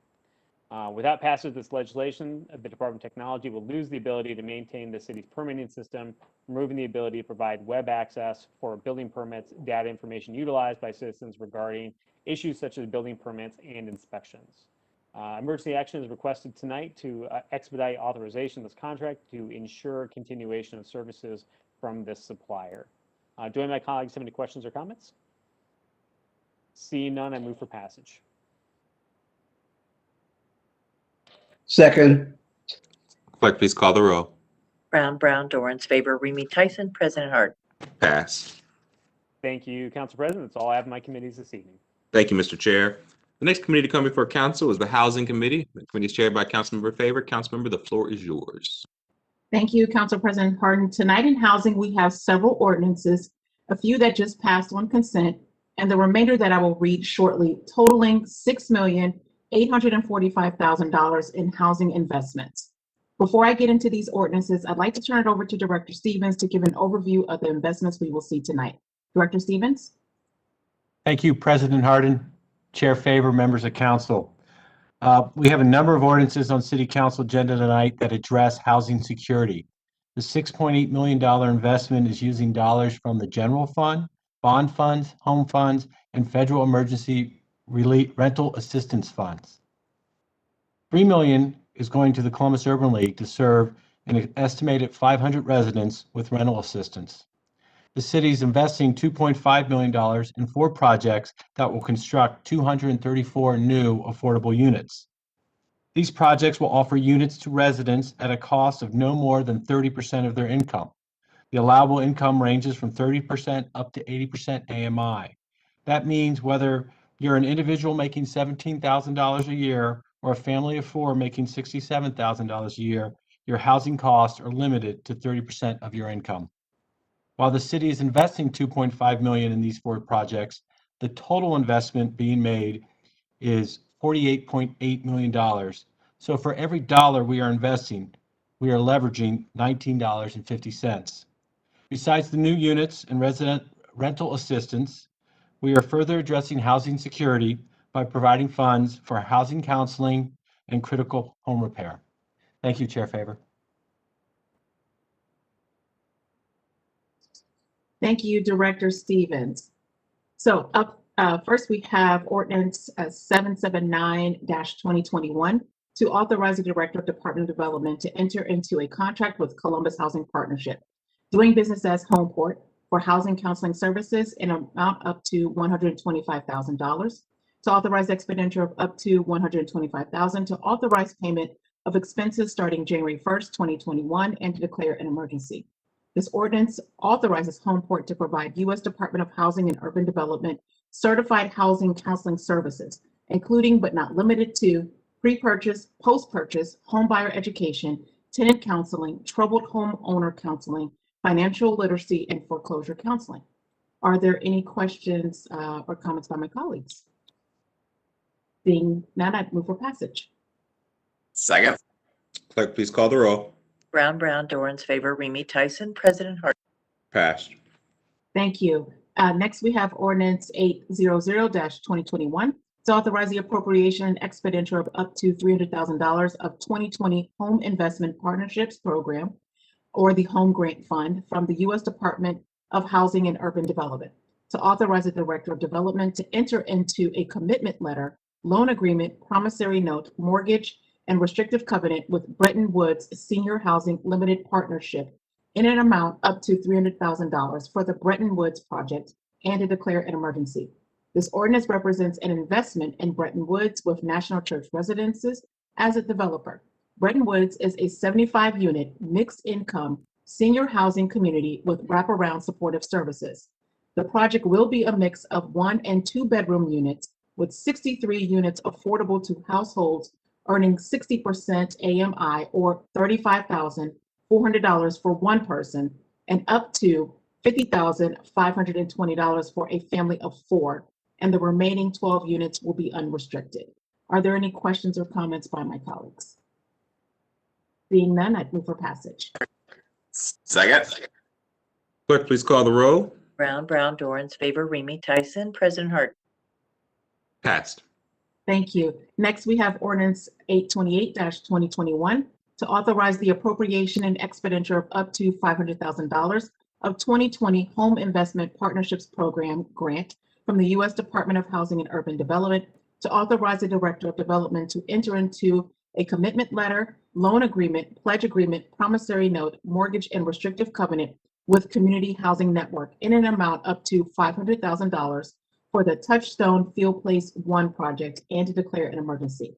Without passage of this legislation, the Department of Technology will lose the ability to maintain the city's permitting system, removing the ability to provide web access for building permits, data information utilized by citizens regarding issues such as building permits and inspections. Emergency action is requested tonight to expedite authorization of this contract to ensure continuation of services from this supplier. Do any of my colleagues have any questions or comments? Seeing none, I move for passage. Second. Clerk, please call the roll. Brown, Dorans, favor, Remy Tyson, President Harden. Pass. Thank you, Council President. That's all I have in my committees this evening. Thank you, Mr. Chair. The next committee to come before council is the Housing Committee. The committee is chaired by Councilmember Favor. Councilmember, the floor is yours. Thank you, Council President Hardin. Tonight in housing, we have several ordinances, a few that just passed on consent, and the remainder that I will read shortly, totaling $6,845,000 in housing investments. Before I get into these ordinances, I'd like to turn it over to Director Stevens to give an overview of the investments we will see tonight. Director Stevens? Thank you, President Hardin, Chair Favor, members of council. We have a number of ordinances on City Council agenda tonight that address housing security. The $6.8 million investment is using dollars from the general fund, bond funds, home funds, and federal emergency relief rental assistance funds. $3 million is going to the Columbus Urban League to serve an estimated 500 residents with rental assistance. The city is investing $2.5 million in 4 projects that will construct 234 new affordable units. These projects will offer units to residents at a cost of no more than 30% of their income. The allowable income ranges from 30% up to 80% AMI. That means whether you're an individual making $17,000 a year or a family of 4 making $67,000 a year, your housing costs are limited to 30% of your income. While the city is investing $2.5 million in these 4 projects, the total investment being made is $48.8 million. So for every dollar we are investing, we are leveraging $19.50. Besides the new units and resident rental assistance, we are further addressing housing security by providing funds for housing counseling and critical home repair. Thank you, Chair Favor. Thank you, Director Stevens. So first we have ordinance 779-2021 to authorize the Director of Department of Development to enter into a contract with Columbus Housing Partnership, doing business as Homeport, for housing counseling services in an amount up to $125,000, to authorize expenditure of up to $125,000, to authorize payment of expenses starting January 1st, 2021, and to declare an emergency. This ordinance authorizes Homeport to provide U.S. Department of Housing and Urban Development certified housing counseling services, including but not limited to pre-purchase, post-purchase, homebuyer education, tenant counseling, troubled homeowner counseling, financial literacy, and foreclosure counseling. Are there any questions or comments by my colleagues? Being none, I'd move for passage. Second. Clerk, please call the roll. Brown, Dorans, favor, Remy Tyson, President Hardin. Passed. Thank you. Next, we have ordinance 800-2021 to authorize the appropriation and expenditure of up to $300,000 of 2020 Home Investment Partnerships Program, or the Home Grant Fund, from the U.S. Department of Housing and Urban Development, to authorize the Director of Development to enter into a commitment letter, loan agreement, promissory note, mortgage, and restrictive covenant with Bretton Woods Senior Housing Limited Partnership in an amount up to $300,000 for the Bretton Woods project and to declare an emergency. This ordinance represents an investment in Bretton Woods with National Church Residences as a developer. Bretton Woods is a 75-unit mixed income senior housing community with wraparound supportive services. The project will be a mix of 1 and 2 bedroom units with 63 units affordable to households earning 60% AMI or $35,400 for one person and up to $50,520 for a family of 4, and the remaining 12 units will be unrestricted. Are there any questions or comments by my colleagues? Seeing none, I'd move for passage. Second. Clerk, please call the roll. Brown, Dorans, favor, Remy Tyson, President Hardin. Passed. Thank you. Next, we have ordinance 828-2021 to authorize the appropriation and expenditure of up to $500,000 of 2020 Home Investment Partnerships Program grant from the U.S. Department of Housing and Urban Development to authorize the Director of Development to enter into a commitment letter, loan agreement, pledge agreement, promissory note, mortgage, and restrictive covenant with Community Housing Network in an amount up to $500,000 for the Touchstone Field Place 1 project and to declare an emergency.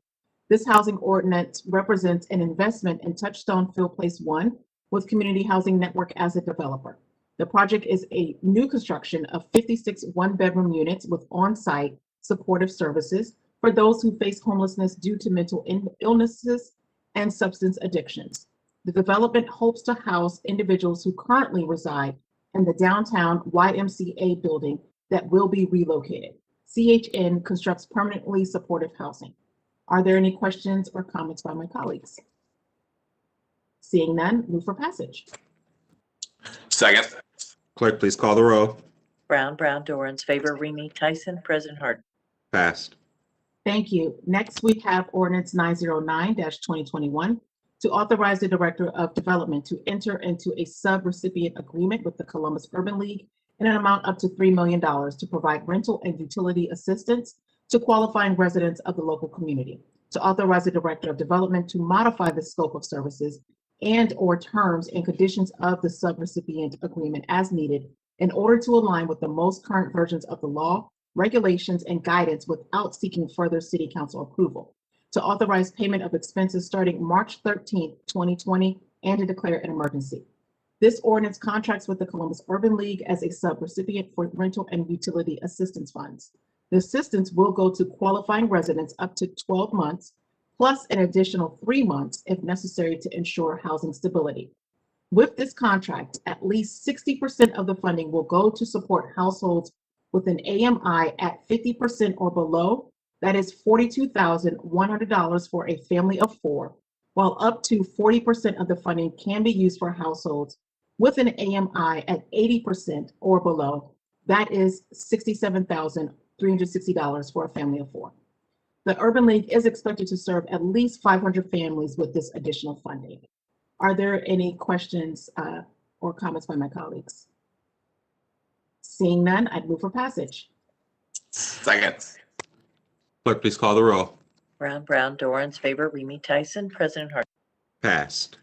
This housing ordinance represents an investment in Touchstone Field Place 1 with Community Housing Network as a developer. The project is a new construction of 56 one-bedroom units with on-site supportive services for those who face homelessness due to mental illnesses and substance addictions. The development hopes to house individuals who currently reside in the downtown YMCA building that will be relocated. CHN constructs permanently supportive housing. Are there any questions or comments by my colleagues? Seeing none, move for passage. Second. Clerk, please call the roll. Brown, Dorans, favor, Remy Tyson, President Hardin. Passed. Thank you. Next, we have ordinance 909-2021 to authorize the Director of Development to enter into a sub-recipient agreement with the Columbus Urban League in an amount up to $3 million to provide rental and utility assistance to qualifying residents of the local community, to authorize the Director of Development to modify the scope of services and/or terms and conditions of the sub-recipient agreement as needed in order to align with the most current versions of the law, regulations, and guidance without seeking further City Council approval, to authorize payment of expenses starting March 13th, 2020, and to declare an emergency. This ordinance contracts with the Columbus Urban League as a sub-recipient for rental and utility assistance funds. The assistance will go to qualifying residents up to 12 months, plus an additional 3 months if necessary to ensure housing stability. With this contract, at least 60% of the funding will go to support households with an AMI at 50% or below, that is $42,100 for a family of 4, while up to 40% of the funding can be used for households with an AMI at 80% or below, that is $67,360 for a family of 4. The Urban League is expected to serve at least 500 families with this additional funding. Are there any questions or comments by my colleagues? Seeing none, I'd move for passage. Second. Clerk, please call the roll. Brown, Dorans, favor, Remy Tyson, President Hardin. Passed.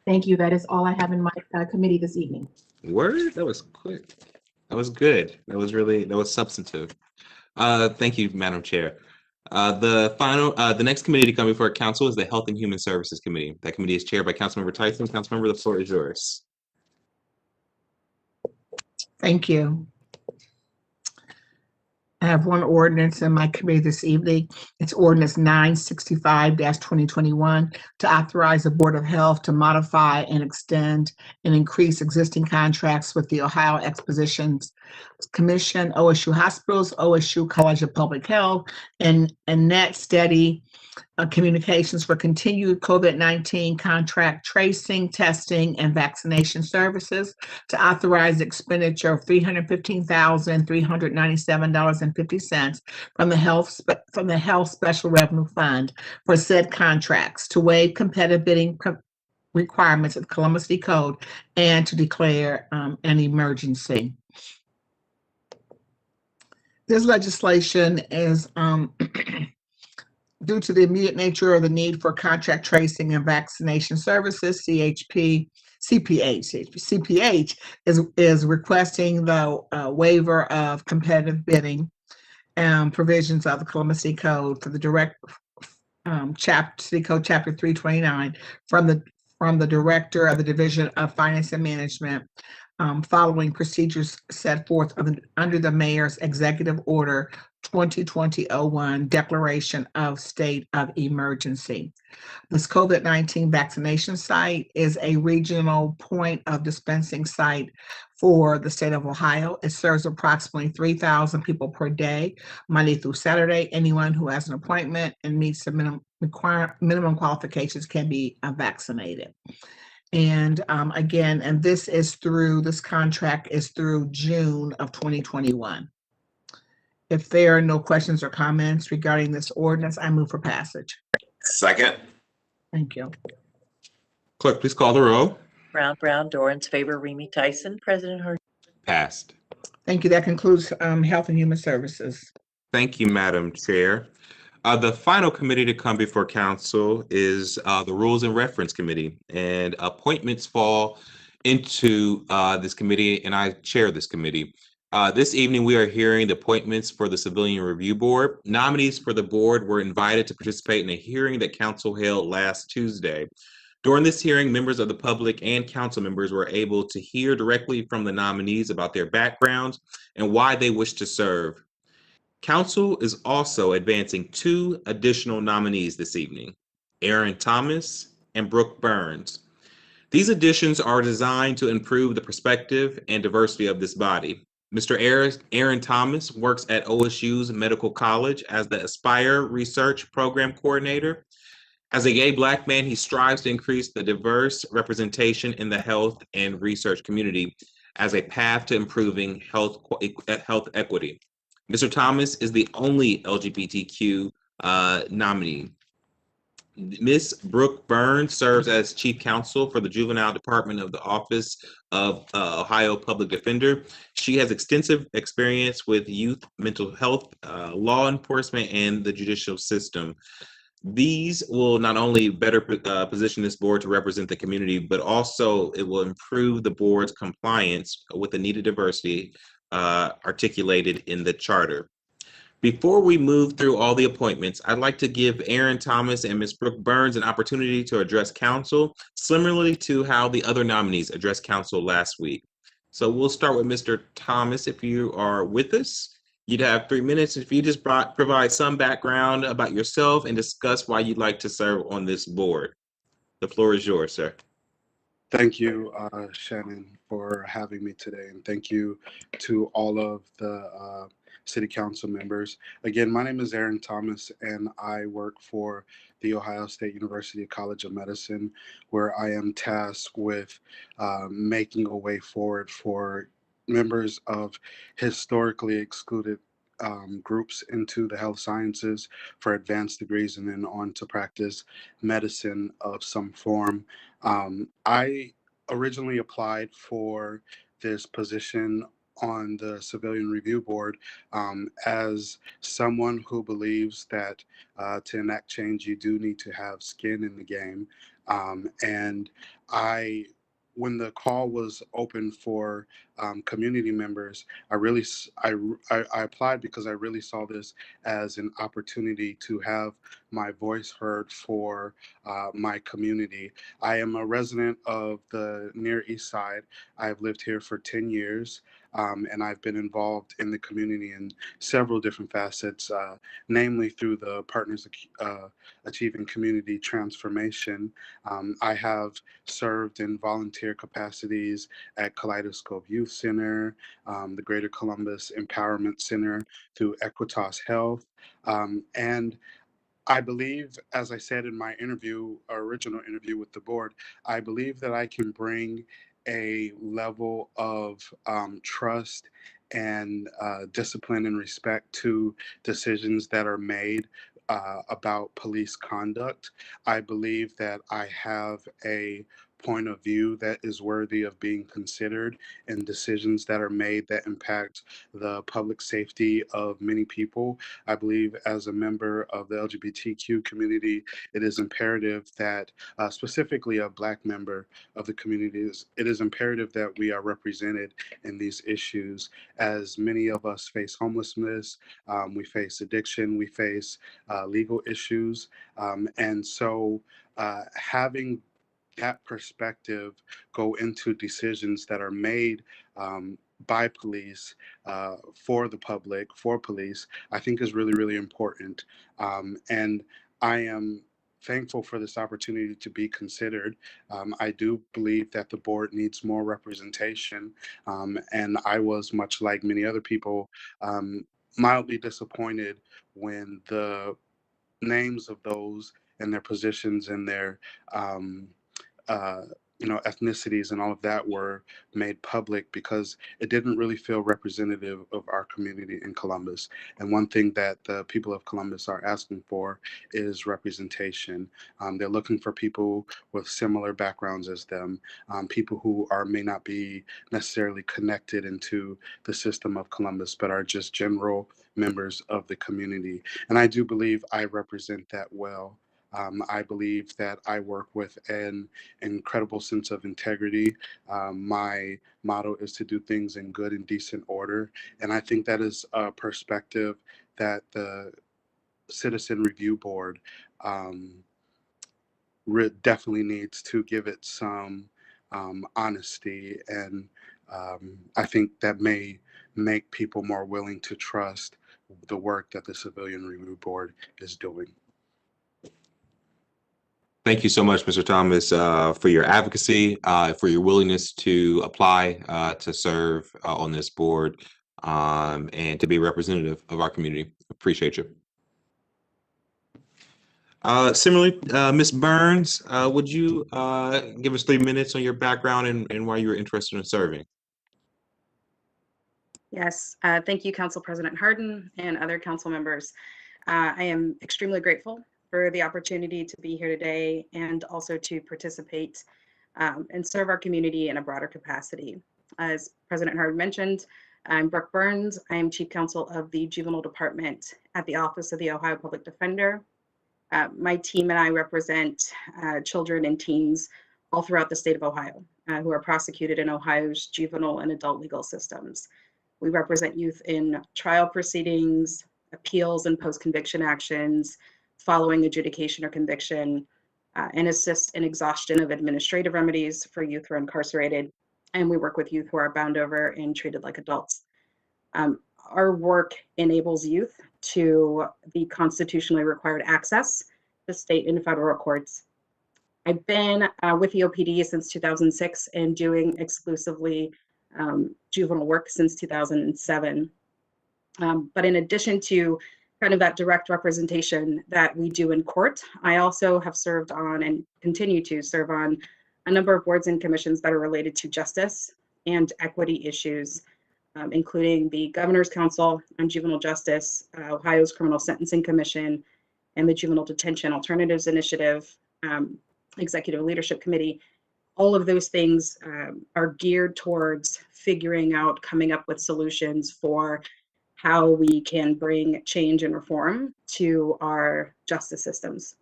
Thank you. That is all I have in my committee this evening. Word? That was quick. That was good. That was substantive. Thank you, Madam Chair. The next committee to come before council is the Health and Human Services Committee. That committee is chaired by Councilmember Tyson. Councilmember, the floor is yours. Thank you. I have one ordinance in my committee this evening. It's ordinance 965-2021 to authorize the Board of Health to modify and extend and increase existing contracts with the Ohio Expositions Commission, OSU Hospitals, OSU College of Public Health, and Net Steady Communications for continued COVID-19 contract tracing, testing, and vaccination services, to authorize the expenditure of $315,397.50 from the Health Special Revenue Fund for said contracts, to waive competitive bidding requirements of the Columbus City Code, and to declare an emergency. This legislation is due to the immediate nature of the need for contract tracing and vaccination services. CPH is requesting the waiver of competitive bidding provisions of the Columbus City Code for the City Code Chapter 329 from the Director of the Division of Finance and Management, following procedures set forth under the Mayor's Executive Order 2020-01, Declaration of State of Emergency. This COVID-19 vaccination site is a regional point of dispensing site for the state of Ohio. It serves approximately 3,000 people per day, Monday through Saturday. Anyone who has an appointment and meets the minimum qualifications can be vaccinated. And again, and this contract is through June of 2021. If there are no questions or comments regarding this ordinance, I move for passage. Second. Thank you. Clerk, please call the roll. Brown, Dorans, favor, Remy Tyson. President Hardin. Passed. Thank you. That concludes Health and Human Services. Thank you, Madam Chair. The final committee to come before council is the Rules and Reference Committee, and appointments fall into this committee, and I chair this committee. This evening, we are hearing the appointments for the Civilian Review Board. Nominees for the board were invited to participate in a hearing that council held last Tuesday. During this hearing, members of the public and council members were able to hear directly from the nominees about their backgrounds and why they wish to serve. Council is also advancing two additional nominees this evening, Aaron Thomas and Brooke Burns. These additions are designed to improve the perspective and diversity of this body. Mr. Aaron Thomas works at OSU's Medical College as the Aspire Research Program Coordinator. As a gay Black man, he strives to increase the diverse representation in the health and research community as a path to improving health equity. Mr. Thomas is the only LGBTQ nominee. Ms. Brooke Burns serves as Chief Counsel for the Juvenile Department of the Office of Ohio Public Defender. She has extensive experience with youth mental health, law enforcement, and the judicial system. These will not only better position this board to represent the community, but also it will improve the board's compliance with the needed diversity articulated in the charter. Before we move through all the appointments, I'd like to give Aaron Thomas and Ms. Brooke Burns an opportunity to address council, similarly to how the other nominees addressed council last week. So we'll start with Mr. Thomas. If you are with us, you'd have 3 minutes. If you just provide some background about yourself and discuss why you'd like to serve on this board. The floor is yours, sir. Thank you, Shannon, for having me today. And thank you to all of the city council members. Again, my name is Aaron Thomas, and I work for the Ohio State University College of Medicine, where I am tasked with making a way forward for members of historically excluded groups into the health sciences for advanced degrees and then on to practice medicine of some form. I originally applied for this position on the Civilian Review Board as someone who believes that to enact change, you do need to have skin in the game. And when the call was open for community members, I applied because I really saw this as an opportunity to have my voice heard for my community. I am a resident of the Near East Side. I've lived here for 10 years. and I've been involved in the community in several different facets, namely through the Partners Achieving Community Transformation. I have served in volunteer capacities at Kaleidoscope Youth Center, the Greater Columbus Empowerment Center, through Equitas Health, and I believe, as I said in my original interview with the board, I believe that I can bring a level of trust and discipline and respect to decisions that are made about police conduct. I believe that I have a point of view that is worthy of being considered in decisions that are made that impact the public safety of many people. I believe as a member of the LGBTQ community, it is imperative that, specifically a Black member of the community, it is imperative that we are represented in these issues, as many of us face homelessness, we face addiction, we face legal issues. And so having that perspective go into decisions that are made by police, for the public, for police, I think is really, really important. And I am thankful for this opportunity to be considered. I do believe that the board needs more representation. And I was, much like many other people, mildly disappointed when the names of those and their positions and their uh, ethnicities and all of that were made public, because it didn't really feel representative of our community in Columbus. And one thing that the people of Columbus are asking for is representation. They're looking for people with similar backgrounds as them, people who may not be necessarily connected into the system of Columbus, but are just general members of the community. And I do believe I represent that well. I believe that I work with an incredible sense of integrity. My motto is to do things in good and decent order. And I think that is a perspective that the Citizen Review Board definitely needs to give it some honesty. And I think that may make people more willing to trust the work that the Civilian Review Board is doing. Thank you so much, Mr. Thomas, for your advocacy, for your willingness to apply to serve on this board, and to be representative of our community. Appreciate you. Similarly, Ms. Burns, would you give us 3 minutes on your background and why you were interested in serving? Yes, thank you, Council President Hardin and other council members. I am extremely grateful for the opportunity to be here today and also to participate and serve our community in a broader capacity. As President Hardin mentioned, I'm Brooke Burns. I am Chief Counsel of the Juvenile Department at the Office of the Ohio Public Defender. My team and I represent children and teens all throughout the state of Ohio who are prosecuted in Ohio's juvenile and adult legal systems. We represent youth in trial proceedings, appeals and post-conviction actions, following adjudication or conviction, and assist in exhaustion of administrative remedies for youth who are incarcerated. And we work with youth who are bound over and treated like adults. Our work enables youth to the constitutionally required access to state and federal courts. I've been with the OPD since 2006 and doing exclusively juvenile work since 2007. But in addition to kind of that direct representation that we do in court, I also have served on and continue to serve on a number of boards and commissions that are related to justice and equity issues, including the Governor's Council on Juvenile Justice, Ohio's Criminal Sentencing Commission, and the Juvenile Detention Alternatives Initiative, Executive Leadership Committee. All of those things are geared towards figuring out, coming up with solutions for how we can bring change and reform to our justice systems.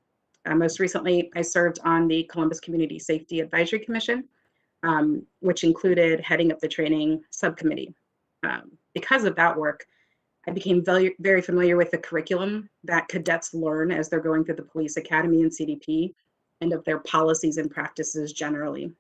Most recently, I served on the Columbus Community Safety Advisory Commission, which included heading up the training subcommittee. Because of that work, I became very, very familiar with the curriculum that cadets learn as they're going through the police academy and CDP, and of their policies and practices generally.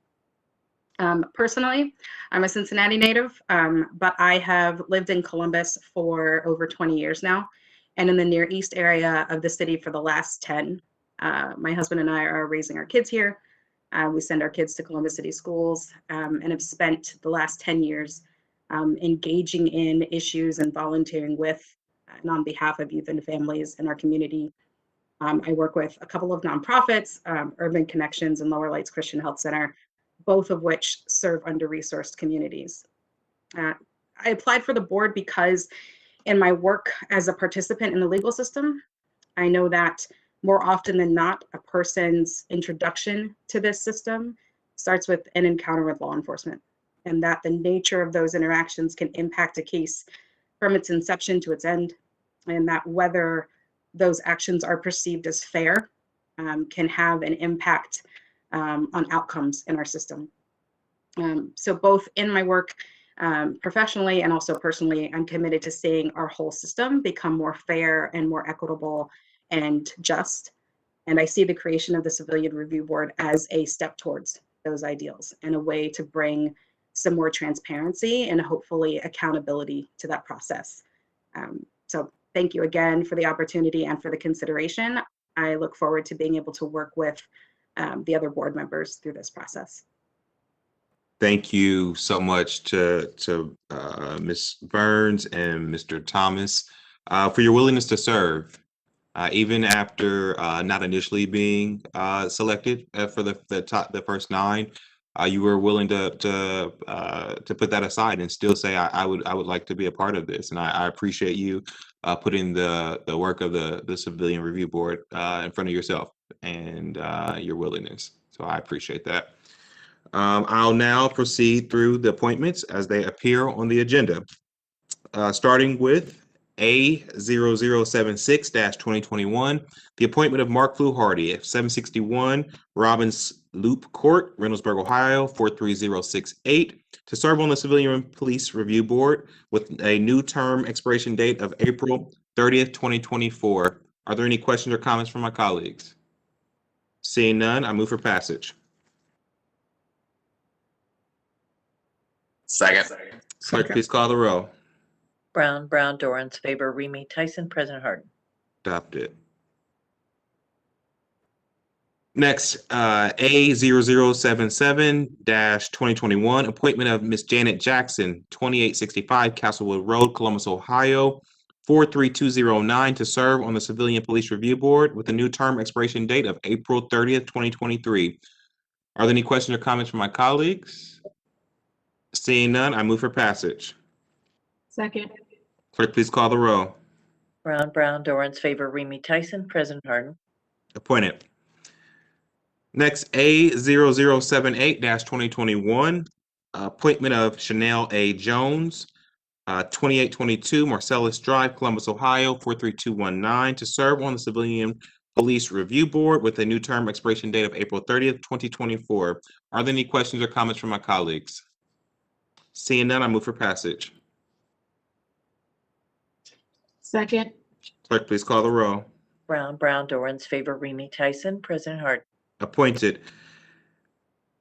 Personally, I'm a Cincinnati native, but I have lived in Columbus for over 20 years now, and in the Near East area of the city for the last 10. My husband and I are raising our kids here. We send our kids to Columbus City schools, and have spent the last 10 years engaging in issues and volunteering with and on behalf of youth and families in our community. I work with a couple of nonprofits, Urban Connections and Lower Lights Christian Health Center, both of which serve under-resourced communities. I applied for the board because in my work as a participant in the legal system, I know that more often than not, a person's introduction to this system starts with an encounter with law enforcement, and that the nature of those interactions can impact a case from its inception to its end, and that whether those actions are perceived as fair can have an impact on outcomes in our system. So both in my work professionally and also personally, I'm committed to seeing our whole system become more fair and more equitable and just. And I see the creation of the Civilian Review Board as a step towards those ideals and a way to bring some more transparency and hopefully accountability to that process. So thank you again for the opportunity and for the consideration. I look forward to being able to work with the other board members through this process. Thank you so much to Ms. Burns and Mr. Thomas for your willingness to serve, even after not initially being selected for the first 9. You were willing to put that aside and still say, I would like to be a part of this, and I appreciate you putting the work of the Civilian Review Board in front of yourself and your willingness. So I appreciate that. I'll now proceed through the appointments as they appear on the agenda, starting with A0076-2021, the appointment of Mark Fluharty at 761 Robbins Loop Court, Reynoldsburg, Ohio, 43068, to serve on the Civilian Police Review Board with a new term expiration date of April 30th, 2024. Are there any questions or comments from my colleagues? Seeing none, I move for passage. Second. Clerk, please call the roll. Brown, Dorans, favor, Remy Tyson, President Hardin. Adopted. Next, A0077-2021, appointment of Ms. Janet Jackson, 2865 Castlewood Road, Columbus, Ohio, 43209, to serve on the Civilian Police Review Board with a new term expiration date of April 30th, 2023. Are there any questions or comments from my colleagues? Seeing none, I move for passage. Second. Clerk, please call the roll. Brown, Dorans, favor, Remy Tyson, President Hardin. Appointed. Next, A0078-2021, appointment of Chanel A. Jones, 2822 Marcellus Drive, Columbus, Ohio, 43219, to serve on the Civilian Police Review Board with a new term expiration date of April 30th, 2024. Are there any questions or comments from my colleagues? Seeing none, I move for passage. Second. Clerk, please call the roll. Brown, Dorans, favor, Remy Tyson, President Hardin. Appointed.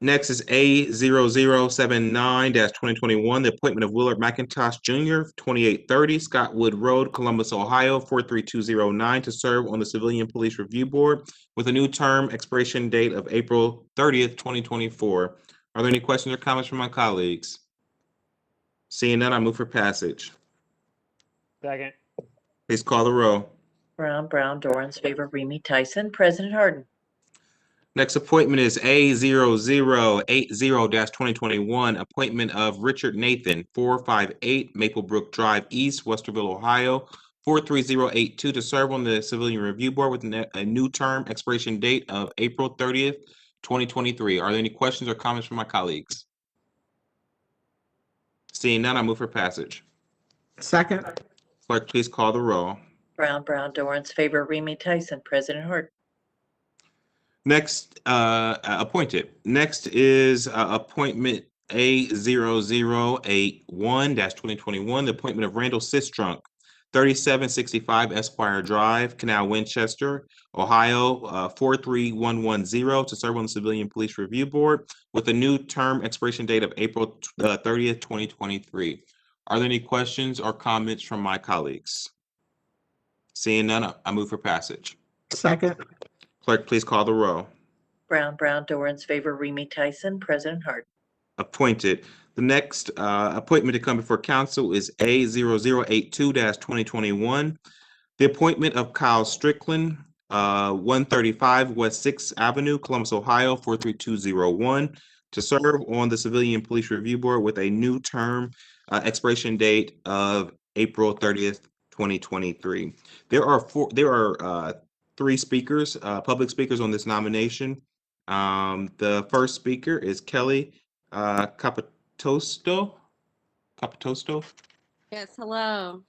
Next is A0079-2021, the appointment of Willard McIntosh Jr., 2830 Scottwood Road, Columbus, Ohio, 43209, to serve on the Civilian Police Review Board with a new term expiration date of April 30th, 2024. Are there any questions or comments from my colleagues? Seeing none, I move for passage. Second. Please call the roll. Brown, Dorans, favor, Remy Tyson, President Hardin. Next appointment is A0080-2021, appointment of Richard Nathan, 458 Maplebrook Drive East, Westerville, Ohio, 43082, to serve on the Civilian Review Board with a new term expiration date of April 30th, 2023. Are there any questions or comments from my colleagues? Seeing none, I move for passage. Second. Clerk, please call the roll. Brown, Dorans, favor, Remy Tyson, President Hardin. Next, appointed. Next is appointment A0081-2021, the appointment of Randall Sistrunk, 3765 Esquire Drive, Canal Winchester, Ohio, 43110, to serve on the Civilian Police Review Board with a new term expiration date of April 30th, 2023. Are there any questions or comments from my colleagues? Seeing none, I move for passage. Second. Clerk, please call the row. Brown, Dorans, favor, Remy Tyson, President Hardin. Appointed. The next appointment to come before council is A0082-2021. The appointment of Kyle Strickland, 135 West 6th Avenue, Columbus, Ohio, 43201, to serve on the Civilian Police Review Board with a new term expiration date of April 30th, 2023. There are three speakers, public speakers on this nomination. The first speaker is Kelly Capitosto. Yes, hello.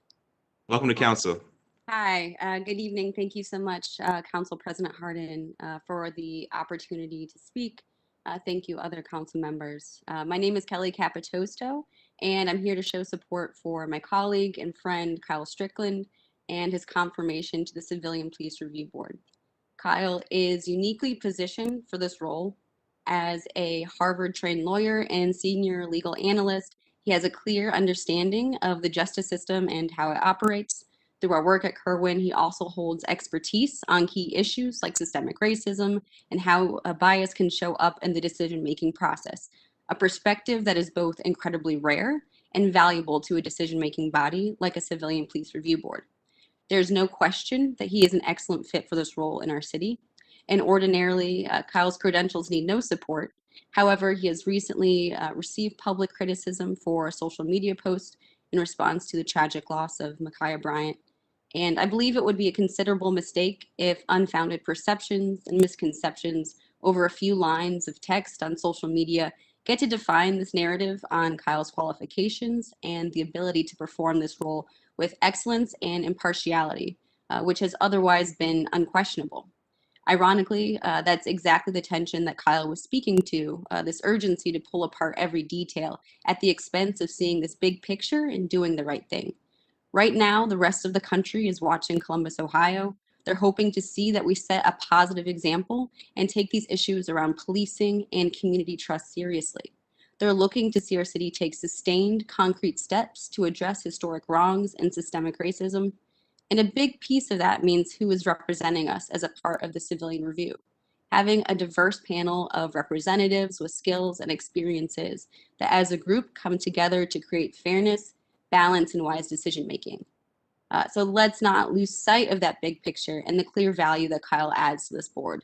Welcome to council. Hi, good evening. Thank you so much, Council President Hardin, for the opportunity to speak. Thank you, other council members. My name is Kelly Capitosto, and I'm here to show support for my colleague and friend, Kyle Strickland, and his confirmation to the Civilian Police Review Board. Kyle is uniquely positioned for this role. As a Harvard-trained lawyer and senior legal analyst, he has a clear understanding of the justice system and how it operates. Through our work at Kerwin, he also holds expertise on key issues like systemic racism and how a bias can show up in the decision-making process, a perspective that is both incredibly rare and valuable to a decision-making body like a Civilian Police Review Board. There's no question that he is an excellent fit for this role in our city. And ordinarily, Kyle's credentials need no support. However, he has recently received public criticism for a social media post in response to the tragic loss of Ma'Khia Bryant. And I believe it would be a considerable mistake if unfounded perceptions and misconceptions over a few lines of text on social media get to define this narrative on Kyle's qualifications and the ability to perform this role with excellence and impartiality, which has otherwise been unquestionable. Ironically, that's exactly the tension that Kyle was speaking to, this urgency to pull apart every detail at the expense of seeing this big picture and doing the right thing. Right now, the rest of the country is watching Columbus, Ohio. They're hoping to see that we set a positive example and take these issues around policing and community trust seriously. They're looking to see our city take sustained, concrete steps to address historic wrongs and systemic racism. And a big piece of that means who is representing us as a part of the civilian review. Having a diverse panel of representatives with skills and experiences that as a group come together to create fairness, balance, and wise decision-making. So let's not lose sight of that big picture and the clear value that Kyle adds to this board.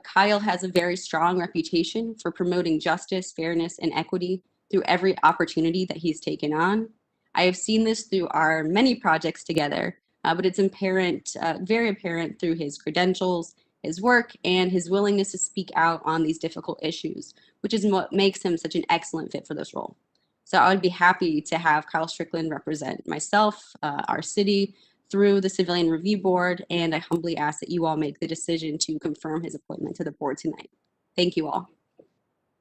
Kyle has a very strong reputation for promoting justice, fairness, and equity through every opportunity that he's taken on. I have seen this through our many projects together, but it's very apparent through his credentials, his work, and his willingness to speak out on these difficult issues, which is what makes him such an excellent fit for this role. So I would be happy to have Kyle Strickland represent myself, our city, through the Civilian Review Board, and I humbly ask that you all make the decision to confirm his appointment to the board tonight. Thank you all.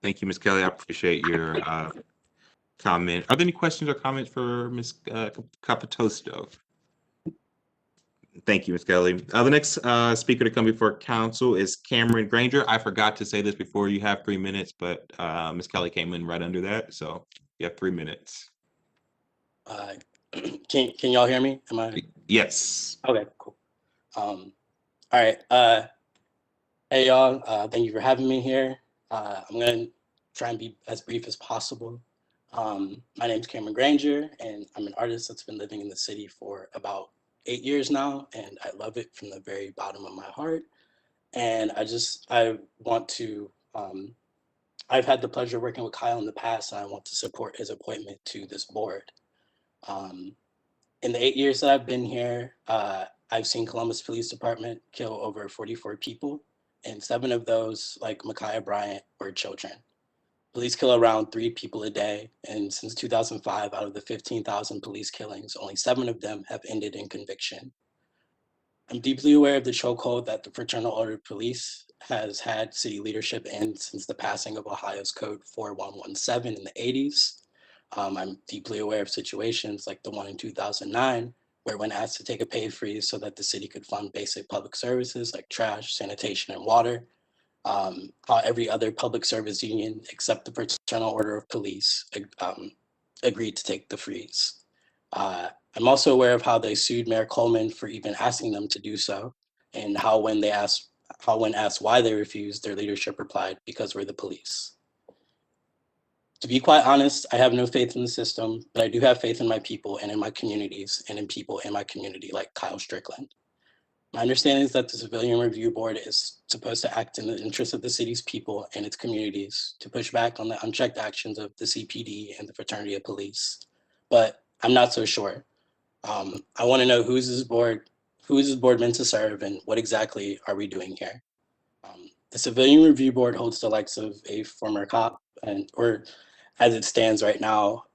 Thank you, Ms. Kelly. I appreciate your comment. Are there any questions or comments for Ms. Capitosto? Thank you, Ms. Kelly. The next speaker to come before council is Cameron Granger. I forgot to say this before. You have 3 minutes, but Ms. Kelly came in right under that, so you have 3 minutes. Can y'all hear me? Am I? Yes. Okay, cool. All right. Hey y'all, thank you for having me here. I'm gonna try and be as brief as possible. My name's Cameron Granger, and I'm an artist that's been living in the city for about 8 years now, and I love it from the very bottom of my heart. And I want to, I've had the pleasure of working with Kyle in the past, and I want to support his appointment to this board. In the 8 years that I've been here, I've seen Columbus Police Department kill over 44 people, and 7 of those, like Ma'Khia Bryant, were children. Police kill around 3 people a day, and since 2005, out of the 15,000 police killings, only 7 of them have ended in conviction. I'm deeply aware of the chokehold that the Fraternal Order of Police has had city leadership in since the passing of Ohio's Code 4117 in the 80s. I'm deeply aware of situations like the one in 2009, where when asked to take a pay freeze so that the city could fund basic public services like trash, sanitation, and water, how every other public service union except the Fraternal Order of Police agreed to take the freeze. I'm also aware of how they sued Mayor Coleman for even asking them to do so, and how when asked why they refused, their leadership replied, "Because we're the police." To be quite honest, I have no faith in the system, but I do have faith in my people and in my communities and in people in my community like Kyle Strickland. My understanding is that the Civilian Review Board is supposed to act in the interest of the city's people and its communities to push back on the unchecked actions of the CPD and the Fraternity of Police. But I'm not so sure. I want to know who is this board meant to serve, and what exactly are we doing here? The Civilian Review Board holds the likes of a former cop, or as it stands right now,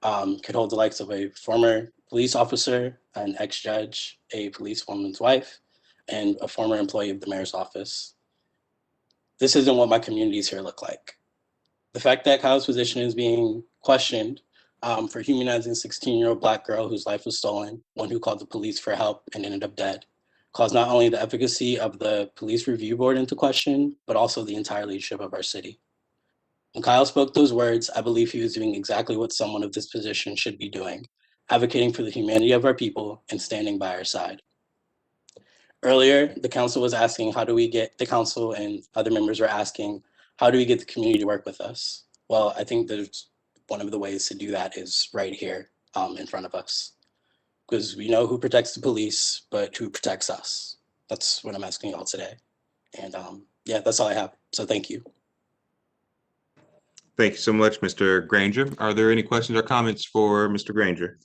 could hold the likes of a former police officer, an ex-judge, a policewoman's wife, and a former employee of the mayor's office. This isn't what my communities here look like. The fact that Kyle's position is being questioned for humanizing a 16-year-old Black girl whose life was stolen, one who called the police for help and ended up dead, caused not only the efficacy of the Police Review Board into question, but also the entire leadership of our city. When Kyle spoke those words, I believe he was doing exactly what someone of this position should be doing, advocating for the humanity of our people and standing by our side. Earlier, the council was asking, the council and other members were asking, how do we get the community to work with us? Well, I think there's one of the ways to do that is right here in front of us. Because we know who protects the police, but who protects us? That's what I'm asking y'all today. And yeah, that's all I have. So thank you. Thank you so much, Mr. Granger. Are there any questions or comments for Mr. Granger?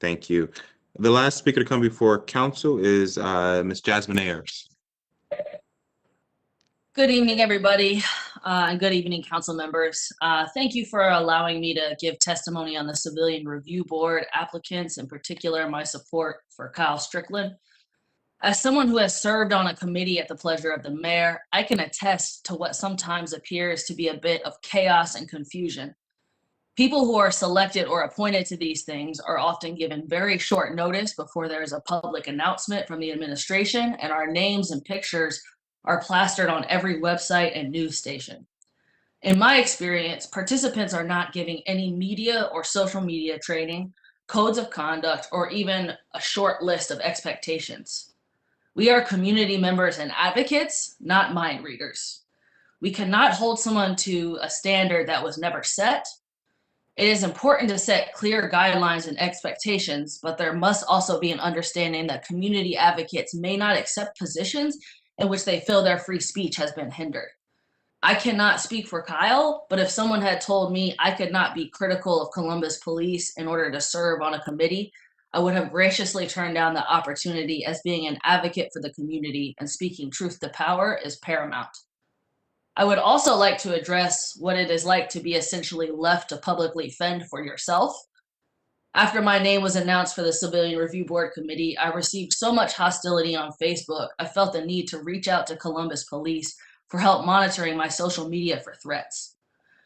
Thank you. The last speaker to come before council is Ms. Jasmine Ayers. Good evening, everybody, and good evening, council members. Thank you for allowing me to give testimony on the Civilian Review Board applicants, in particular, my support for Kyle Strickland. As someone who has served on a committee at the pleasure of the mayor, I can attest to what sometimes appears to be a bit of chaos and confusion. People who are selected or appointed to these things are often given very short notice before there is a public announcement from the administration, and our names and pictures are plastered on every website and news station. In my experience, participants are not giving any media or social media training, codes of conduct, or even a short list of expectations. We are community members and advocates, not mind readers. We cannot hold someone to a standard that was never set. It is important to set clear guidelines and expectations, but there must also be an understanding that community advocates may not accept positions in which they feel their free speech has been hindered. I cannot speak for Kyle, but if someone had told me I could not be critical of Columbus Police in order to serve on a committee, I would have graciously turned down the opportunity, as being an advocate for the community and speaking truth to power is paramount. I would also like to address what it is like to be essentially left to publicly fend for yourself. After my name was announced for the Civilian Review Board Committee, I received so much hostility on Facebook, I felt the need to reach out to Columbus Police for help monitoring my social media for threats.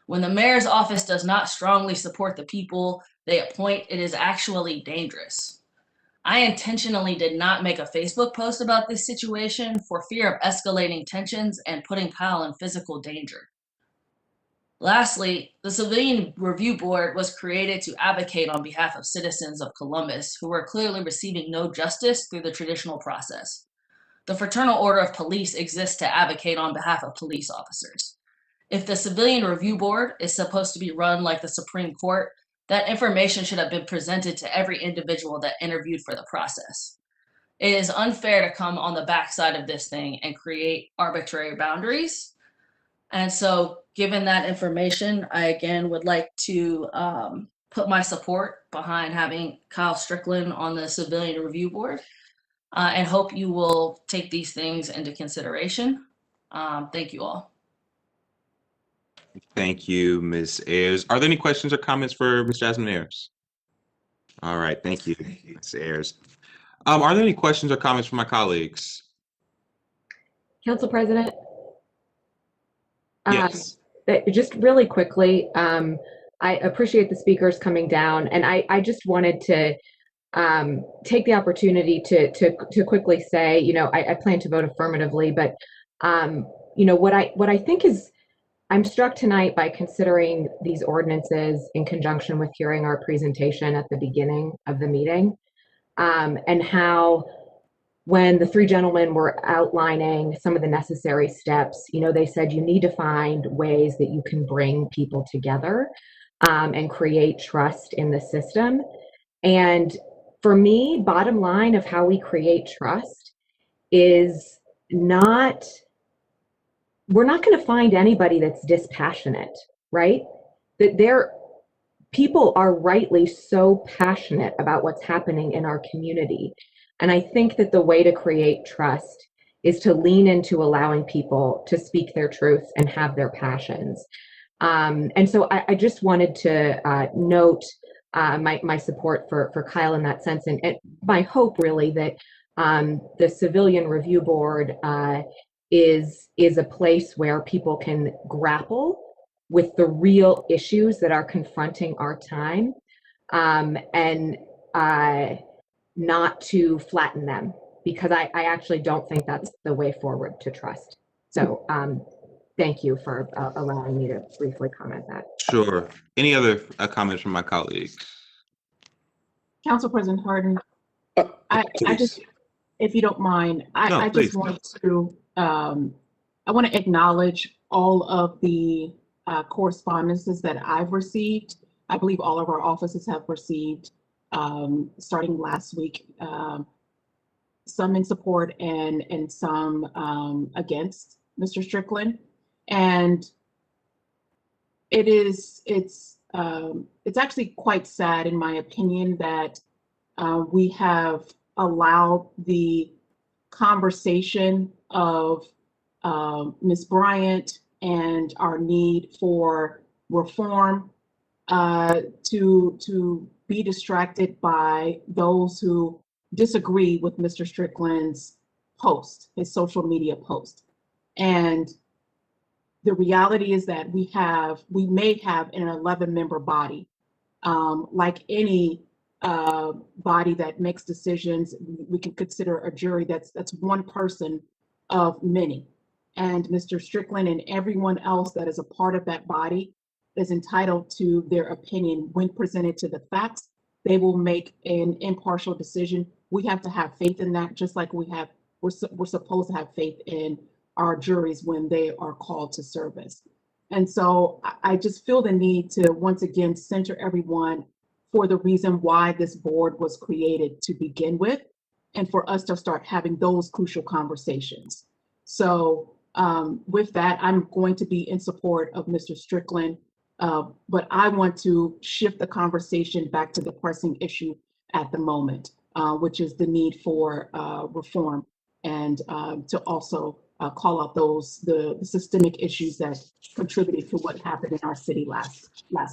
When the mayor's office does not strongly support the people they appoint, it is actually dangerous. I intentionally did not make a Facebook post about this situation for fear of escalating tensions and putting Kyle in physical danger. Lastly, the Civilian Review Board was created to advocate on behalf of citizens of Columbus who were clearly receiving no justice through the traditional process. The Fraternal Order of Police exists to advocate on behalf of police officers. If the Civilian Review Board is supposed to be run like the Supreme Court, that information should have been presented to every individual that interviewed for the process. It is unfair to come on the backside of this thing and create arbitrary boundaries. And so, given that information, I again would like to put my support behind having Kyle Strickland on the Civilian Review Board, and hope you will take these things into consideration. Thank you all. Thank you, Ms. Ayers. Are there any questions or comments for Ms. Jasmine Ayers? All right, thank you, Ms. Ayers. Are there any questions or comments from my colleagues? Council President? Yes. Just really quickly, I appreciate the speakers coming down, and I just wanted to take the opportunity to quickly say, I plan to vote affirmatively, but what I think is, I'm struck tonight by considering these ordinances in conjunction with hearing our presentation at the beginning of the meeting, and how when the three gentlemen were outlining some of the necessary steps, they said you need to find ways that you can bring people together and create trust in the system. And for me, bottom line of how we create trust is we're not going to find anybody that's dispassionate, right? That people are rightly so passionate about what's happening in our community. And I think that the way to create trust is to lean into allowing people to speak their truth and have their passions. And so I just wanted to note my support for Kyle in that sense, and my hope really that the Civilian Review Board is a place where people can grapple with the real issues that are confronting our time, and not to flatten them, because I actually don't think that's the way forward to trust. So thank you for allowing me to briefly comment that. Sure. Any other comments from my colleagues? Council President Hardin, I just, if you don't mind, I just want to, I want to acknowledge all of the correspondences that I've received. I believe all of our offices have received, starting last week, some in support and some against Mr. Strickland. And it's actually quite sad, in my opinion, that we have allowed the conversation of Ms. Bryant and our need for reform to be distracted by those who disagree with Mr. Strickland's post, his social media post. And the reality is that we may have an 11-member body, like any body that makes decisions. We can consider a jury that's one person of many. And Mr. Strickland and everyone else that is a part of that body is entitled to their opinion. When presented to the facts, they will make an impartial decision. We have to have faith in that, just like we're supposed to have faith in our juries when they are called to service. And so I just feel the need to once again center everyone for the reason why this board was created to begin with, and for us to start having those crucial conversations. So with that, I'm going to be in support of Mr. Strickland, but I want to shift the conversation back to the pressing issue at the moment, which is the need for reform, and to also call out the systemic issues that contributed to what happened in our city last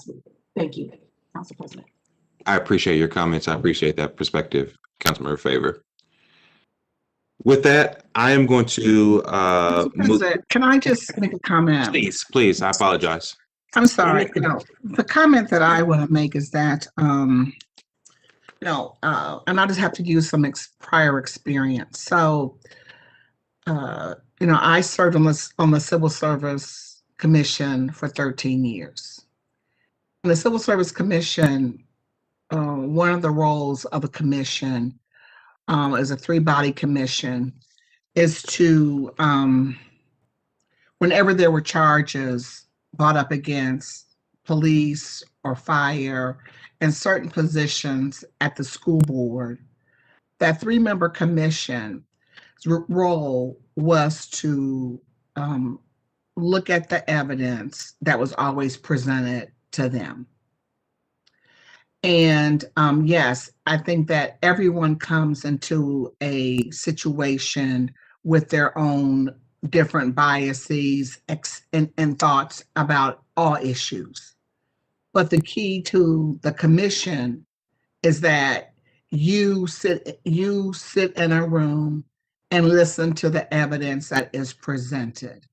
week. Thank you, Council President. I appreciate your comments. I appreciate that perspective, Councilmember Favor. With that, I am going to can I just make a comment? Please. I apologize. I'm sorry. The comment that I want to make is that, and I just have to use some prior experience. So, I served on the Civil Service Commission for 13 years. And the Civil Service Commission, one of the roles of a commission, as a three-body commission, is to, whenever there were charges brought up against police or fire and certain positions at the school board, that three-member commission role was to look at the evidence that was always presented to them. And yes, I think that everyone comes into a situation with their own different biases and thoughts about all issues. But the key to the commission is that you sit in a room and listen to the evidence that is presented.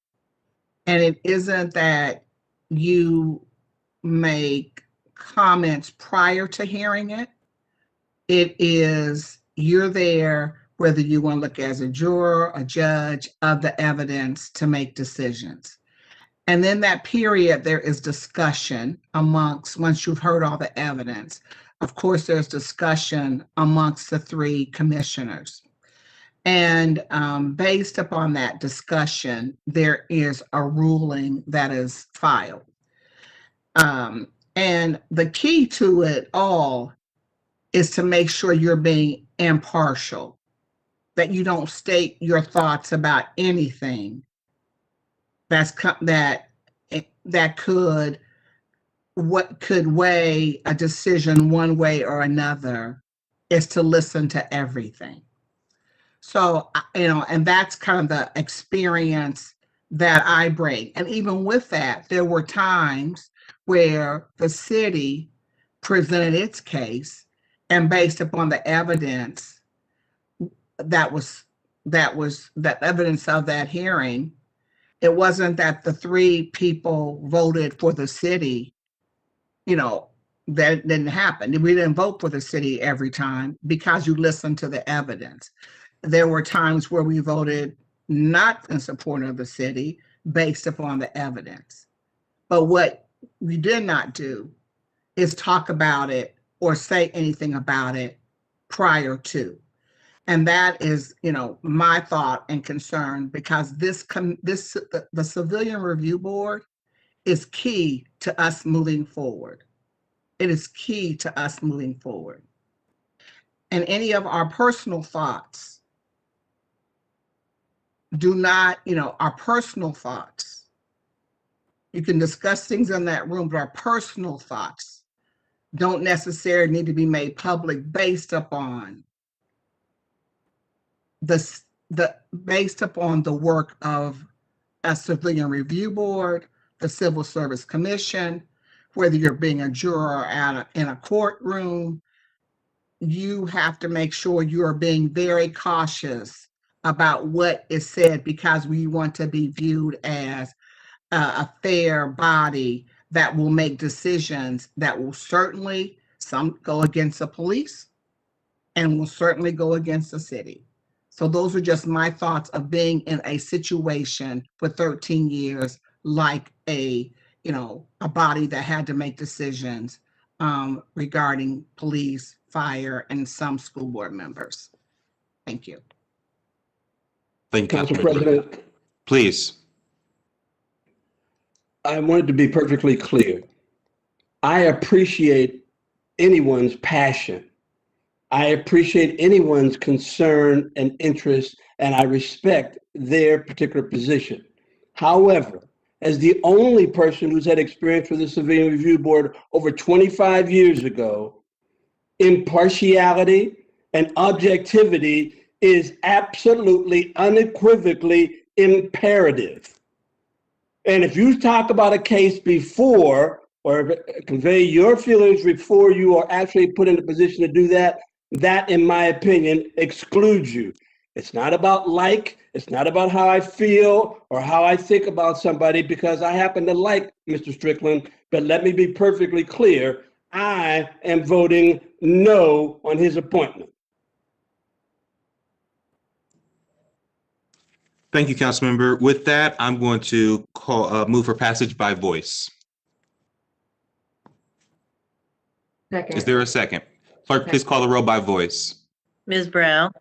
And it isn't that you make comments prior to hearing it, you're there whether you want to look as a juror, a judge of the evidence to make decisions. And then that period, there is discussion once you've heard all the evidence. Of course, there's discussion amongst the 3 commissioners. And based upon that discussion, there is a ruling that is filed. And the key to it all is to make sure you're being impartial, that you don't state your thoughts about anything that could weigh a decision one way or another, is to listen to everything. So, and that's kind of the experience that I bring. And even with that, there were times where the city presented its case, and based upon the evidence that evidence of that hearing, it wasn't that the 3 people voted for the city, that didn't happen. We didn't vote for the city every time because you listened to the evidence. There were times where we voted not in support of the city based upon the evidence. But what we did not do is talk about it or say anything about it prior to. And that is, my thought and concern, because the Civilian Review Board is key to us moving forward. It is key to us moving forward. And any of our personal thoughts our personal thoughts, you can discuss things in that room, but our personal thoughts don't necessarily need to be made public based upon the work of a Civilian Review Board, the Civil Service Commission, whether you're being a juror in a courtroom. You have to make sure you are being very cautious about what is said, because we want to be viewed as a fair body that will make decisions that will certainly, some go against the police and will certainly go against the city. So those are just my thoughts of being in a situation for 13 years, like a body that had to make decisions regarding police, fire, and some school board members. Thank you. Thank you, Council Councilman. President, Please. I wanted to be perfectly clear. I appreciate anyone's passion. I appreciate anyone's concern and interest, and I respect their particular position. However, as the only person who's had experience with the Civilian Review Board over 25 years ago, impartiality and objectivity is absolutely, unequivocally imperative. And if you talk about a case before, or convey your feelings before you are actually put in a position to do that, that, in my opinion, excludes you. It's not about it's not about how I feel or how I think about somebody, because I happen to like Mr. Strickland, but let me be perfectly clear, I am voting no on his appointment. Thank you, Councilmember. With that, I'm going to move for passage by voice. Second. Is there a second? Clerk, please call the roll by voice. Ms. Brown?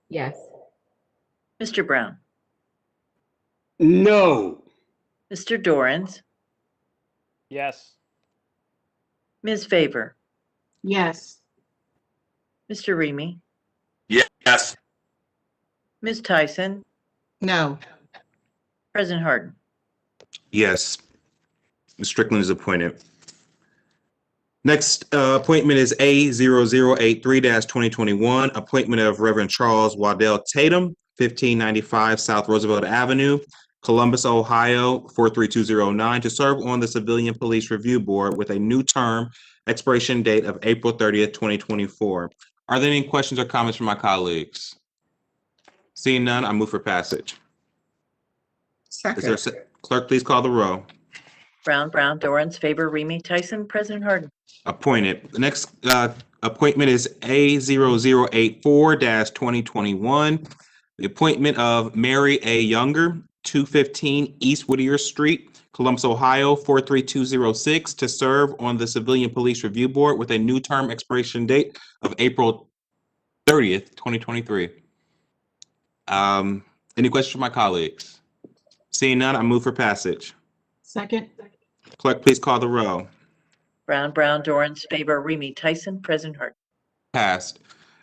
Yes. Mr. Brown? No. Mr. Dorans? Yes. Ms. Favor? Yes. Mr. Remy? Yes. Ms. Tyson? No. President Hardin? Yes. Ms. Strickland is appointed. Next appointment is A0083-2021, appointment of Reverend Charles Waddell Tatum, 1595 South Roosevelt Avenue, Columbus, Ohio, 43209, to serve on the Civilian Police Review Board with a new term expiration date of April 30th, 2024. Are there any questions or comments from my colleagues? Seeing none, I move for passage. Second. Is there clerk, please call the roll. Brown, Dorans, Favor, Remy, Tyson, President Hardin? Appointed. The next appointment is A0084-2021. The appointment of Mary A. Younger, 215 East Whittier Street, Columbus, Ohio, 43206, to serve on the Civilian Police Review Board with a new term expiration date of April 30th, 2023. Any questions from my colleagues? Seeing none, I move for passage. Second. Clerk, please call the row. Brown, Dorans, favor, Remy Tyson, President Harden. Passed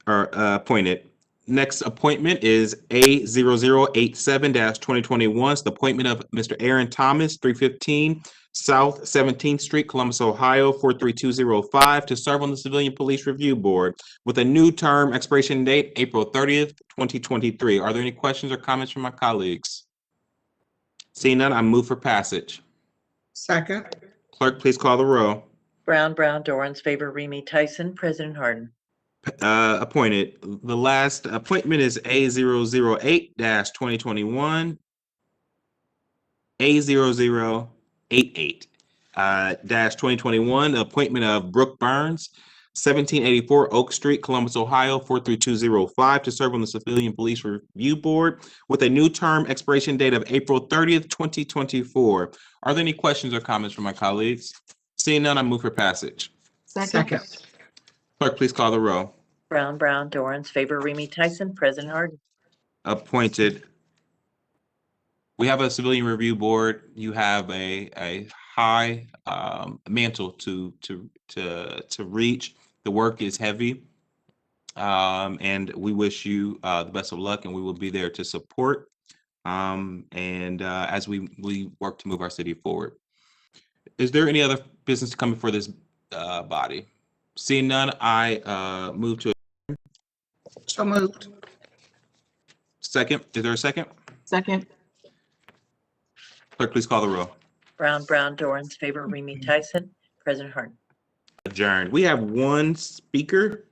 or appointed. Next appointment is A0087-2021. It's the appointment of Mr. Aaron Thomas, 315 South 17th Street, Columbus, Ohio, 43205, to serve on the Civilian Police Review Board with a new term expiration date, April 30th, 2023. Are there any questions or comments from my colleagues? Seeing none, I move for passage. Second. Clerk, please call the row. Brown, Dorans, favor, Remy Tyson, President Harden. Appointed. The last appointment is A008-2021. A0088 -2021, appointment of Brooke Burns, 1784 Oak Street, Columbus, Ohio, 43205, to serve on the Civilian Police Review Board with a new term expiration date of April 30th, 2024. Are there any questions or comments from my colleagues? Seeing none, I move for passage. Second. Clerk, please call the row. Brown, Dorans, favor, Remy Tyson, President Harden. Appointed. We have a Civilian Review Board. You have a high mantle to reach. The work is heavy, and we wish you the best of luck, and we will be there to support as we work to move our city forward. Is there any other business to come before this body? Seeing none, I move to. So moved. Second. Is there a second? Second. Clerk, please call the roll. Brown, Dorans, favor, Remy Tyson, President Harden. Adjourned. We have one speaker.